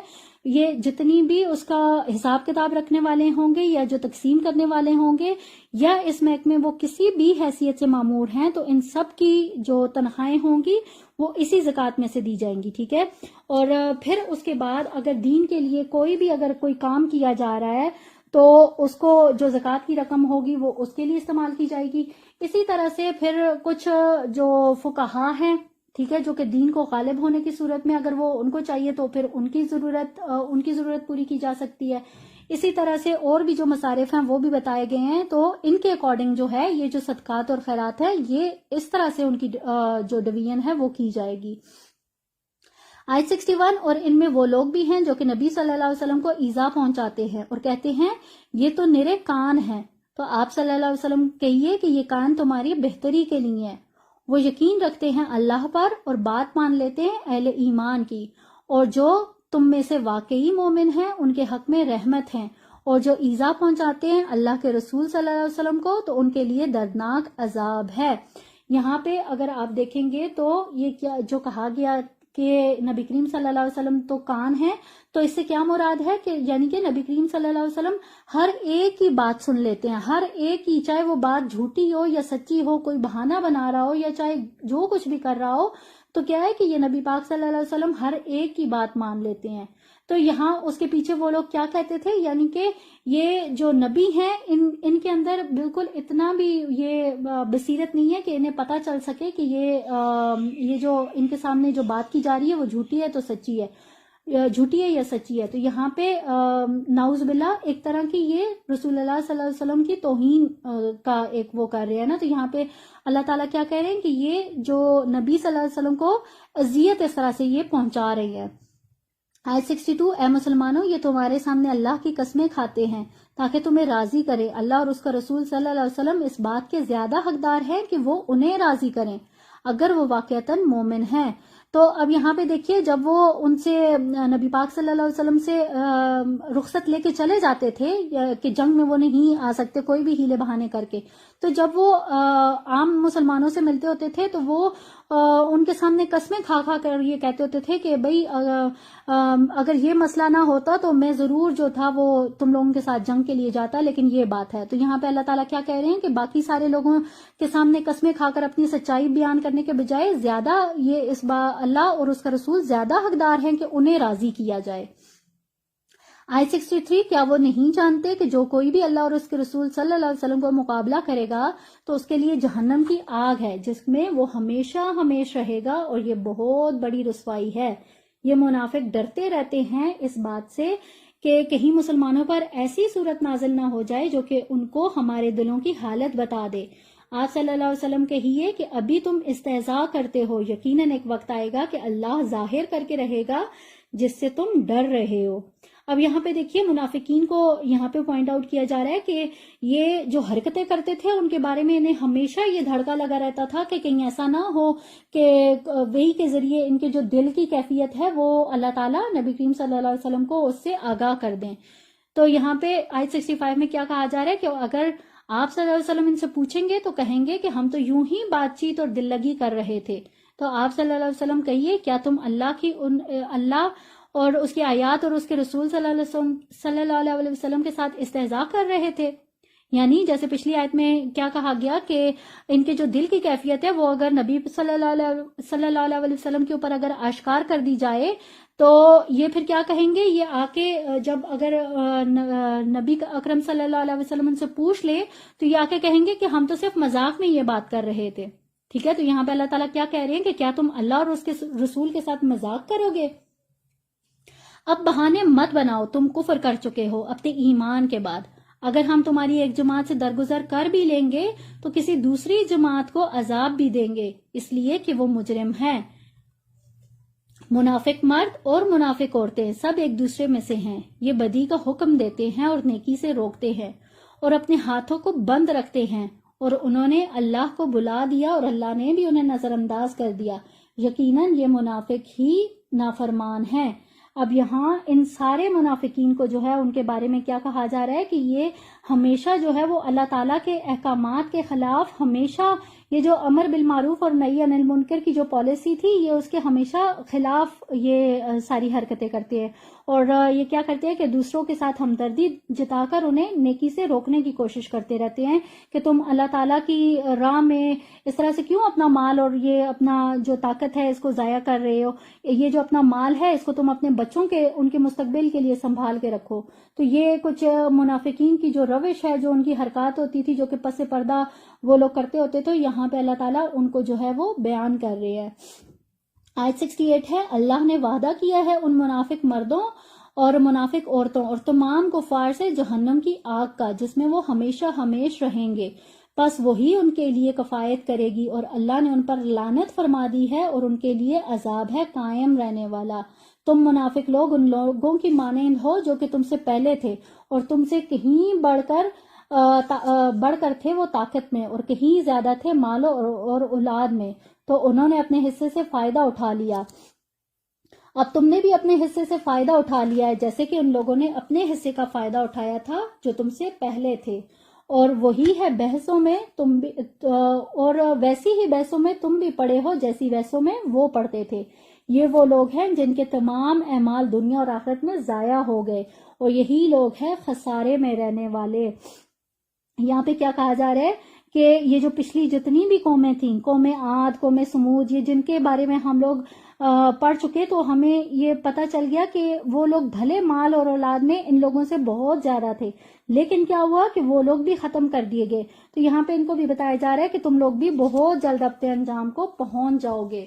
یہ جتنی بھی اس کا حساب کتاب رکھنے والے ہوں گے یا جو تقسیم کرنے والے ہوں گے یا اس محکمے وہ کسی بھی حیثیت سے مامور ہیں، تو ان سب کی جو تنخواہیں ہوں گی وہ اسی زکوٰۃ میں سے دی جائیں گی. ٹھیک ہے، اور پھر اس کے بعد اگر دین کے لیے اگر کوئی کام کیا جا رہا ہے تو اس کو جو زکوٰۃ کی رقم ہوگی وہ اس کے لیے استعمال کی جائے گی. اسی طرح سے پھر کچھ جو فقہا ہیں، ٹھیک ہے، جو کہ دین کو غالب ہونے کی صورت میں اگر وہ ان کو چاہیے تو پھر ان کی ضرورت پوری کی جا سکتی ہے. اسی طرح سے اور بھی جو مصارف ہیں وہ بھی بتائے گئے ہیں، تو ان کے اکارڈنگ جو ہے یہ جو صدقات اور خیرات ہے یہ اس طرح سے ان کی جو ڈویژن ہے وہ کی جائے گی. آیت 61، اور ان میں وہ لوگ بھی ہیں جو کہ نبی صلی اللہ علیہ وسلم کو ایذا پہنچاتے ہیں اور کہتے ہیں یہ تو نرے کان ہیں، تو آپ صلی اللہ علیہ وسلم کہیے کہ یہ کان تمہاری بہتری کے لیے ہیں. وہ یقین رکھتے ہیں اللہ پر اور بات مان لیتے ہیں اہل ایمان کی، اور جو تم میں سے واقعی مومن ہیں ان کے حق میں رحمت ہیں، اور جو ایذا پہنچاتے ہیں اللہ کے رسول صلی اللہ علیہ وسلم کو تو ان کے لیے دردناک عذاب ہے. یہاں پہ اگر آپ دیکھیں گے تو یہ کیا جو کہا گیا کہ نبی کریم صلی اللہ علیہ وسلم تو کان ہیں، تو اس سے کیا مراد ہے کہ یعنی کہ نبی کریم صلی اللہ علیہ وسلم ہر ایک کی بات سن لیتے ہیں، ہر ایک کی، چاہے وہ بات جھوٹی ہو یا سچی ہو، کوئی بہانہ بنا رہا ہو یا چاہے جو کچھ بھی کر رہا ہو، تو کیا ہے کہ یہ نبی پاک صلی اللہ علیہ وسلم ہر ایک کی بات مان لیتے ہیں. تو یہاں اس کے پیچھے وہ لوگ کیا کہتے تھے، یعنی کہ یہ جو نبی ہیں ان کے اندر بالکل اتنا بھی یہ بصیرت نہیں ہے کہ انہیں پتہ چل سکے کہ یہ جو ان کے سامنے جو بات کی جا رہی ہے وہ جھوٹی ہے تو سچی ہے، جھوٹی ہے یا سچی ہے. تو یہاں پہ نعوذ باللہ ایک طرح کی یہ رسول اللہ صلی اللہ علیہ وسلم کی توہین کا ایک وہ کر رہے ہیں نا. تو یہاں پہ اللہ تعالیٰ کیا کہہ رہے ہیں کہ یہ جو نبی صلی اللہ علیہ وسلم کو اذیت اس طرح سے یہ پہنچا رہی ہے. آیت 62، اے مسلمانوں یہ تمہارے سامنے اللہ کی قسمیں کھاتے ہیں تاکہ تمہیں راضی کرے. اللہ اور اس کا رسول صلی اللہ علیہ وسلم اس بات کے زیادہ حقدار ہیں کہ وہ انہیں راضی کریں اگر وہ واقعتاً مومن ہیں. تو اب یہاں پہ دیکھیے جب وہ ان سے نبی پاک صلی اللہ علیہ وسلم سے رخصت لے کے چلے جاتے تھے کہ جنگ میں وہ نہیں آ سکتے کوئی بھی ہیلے بہانے کر کے، تو جب وہ عام مسلمانوں سے ملتے ہوتے تھے تو وہ ان کے سامنے قسمیں کھا کھا کر یہ کہتے ہوتے تھے کہ بھئی اگر یہ مسئلہ نہ ہوتا تو میں ضرور جو تھا وہ تم لوگوں کے ساتھ جنگ کے لیے جاتا، لیکن یہ بات ہے. تو یہاں پہ اللہ تعالیٰ کیا کہہ رہے ہیں کہ باقی سارے لوگوں کے سامنے قسمیں کھا کر اپنی سچائی بیان کرنے کے بجائے زیادہ یہ اللہ اور اس کا رسول زیادہ حقدار ہیں کہ انہیں راضی کیا جائے. آیت 63، کیا وہ نہیں جانتے کہ جو کوئی بھی اللہ اور اس کے رسول صلی اللہ علیہ وسلم کو مقابلہ کرے گا تو اس کے لیے جہنم کی آگ ہے جس میں وہ ہمیشہ ہمیشہ رہے گا، اور یہ بہت بڑی رسوائی ہے۔ یہ منافق ڈرتے رہتے ہیں اس بات سے کہ کہیں مسلمانوں پر ایسی صورت نازل نہ ہو جائے جو کہ ان کو ہمارے دلوں کی حالت بتا دے۔ آپ صلی اللہ علیہ وسلم کہیے کہ ابھی تم استہزاء کرتے ہو، یقیناً ایک وقت آئے گا کہ اللہ ظاہر کر کے رہے گا جس سے تم ڈر رہے ہو۔ اب یہاں پہ دیکھیے منافقین کو یہاں پہ پوائنٹ آؤٹ کیا جا رہا ہے کہ یہ جو حرکتیں کرتے تھے ان کے بارے میں انہیں ہمیشہ یہ دھڑکا لگا رہتا تھا کہ کہیں ایسا نہ ہو کہ وہی کے ذریعے ان کے جو دل کی کیفیت ہے وہ اللہ تعالیٰ نبی کریم صلی اللہ علیہ وسلم کو اس سے آگاہ کر دیں۔ تو یہاں پہ آیت 65 میں کیا کہا جا رہا ہے کہ اگر آپ صلی اللہ علیہ وسلم ان سے پوچھیں گے تو کہیں گے کہ ہم تو یوں ہی بات چیت اور دل لگی کر رہے تھے۔ تو آپ صلی اللہ علیہ وسلم کہیے کیا تم اللہ اور اس کی آیات اور اس کے رسول صلی اللہ علیہ وسلم کے ساتھ استہزاء کر رہے تھے؟ یعنی جیسے پچھلی آیت میں کیا کہا گیا کہ ان کے جو دل کی کیفیت ہے وہ اگر نبی صلی اللہ علیہ وسلم کے اوپر اگر آشکار کر دی جائے تو یہ پھر کیا کہیں گے؟ یہ آ کے جب اگر نبی اکرم صلی اللہ علیہ وسلم ان سے پوچھ لے تو یہ آ کے کہیں گے کہ ہم تو صرف مذاق میں یہ بات کر رہے تھے۔ ٹھیک ہے، تو یہاں پہ اللہ تعالیٰ کیا کہہ رہے ہیں کہ کیا تم اللہ اور اس کے رسول کے ساتھ مذاق کرو گے؟ اب بہانے مت بناؤ، تم کفر کر چکے ہو اپنے ایمان کے بعد۔ اگر ہم تمہاری ایک جماعت سے درگزر کر بھی لیں گے تو کسی دوسری جماعت کو عذاب بھی دیں گے، اس لیے کہ وہ مجرم ہیں۔ منافق مرد اور منافق عورتیں سب ایک دوسرے میں سے ہیں، یہ بدی کا حکم دیتے ہیں اور نیکی سے روکتے ہیں اور اپنے ہاتھوں کو بند رکھتے ہیں، اور انہوں نے اللہ کو بلا دیا اور اللہ نے بھی انہیں نظر انداز کر دیا، یقیناً یہ منافق ہی نافرمان ہیں۔ اب یہاں ان سارے منافقین کو جو ہے ان کے بارے میں کیا کہا جا رہا ہے کہ یہ ہمیشہ جو ہے وہ اللہ تعالیٰ کے احکامات کے خلاف، ہمیشہ یہ جو امر بالمعروف اور نہی عن المنکر کی جو پالیسی تھی یہ اس کے ہمیشہ خلاف یہ ساری حرکتیں کرتے ہیں، اور یہ کیا کرتے ہیں کہ دوسروں کے ساتھ ہمدردی جتا کر انہیں نیکی سے روکنے کی کوشش کرتے رہتے ہیں کہ تم اللہ تعالیٰ کی راہ میں اس طرح سے کیوں اپنا مال اور یہ اپنا جو طاقت ہے اس کو ضائع کر رہے ہو، یہ جو اپنا مال ہے اس کو تم اپنے بچوں کے ان کے مستقبل کے لیے سنبھال کے رکھو۔ تو یہ کچھ منافقین کی جو روش ہے، جو ان کی حرکات ہوتی تھی، جو کہ پس پردہ وہ لوگ کرتے ہوتے، تو یہاں پہ اللہ تعالیٰ ان کو جو ہے وہ بیان کر رہے ہیں۔ آیت 68 ہے، اللہ نے وعدہ کیا ہے ان منافق مردوں اور منافق عورتوں اور تمام کفار سے جہنم کی آگ کا جس میں وہ ہمیشہ ہمیش رہیں گے، پس وہی ان کے لیے کفایت کرے گی، اور اللہ نے ان پر لعنت فرما دی ہے اور ان کے لیے عذاب ہے قائم رہنے والا۔ تم منافق لوگ ان لوگوں کی مانند ہو جو کہ تم سے پہلے تھے، اور تم سے کہیں بڑھ کر تھے وہ طاقت میں، اور کہیں زیادہ تھے مال اور اولاد میں، تو انہوں نے اپنے حصے سے فائدہ اٹھا لیا۔ اب تم نے بھی اپنے حصے سے فائدہ اٹھا لیا ہے جیسے کہ ان لوگوں نے اپنے حصے کا فائدہ اٹھایا تھا جو تم سے پہلے تھے، اور وہی ہے بحثوں میں تم بھی، اور ویسی ہی بحثوں میں تم بھی پڑے ہو جیسی بحثوں میں وہ پڑھتے تھے۔ یہ وہ لوگ ہیں جن کے تمام اعمال دنیا اور آخرت میں ضائع ہو گئے، اور یہی لوگ ہیں خسارے میں رہنے والے۔ یہاں پہ کیا کہا جا رہا ہے کہ یہ جو پچھلی جتنی بھی قومیں تھیں، قوم عاد، قوم سمود، یہ جن کے بارے میں ہم لوگ پڑھ چکے، تو ہمیں یہ پتہ چل گیا کہ وہ لوگ بھلے مال اور اولاد میں ان لوگوں سے بہت زیادہ تھے، لیکن کیا ہوا کہ وہ لوگ بھی ختم کر دیے گئے۔ تو یہاں پہ ان کو بھی بتایا جا رہا ہے کہ تم لوگ بھی بہت جلد اپنے انجام کو پہنچ جاؤ گے۔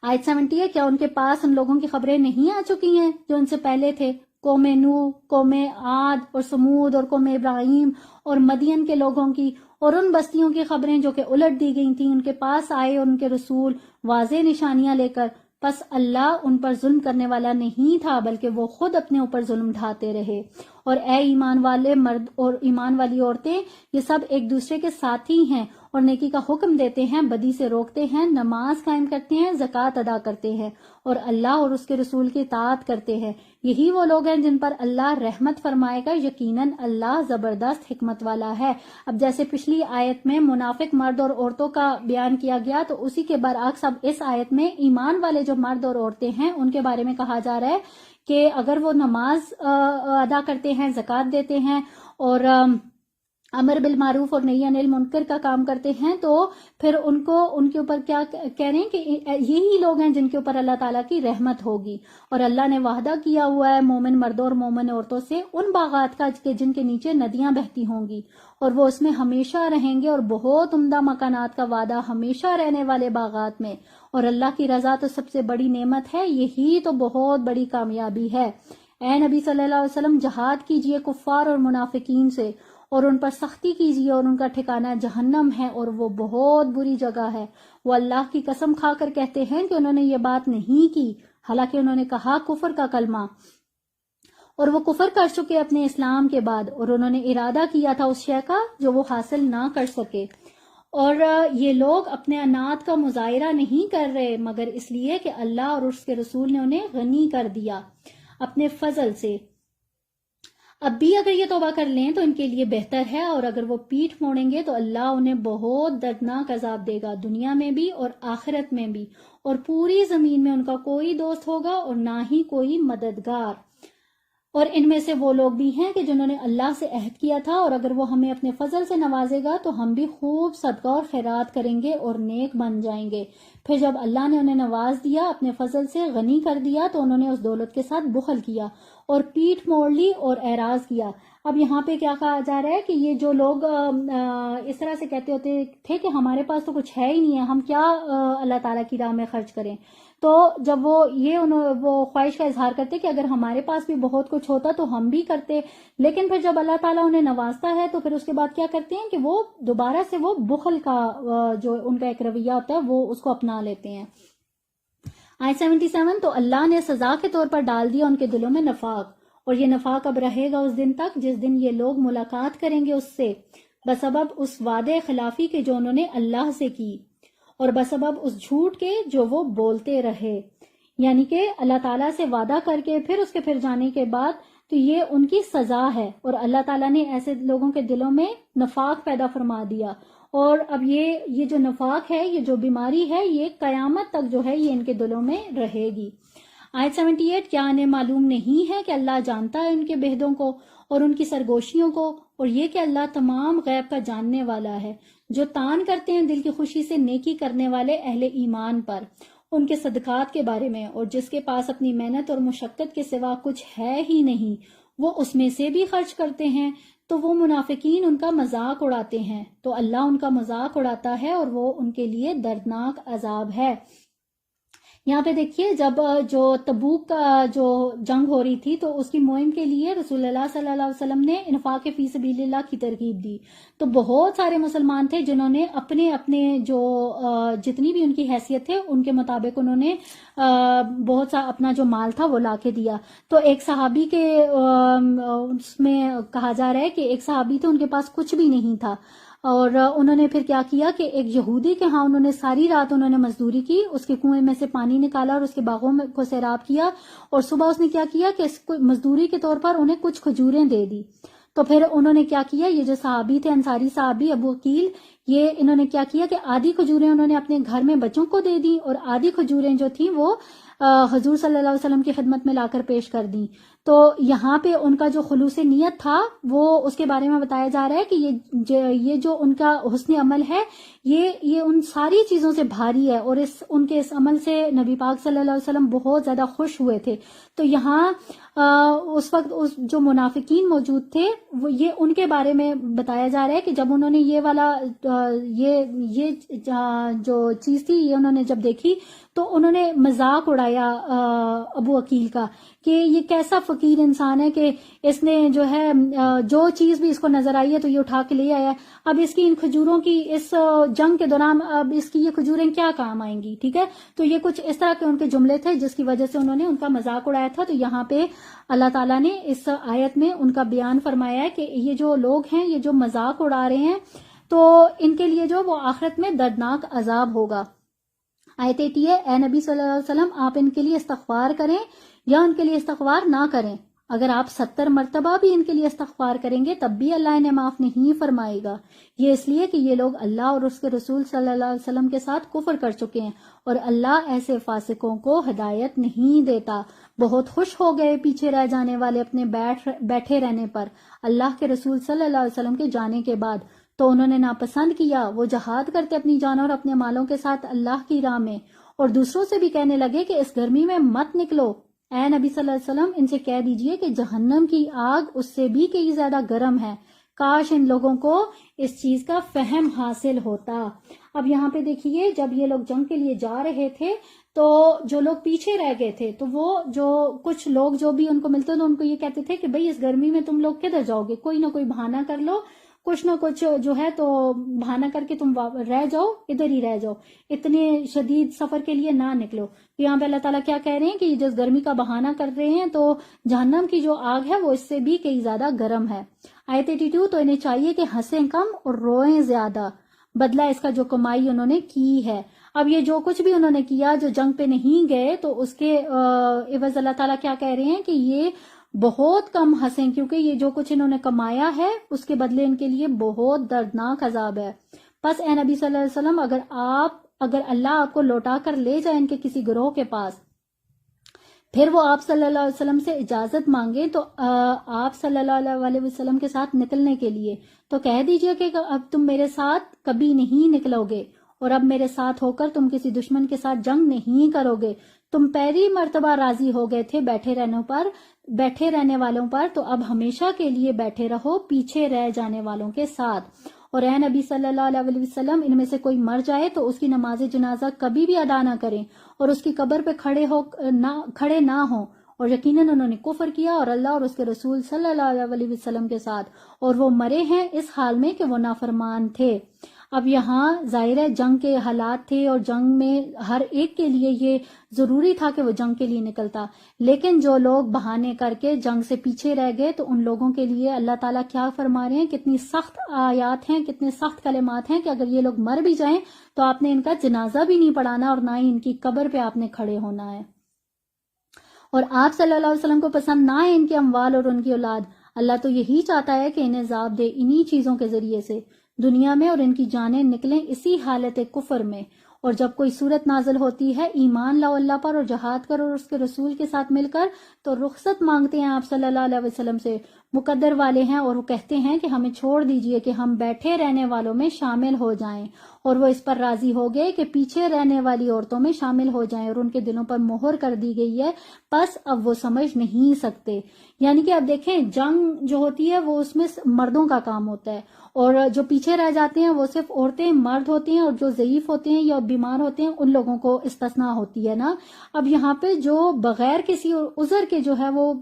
آیت 70 ہے، کیا ان کے پاس ان لوگوں کی خبریں نہیں آ چکی ہیں جو ان سے پہلے تھے؟ قوم نوح، قوم عاد اور سمود اور قوم ابراہیم اور مدین کے لوگوں کی، اور ان بستیوں کی خبریں جو کہ الٹ دی گئی تھیں، ان کے پاس آئے ان کے رسول واضح نشانیاں لے کر، پس اللہ ان پر ظلم کرنے والا نہیں تھا بلکہ وہ خود اپنے اوپر ظلم ڈھاتے رہے۔ اور اے ایمان والے مرد اور ایمان والی عورتیں، یہ سب ایک دوسرے کے ساتھی ہیں، اور نیکی کا حکم دیتے ہیں، بدی سے روکتے ہیں، نماز قائم کرتے ہیں، زکوٰۃ ادا کرتے ہیں، اور اللہ اور اس کے رسول کی اطاعت کرتے ہیں۔ یہی وہ لوگ ہیں جن پر اللہ رحمت فرمائے گا، یقیناً اللہ زبردست حکمت والا ہے۔ اب جیسے پچھلی آیت میں منافق مرد اور عورتوں کا بیان کیا گیا، تو اسی کے برعکس اب اس آیت میں ایمان والے جو مرد اور عورتیں ہیں ان کے بارے میں کہا جا رہا ہے کہ اگر وہ نماز ادا کرتے ہیں، زکوٰۃ دیتے ہیں، اور امر بالمعروف اور نہی عن المنکر کا کام کرتے ہیں، تو پھر ان کے اوپر کیا کہہ رہے ہیں کہ یہی لوگ ہیں جن کے اوپر اللہ تعالیٰ کی رحمت ہوگی. اور اللہ نے وعدہ کیا ہوا ہے مومن مردوں اور مومن عورتوں سے ان باغات کا جن کے نیچے ندیاں بہتی ہوں گی اور وہ اس میں ہمیشہ رہیں گے، اور بہت عمدہ مکانات کا وعدہ ہمیشہ رہنے والے باغات میں. اور اللہ کی رضا تو سب سے بڑی نعمت ہے، یہی تو بہت بڑی کامیابی ہے. اے نبی صلی اللہ علیہ وسلم، جہاد کیجئے کفار اور منافقین سے اور ان پر سختی کیجیے، اور ان کا ٹھکانہ جہنم ہے اور وہ بہت بری جگہ ہے. وہ اللہ کی قسم کھا کر کہتے ہیں کہ انہوں نے یہ بات نہیں کی، حالانکہ انہوں نے کہا کفر کا کلمہ، اور وہ کفر کر چکے اپنے اسلام کے بعد، اور انہوں نے ارادہ کیا تھا اس شے کا جو وہ حاصل نہ کر سکے. اور یہ لوگ اپنے انات کا مظاہرہ نہیں کر رہے مگر اس لیے کہ اللہ اور اس کے رسول نے انہیں غنی کر دیا اپنے فضل سے. اب بھی اگر یہ توبہ کر لیں تو ان کے لیے بہتر ہے، اور اگر وہ پیٹھ موڑیں گے تو اللہ انہیں بہت دردناک عذاب دے گا، دنیا میں بھی اور آخرت میں بھی، اور پوری زمین میں ان کا کوئی دوست ہوگا اور نہ ہی کوئی مددگار. اور ان میں سے وہ لوگ بھی ہیں کہ جنہوں نے اللہ سے عہد کیا تھا، اور اگر وہ ہمیں اپنے فضل سے نوازے گا تو ہم بھی خوب صدقہ اور خیرات کریں گے اور نیک بن جائیں گے. پھر جب اللہ نے انہیں نواز دیا، اپنے فضل سے غنی کر دیا، تو انہوں نے اس دولت کے ساتھ بخل کیا اور پیٹھ موڑ لی اور اعراض کیا. اب یہاں پہ کیا کہا جا رہا ہے کہ یہ جو لوگ اس طرح سے کہتے ہوتے تھے کہ ہمارے پاس تو کچھ ہے ہی نہیں ہے، ہم کیا اللہ تعالیٰ کی راہ میں خرچ کریں، تو جب وہ خواہش کا اظہار کرتے کہ اگر ہمارے پاس بھی بہت کچھ ہوتا تو ہم بھی کرتے، لیکن پھر جب اللہ تعالیٰ انہیں نوازتا ہے تو پھر اس کے بعد کیا کرتے ہیں کہ وہ دوبارہ سے وہ بخل کا جو ان کا ایک رویہ ہوتا ہے وہ اس کو اپنا لیتے ہیں. آیت 77، تو اللہ نے سزا کے طور پر ڈال دیا ان کے دلوں میں نفاق، اور یہ نفاق اب رہے گا اس دن تک جس دن یہ لوگ ملاقات کریں گے اس سے، بسبب اس وعدے خلافی کے جو انہوں نے اللہ سے کی، اور بسبب اس جھوٹ کے جو وہ بولتے رہے. یعنی کہ اللہ تعالیٰ سے وعدہ کر کے پھر اس کے پھر جانے کے بعد تو یہ ان کی سزا ہے، اور اللہ تعالیٰ نے ایسے لوگوں کے دلوں میں نفاق پیدا فرما دیا. اور اب یہ جو نفاق ہے، یہ جو بیماری ہے، یہ قیامت تک جو ہے یہ ان کے دلوں میں رہے گی. آیت 78، کیا انہیں معلوم نہیں ہے کہ اللہ جانتا ہے ان کے بہدوں کو اور ان کی سرگوشیوں کو، اور یہ کہ اللہ تمام غیب کا جاننے والا ہے. جو تان کرتے ہیں دل کی خوشی سے نیکی کرنے والے اہل ایمان پر ان کے صدقات کے بارے میں، اور جس کے پاس اپنی محنت اور مشقت کے سوا کچھ ہے ہی نہیں وہ اس میں سے بھی خرچ کرتے ہیں، تو وہ منافقین ان کا مذاق اڑاتے ہیں تو اللہ ان کا مذاق اڑاتا ہے اور وہ ان کے لیے دردناک عذاب ہے. یہاں پہ دیکھیے جب جو تبوک کا جو جنگ ہو رہی تھی تو اس کی مہم کے لیے رسول اللہ صلی اللہ علیہ وسلم نے انفاق فی سبیل اللہ کی ترغیب دی. تو بہت سارے مسلمان تھے جنہوں نے اپنے اپنے جو جتنی بھی ان کی حیثیت تھے ان کے مطابق انہوں نے بہت سا اپنا جو مال تھا وہ لا کے دیا. تو ایک صحابی کے اس میں کہا جا رہا ہے کہ ایک صحابی تھے ان کے پاس کچھ بھی نہیں تھا، اور انہوں نے پھر کیا کیا کہ ایک یہودی کے ہاں انہوں نے ساری رات انہوں نے مزدوری کی، اس کے کنویں میں سے پانی نکالا اور اس کے باغوں میں کو سیراب کیا، اور صبح اس نے کیا کیا کہ اس کو مزدوری کے طور پر انہیں کچھ کھجوریں دے دی. تو پھر انہوں نے کیا کیا، یہ جو صحابی تھے انصاری صحابی ابو عقیل، یہ انہوں نے کیا کیا کہ آدھی کھجوریں انہوں نے اپنے گھر میں بچوں کو دے دی اور آدھی کھجوریں جو تھیں وہ حضور صلی اللہ علیہ وسلم کی خدمت میں لا کر پیش کر دیں. تو یہاں پہ ان کا جو خلوص نیت تھا وہ اس کے بارے میں بتایا جا رہا ہے کہ یہ جو ان کا حسن عمل ہے یہ ان ساری چیزوں سے بھاری ہے، اور ان کے اس عمل سے نبی پاک صلی اللہ علیہ وسلم بہت زیادہ خوش ہوئے تھے. تو یہاں اس وقت جو منافقین موجود تھے وہ یہ ان کے بارے میں بتایا جا رہا ہے کہ جب انہوں نے یہ والا یہ جو چیز تھی یہ انہوں نے جب دیکھی تو انہوں نے مذاق اڑایا ابو عقیل کا کہ یہ کیسا فقیر انسان ہے کہ اس نے جو ہے جو چیز بھی اس کو نظر آئی ہے تو یہ اٹھا کے لے آیا. اب اس کی ان کھجوروں کی اس جنگ کے دوران اب اس کی یہ کھجوریں کیا کام آئیں گی، ٹھیک ہے. تو یہ کچھ اس طرح کے ان کے جملے تھے جس کی وجہ سے انہوں نے ان کا مذاق اڑایا تھا. تو یہاں پہ اللہ تعالیٰ نے اس آیت میں ان کا بیان فرمایا ہے کہ یہ جو لوگ ہیں یہ جو مذاق اڑا رہے ہیں تو ان کے لیے جو وہ آخرت میں دردناک عذاب ہوگا. آیت 80 ہے، اے نبی صلی اللہ علیہ وسلم آپ ان کے لیے استغفار کریں یا ان کے لیے استغفار نہ کریں، اگر آپ 70 مرتبہ بھی ان کے لیے استغفار کریں گے تب بھی اللہ انہیں معاف نہیں فرمائے گا. یہ اس لیے کہ یہ لوگ اللہ اور اس کے رسول صلی اللہ علیہ وسلم کے ساتھ کفر کر چکے ہیں اور اللہ ایسے فاسقوں کو ہدایت نہیں دیتا. بہت خوش ہو گئے پیچھے رہ جانے والے اپنے بیٹھے رہنے پر اللہ کے رسول صلی اللہ علیہ وسلم کے جانے کے بعد. تو انہوں نے ناپسند کیا، وہ جہاد کرتے اپنی جانوں اور اپنے مالوں کے ساتھ اللہ کی راہ میں، اور دوسروں سے بھی کہنے لگے کہ اس گرمی میں مت نکلو. اے نبی صلی اللہ علیہ وسلم ان سے کہہ دیجئے کہ جہنم کی آگ اس سے بھی کئی زیادہ گرم ہے. کاش ان لوگوں کو اس چیز کا فہم حاصل ہوتا. اب یہاں پہ دیکھیے جب یہ لوگ جنگ کے لیے جا رہے تھے تو جو لوگ پیچھے رہ گئے تھے تو وہ جو کچھ لوگ جو بھی ان کو ملتے تھے ان کو یہ کہتے تھے کہ بھئی اس گرمی میں تم لوگ کدھر جاؤ گے، کوئی نہ کوئی بہانہ کر لو، کچھ نہ کچھ جو ہے تو بہانہ کر کے تم رہ جاؤ، ادھر ہی رہ جاؤ، اتنے شدید سفر کے لیے نہ نکلو. یہاں پہ اللہ تعالیٰ کیا کہہ رہے ہیں کہ جس گرمی کا بہانہ کر رہے ہیں تو جہنم کی جو آگ ہے وہ اس سے بھی کئی زیادہ گرم ہے. آیت 82 تو انہیں چاہیے کہ ہنسیں کم اور روئیں زیادہ، بدلہ اس کا جو کمائی انہوں نے کی ہے. اب یہ جو کچھ بھی انہوں نے کیا، جو جنگ پہ نہیں گئے، تو اس کے عوض اللہ تعالیٰ کیا کہہ رہے ہیں کہ یہ بہت کم ہنسیں، کیونکہ یہ جو کچھ انہوں نے کمایا ہے اس کے بدلے ان کے لیے بہت دردناک عذاب ہے. بس اے نبی صلی اللہ علیہ وسلم اگر اللہ آپ کو لوٹا کر لے جائے ان کے کسی گروہ کے پاس، پھر وہ آپ صلی اللہ علیہ وسلم سے اجازت مانگے تو آپ صلی اللہ علیہ وسلم کے ساتھ نکلنے کے لیے، تو کہہ دیجئے کہ اب تم میرے ساتھ کبھی نہیں نکلو گے اور اب میرے ساتھ ہو کر تم کسی دشمن کے ساتھ جنگ نہیں کرو گے. تم پہلی مرتبہ راضی ہو گئے تھے بیٹھے رہنے والوں پر، تو اب ہمیشہ کے لیے بیٹھے رہو پیچھے رہ جانے والوں کے ساتھ. اور اے نبی صلی اللہ علیہ وسلم ان میں سے کوئی مر جائے تو اس کی نماز جنازہ کبھی بھی ادا نہ کریں اور اس کی قبر پہ کھڑے نہ ہوں. اور یقیناً انہوں نے کفر کیا اور اللہ اور اس کے رسول صلی اللہ علیہ وسلم کے ساتھ، اور وہ مرے ہیں اس حال میں کہ وہ نافرمان تھے. اب یہاں ظاہر ہے جنگ کے حالات تھے اور جنگ میں ہر ایک کے لیے یہ ضروری تھا کہ وہ جنگ کے لیے نکلتا، لیکن جو لوگ بہانے کر کے جنگ سے پیچھے رہ گئے تو ان لوگوں کے لیے اللہ تعالیٰ کیا فرما رہے ہیں، کتنی سخت آیات ہیں، کتنے سخت کلمات ہیں کہ اگر یہ لوگ مر بھی جائیں تو آپ نے ان کا جنازہ بھی نہیں پڑھانا اور نہ ہی ان کی قبر پہ آپ نے کھڑے ہونا ہے. اور آپ صلی اللہ علیہ وسلم کو پسند نہ ہے ان کے اموال اور ان کی اولاد. اللہ تو یہی چاہتا ہے کہ انہیں عذاب دے انہی چیزوں کے ذریعے سے دنیا میں، اور ان کی جانیں نکلیں اسی حالت کفر میں. اور جب کوئی صورت نازل ہوتی ہے ایمان لاؤ اللہ پر اور جہاد کر اور اس کے رسول کے ساتھ مل کر، تو رخصت مانگتے ہیں آپ صلی اللہ علیہ وسلم سے، مقدر والے ہیں، اور وہ کہتے ہیں کہ ہمیں چھوڑ دیجئے کہ ہم بیٹھے رہنے والوں میں شامل ہو جائیں. اور وہ اس پر راضی ہو گئے کہ پیچھے رہنے والی عورتوں میں شامل ہو جائیں، اور ان کے دلوں پر مہر کر دی گئی ہے، بس اب وہ سمجھ نہیں سکتے. یعنی کہ اب دیکھیں جنگ جو ہوتی ہے وہ اس میں مردوں کا کام ہوتا ہے، اور جو پیچھے رہ جاتے ہیں وہ صرف عورتیں، مرد ہوتے ہیں، اور جو ضعیف ہوتے ہیں یا بیمار ہوتے ہیں ان لوگوں کو استثناء ہوتی ہے نا. اب یہاں پہ جو بغیر کسی عذر کے جو ہے وہ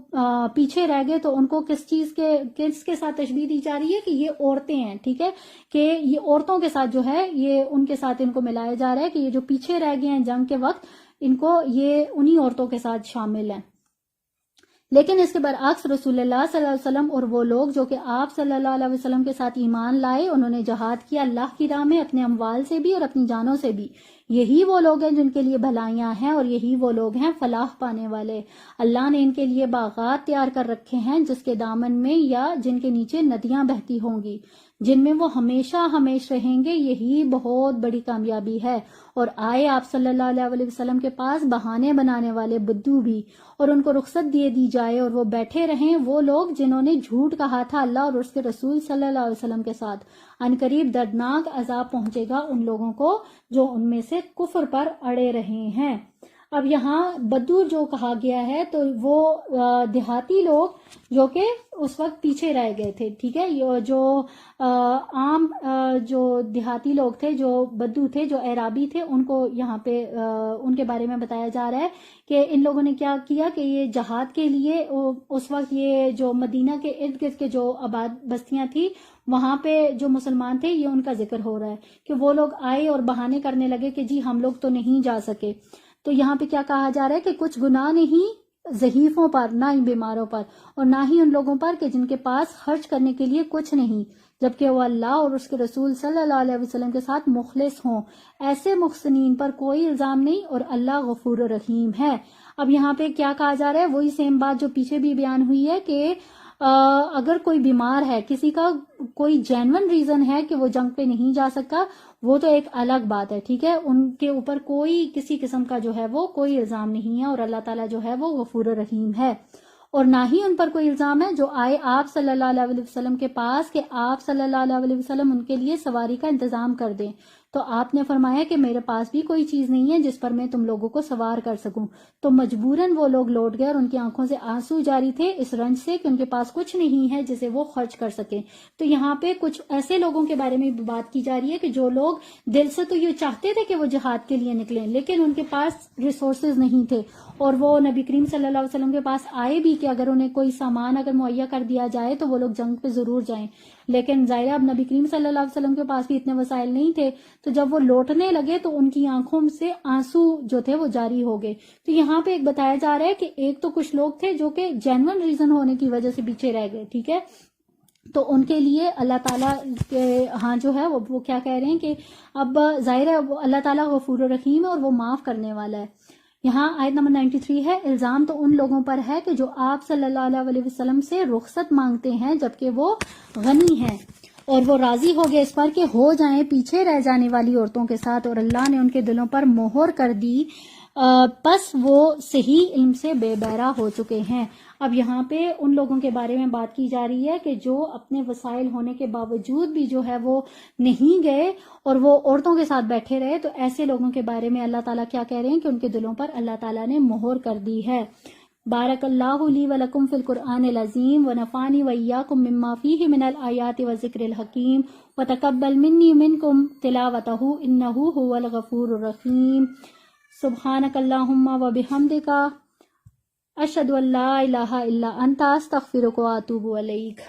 پیچھے رہ گئے تو ان کو کس کے ساتھ تشبیہ دی جا رہی ہے کہ یہ عورتیں ہیں، ٹھیک ہے، کہ یہ عورتوں کے ساتھ جو ہے یہ ان کے ساتھ ان کو ملایا جا رہا ہے کہ یہ جو پیچھے رہ گئے ہیں جنگ کے وقت ان کو یہ انہی عورتوں کے ساتھ شامل ہیں. لیکن اس کے برعکس رسول اللہ صلی اللہ علیہ وسلم اور وہ لوگ جو کہ آپ صلی اللہ علیہ وسلم کے ساتھ ایمان لائے، انہوں نے جہاد کیا اللہ کی راہ میں اپنے اموال سے بھی اور اپنی جانوں سے بھی، یہی وہ لوگ ہیں جن کے لیے بھلائیاں ہیں اور یہی وہ لوگ ہیں فلاح پانے والے. اللہ نے ان کے لیے باغات تیار کر رکھے ہیں جس کے دامن میں یا جن کے نیچے ندیاں بہتی ہوں گی، جن میں وہ ہمیشہ رہیں گے، یہی بہت بڑی کامیابی ہے. اور آئے آپ صلی اللہ علیہ وسلم کے پاس بہانے بنانے والے بدو بھی، اور ان کو رخصت دی جائے اور وہ بیٹھے رہیں وہ لوگ جنہوں نے جھوٹ کہا تھا اللہ اور اس کے رسول صلی اللہ علیہ وسلم کے ساتھ. ان قریب دردناک عذاب پہنچے گا ان لوگوں کو جو ان میں سے کفر پر اڑے رہے ہیں. اب یہاں بدو جو کہا گیا ہے تو وہ دیہاتی لوگ جو کہ اس وقت پیچھے رہ گئے تھے، ٹھیک ہے، جو عام جو دیہاتی لوگ تھے، جو بدو تھے، جو اعرابی تھے، ان کو یہاں پہ ان کے بارے میں بتایا جا رہا ہے کہ ان لوگوں نے کیا کیا کہ یہ جہاد کے لیے اس وقت یہ جو مدینہ کے ارد گرد کے جو آباد بستیاں تھی وہاں پہ جو مسلمان تھے یہ ان کا ذکر ہو رہا ہے کہ وہ لوگ آئے اور بہانے کرنے لگے کہ جی ہم لوگ تو نہیں جا سکے. تو یہاں پہ کیا کہا جا رہا ہے کہ کچھ گناہ نہیں ضعیفوں پر، نہ ہی بیماروں پر، اور نہ ہی ان لوگوں پر کہ جن کے پاس خرچ کرنے کے لیے کچھ نہیں، جبکہ وہ اللہ اور اس کے رسول صلی اللہ علیہ وسلم کے ساتھ مخلص ہوں. ایسے محسنین پر کوئی الزام نہیں اور اللہ غفور رحیم ہے. اب یہاں پہ کیا کہا جا رہا ہے؟ وہی سیم بات جو پیچھے بھی بیان ہوئی ہے کہ اگر کوئی بیمار ہے، کسی کا کوئی جینون ریزن ہے کہ وہ جنگ پہ نہیں جا سکتا، وہ تو ایک الگ بات ہے، ٹھیک ہے، ان کے اوپر کوئی کسی قسم کا جو ہے وہ کوئی الزام نہیں ہے اور اللہ تعالیٰ جو ہے وہ غفور رحیم ہے. اور نہ ہی ان پر کوئی الزام ہے جو آئے آپ صلی اللہ علیہ وسلم کے پاس کہ آپ صلی اللہ علیہ وسلم ان کے لیے سواری کا انتظام کر دیں، تو آپ نے فرمایا کہ میرے پاس بھی کوئی چیز نہیں ہے جس پر میں تم لوگوں کو سوار کر سکوں. تو مجبوراً وہ لوگ لوٹ گئے اور ان کی آنکھوں سے آنسو جاری تھے اس رنج سے کہ ان کے پاس کچھ نہیں ہے جسے وہ خرچ کر سکیں. تو یہاں پہ کچھ ایسے لوگوں کے بارے میں بات کی جا رہی ہے کہ جو لوگ دل سے تو یہ چاہتے تھے کہ وہ جہاد کے لیے نکلیں، لیکن ان کے پاس ریسورسز نہیں تھے، اور وہ نبی کریم صلی اللہ علیہ وسلم کے پاس آئے بھی کہ اگر انہیں کوئی سامان اگر مہیا کر دیا جائے تو وہ لوگ جنگ پہ ضرور جائیں. لیکن ظاہر اب نبی کریم صلی اللہ علیہ وسلم کے پاس بھی اتنے وسائل نہیں تھے، تو جب وہ لوٹنے لگے تو ان کی آنکھوں سے آنسو جو تھے وہ جاری ہو گئے. تو یہاں پہ ایک بتایا جا رہا ہے کہ ایک تو کچھ لوگ تھے جو کہ جینون ریزن ہونے کی وجہ سے پیچھے رہ گئے، ٹھیک ہے، تو ان کے لیے اللہ تعالیٰ کے ہاں جو ہے وہ کیا کہہ رہے ہیں کہ اب ظاہر ہے اللہ تعالیٰ غفور الرحیم ہے اور وہ معاف کرنے والا ہے. یہاں آیت نمبر 93 ہے، الزام تو ان لوگوں پر ہے کہ جو آپ صلی اللہ علیہ وسلم سے رخصت مانگتے ہیں جبکہ وہ غنی ہیں، اور وہ راضی ہو گئے اس پر کہ ہو جائیں پیچھے رہ جانے والی عورتوں کے ساتھ، اور اللہ نے ان کے دلوں پر مہر کر دی، پس وہ صحیح علم سے بے بہرا ہو چکے ہیں. اب یہاں پہ ان لوگوں کے بارے میں بات کی جا رہی ہے کہ جو اپنے وسائل ہونے کے باوجود بھی جو ہے وہ نہیں گئے اور وہ عورتوں کے ساتھ بیٹھے رہے. تو ایسے لوگوں کے بارے میں اللہ تعالیٰ کیا کہہ رہے ہیں کہ ان کے دلوں پر اللہ تعالیٰ نے مہر کر دی ہے. بارک اللہ لی ولکم فی القرآن العظیم ونفعنی وایاکم مما فیہ من الآیات والذکر الحکیم وتقبل منی منکم تلاوتہ انہ هو الغفور الرحیم. سبحانک اللہم وبحمدک اشہد ان لا الہ الا انت استغفرک واتوب الیک.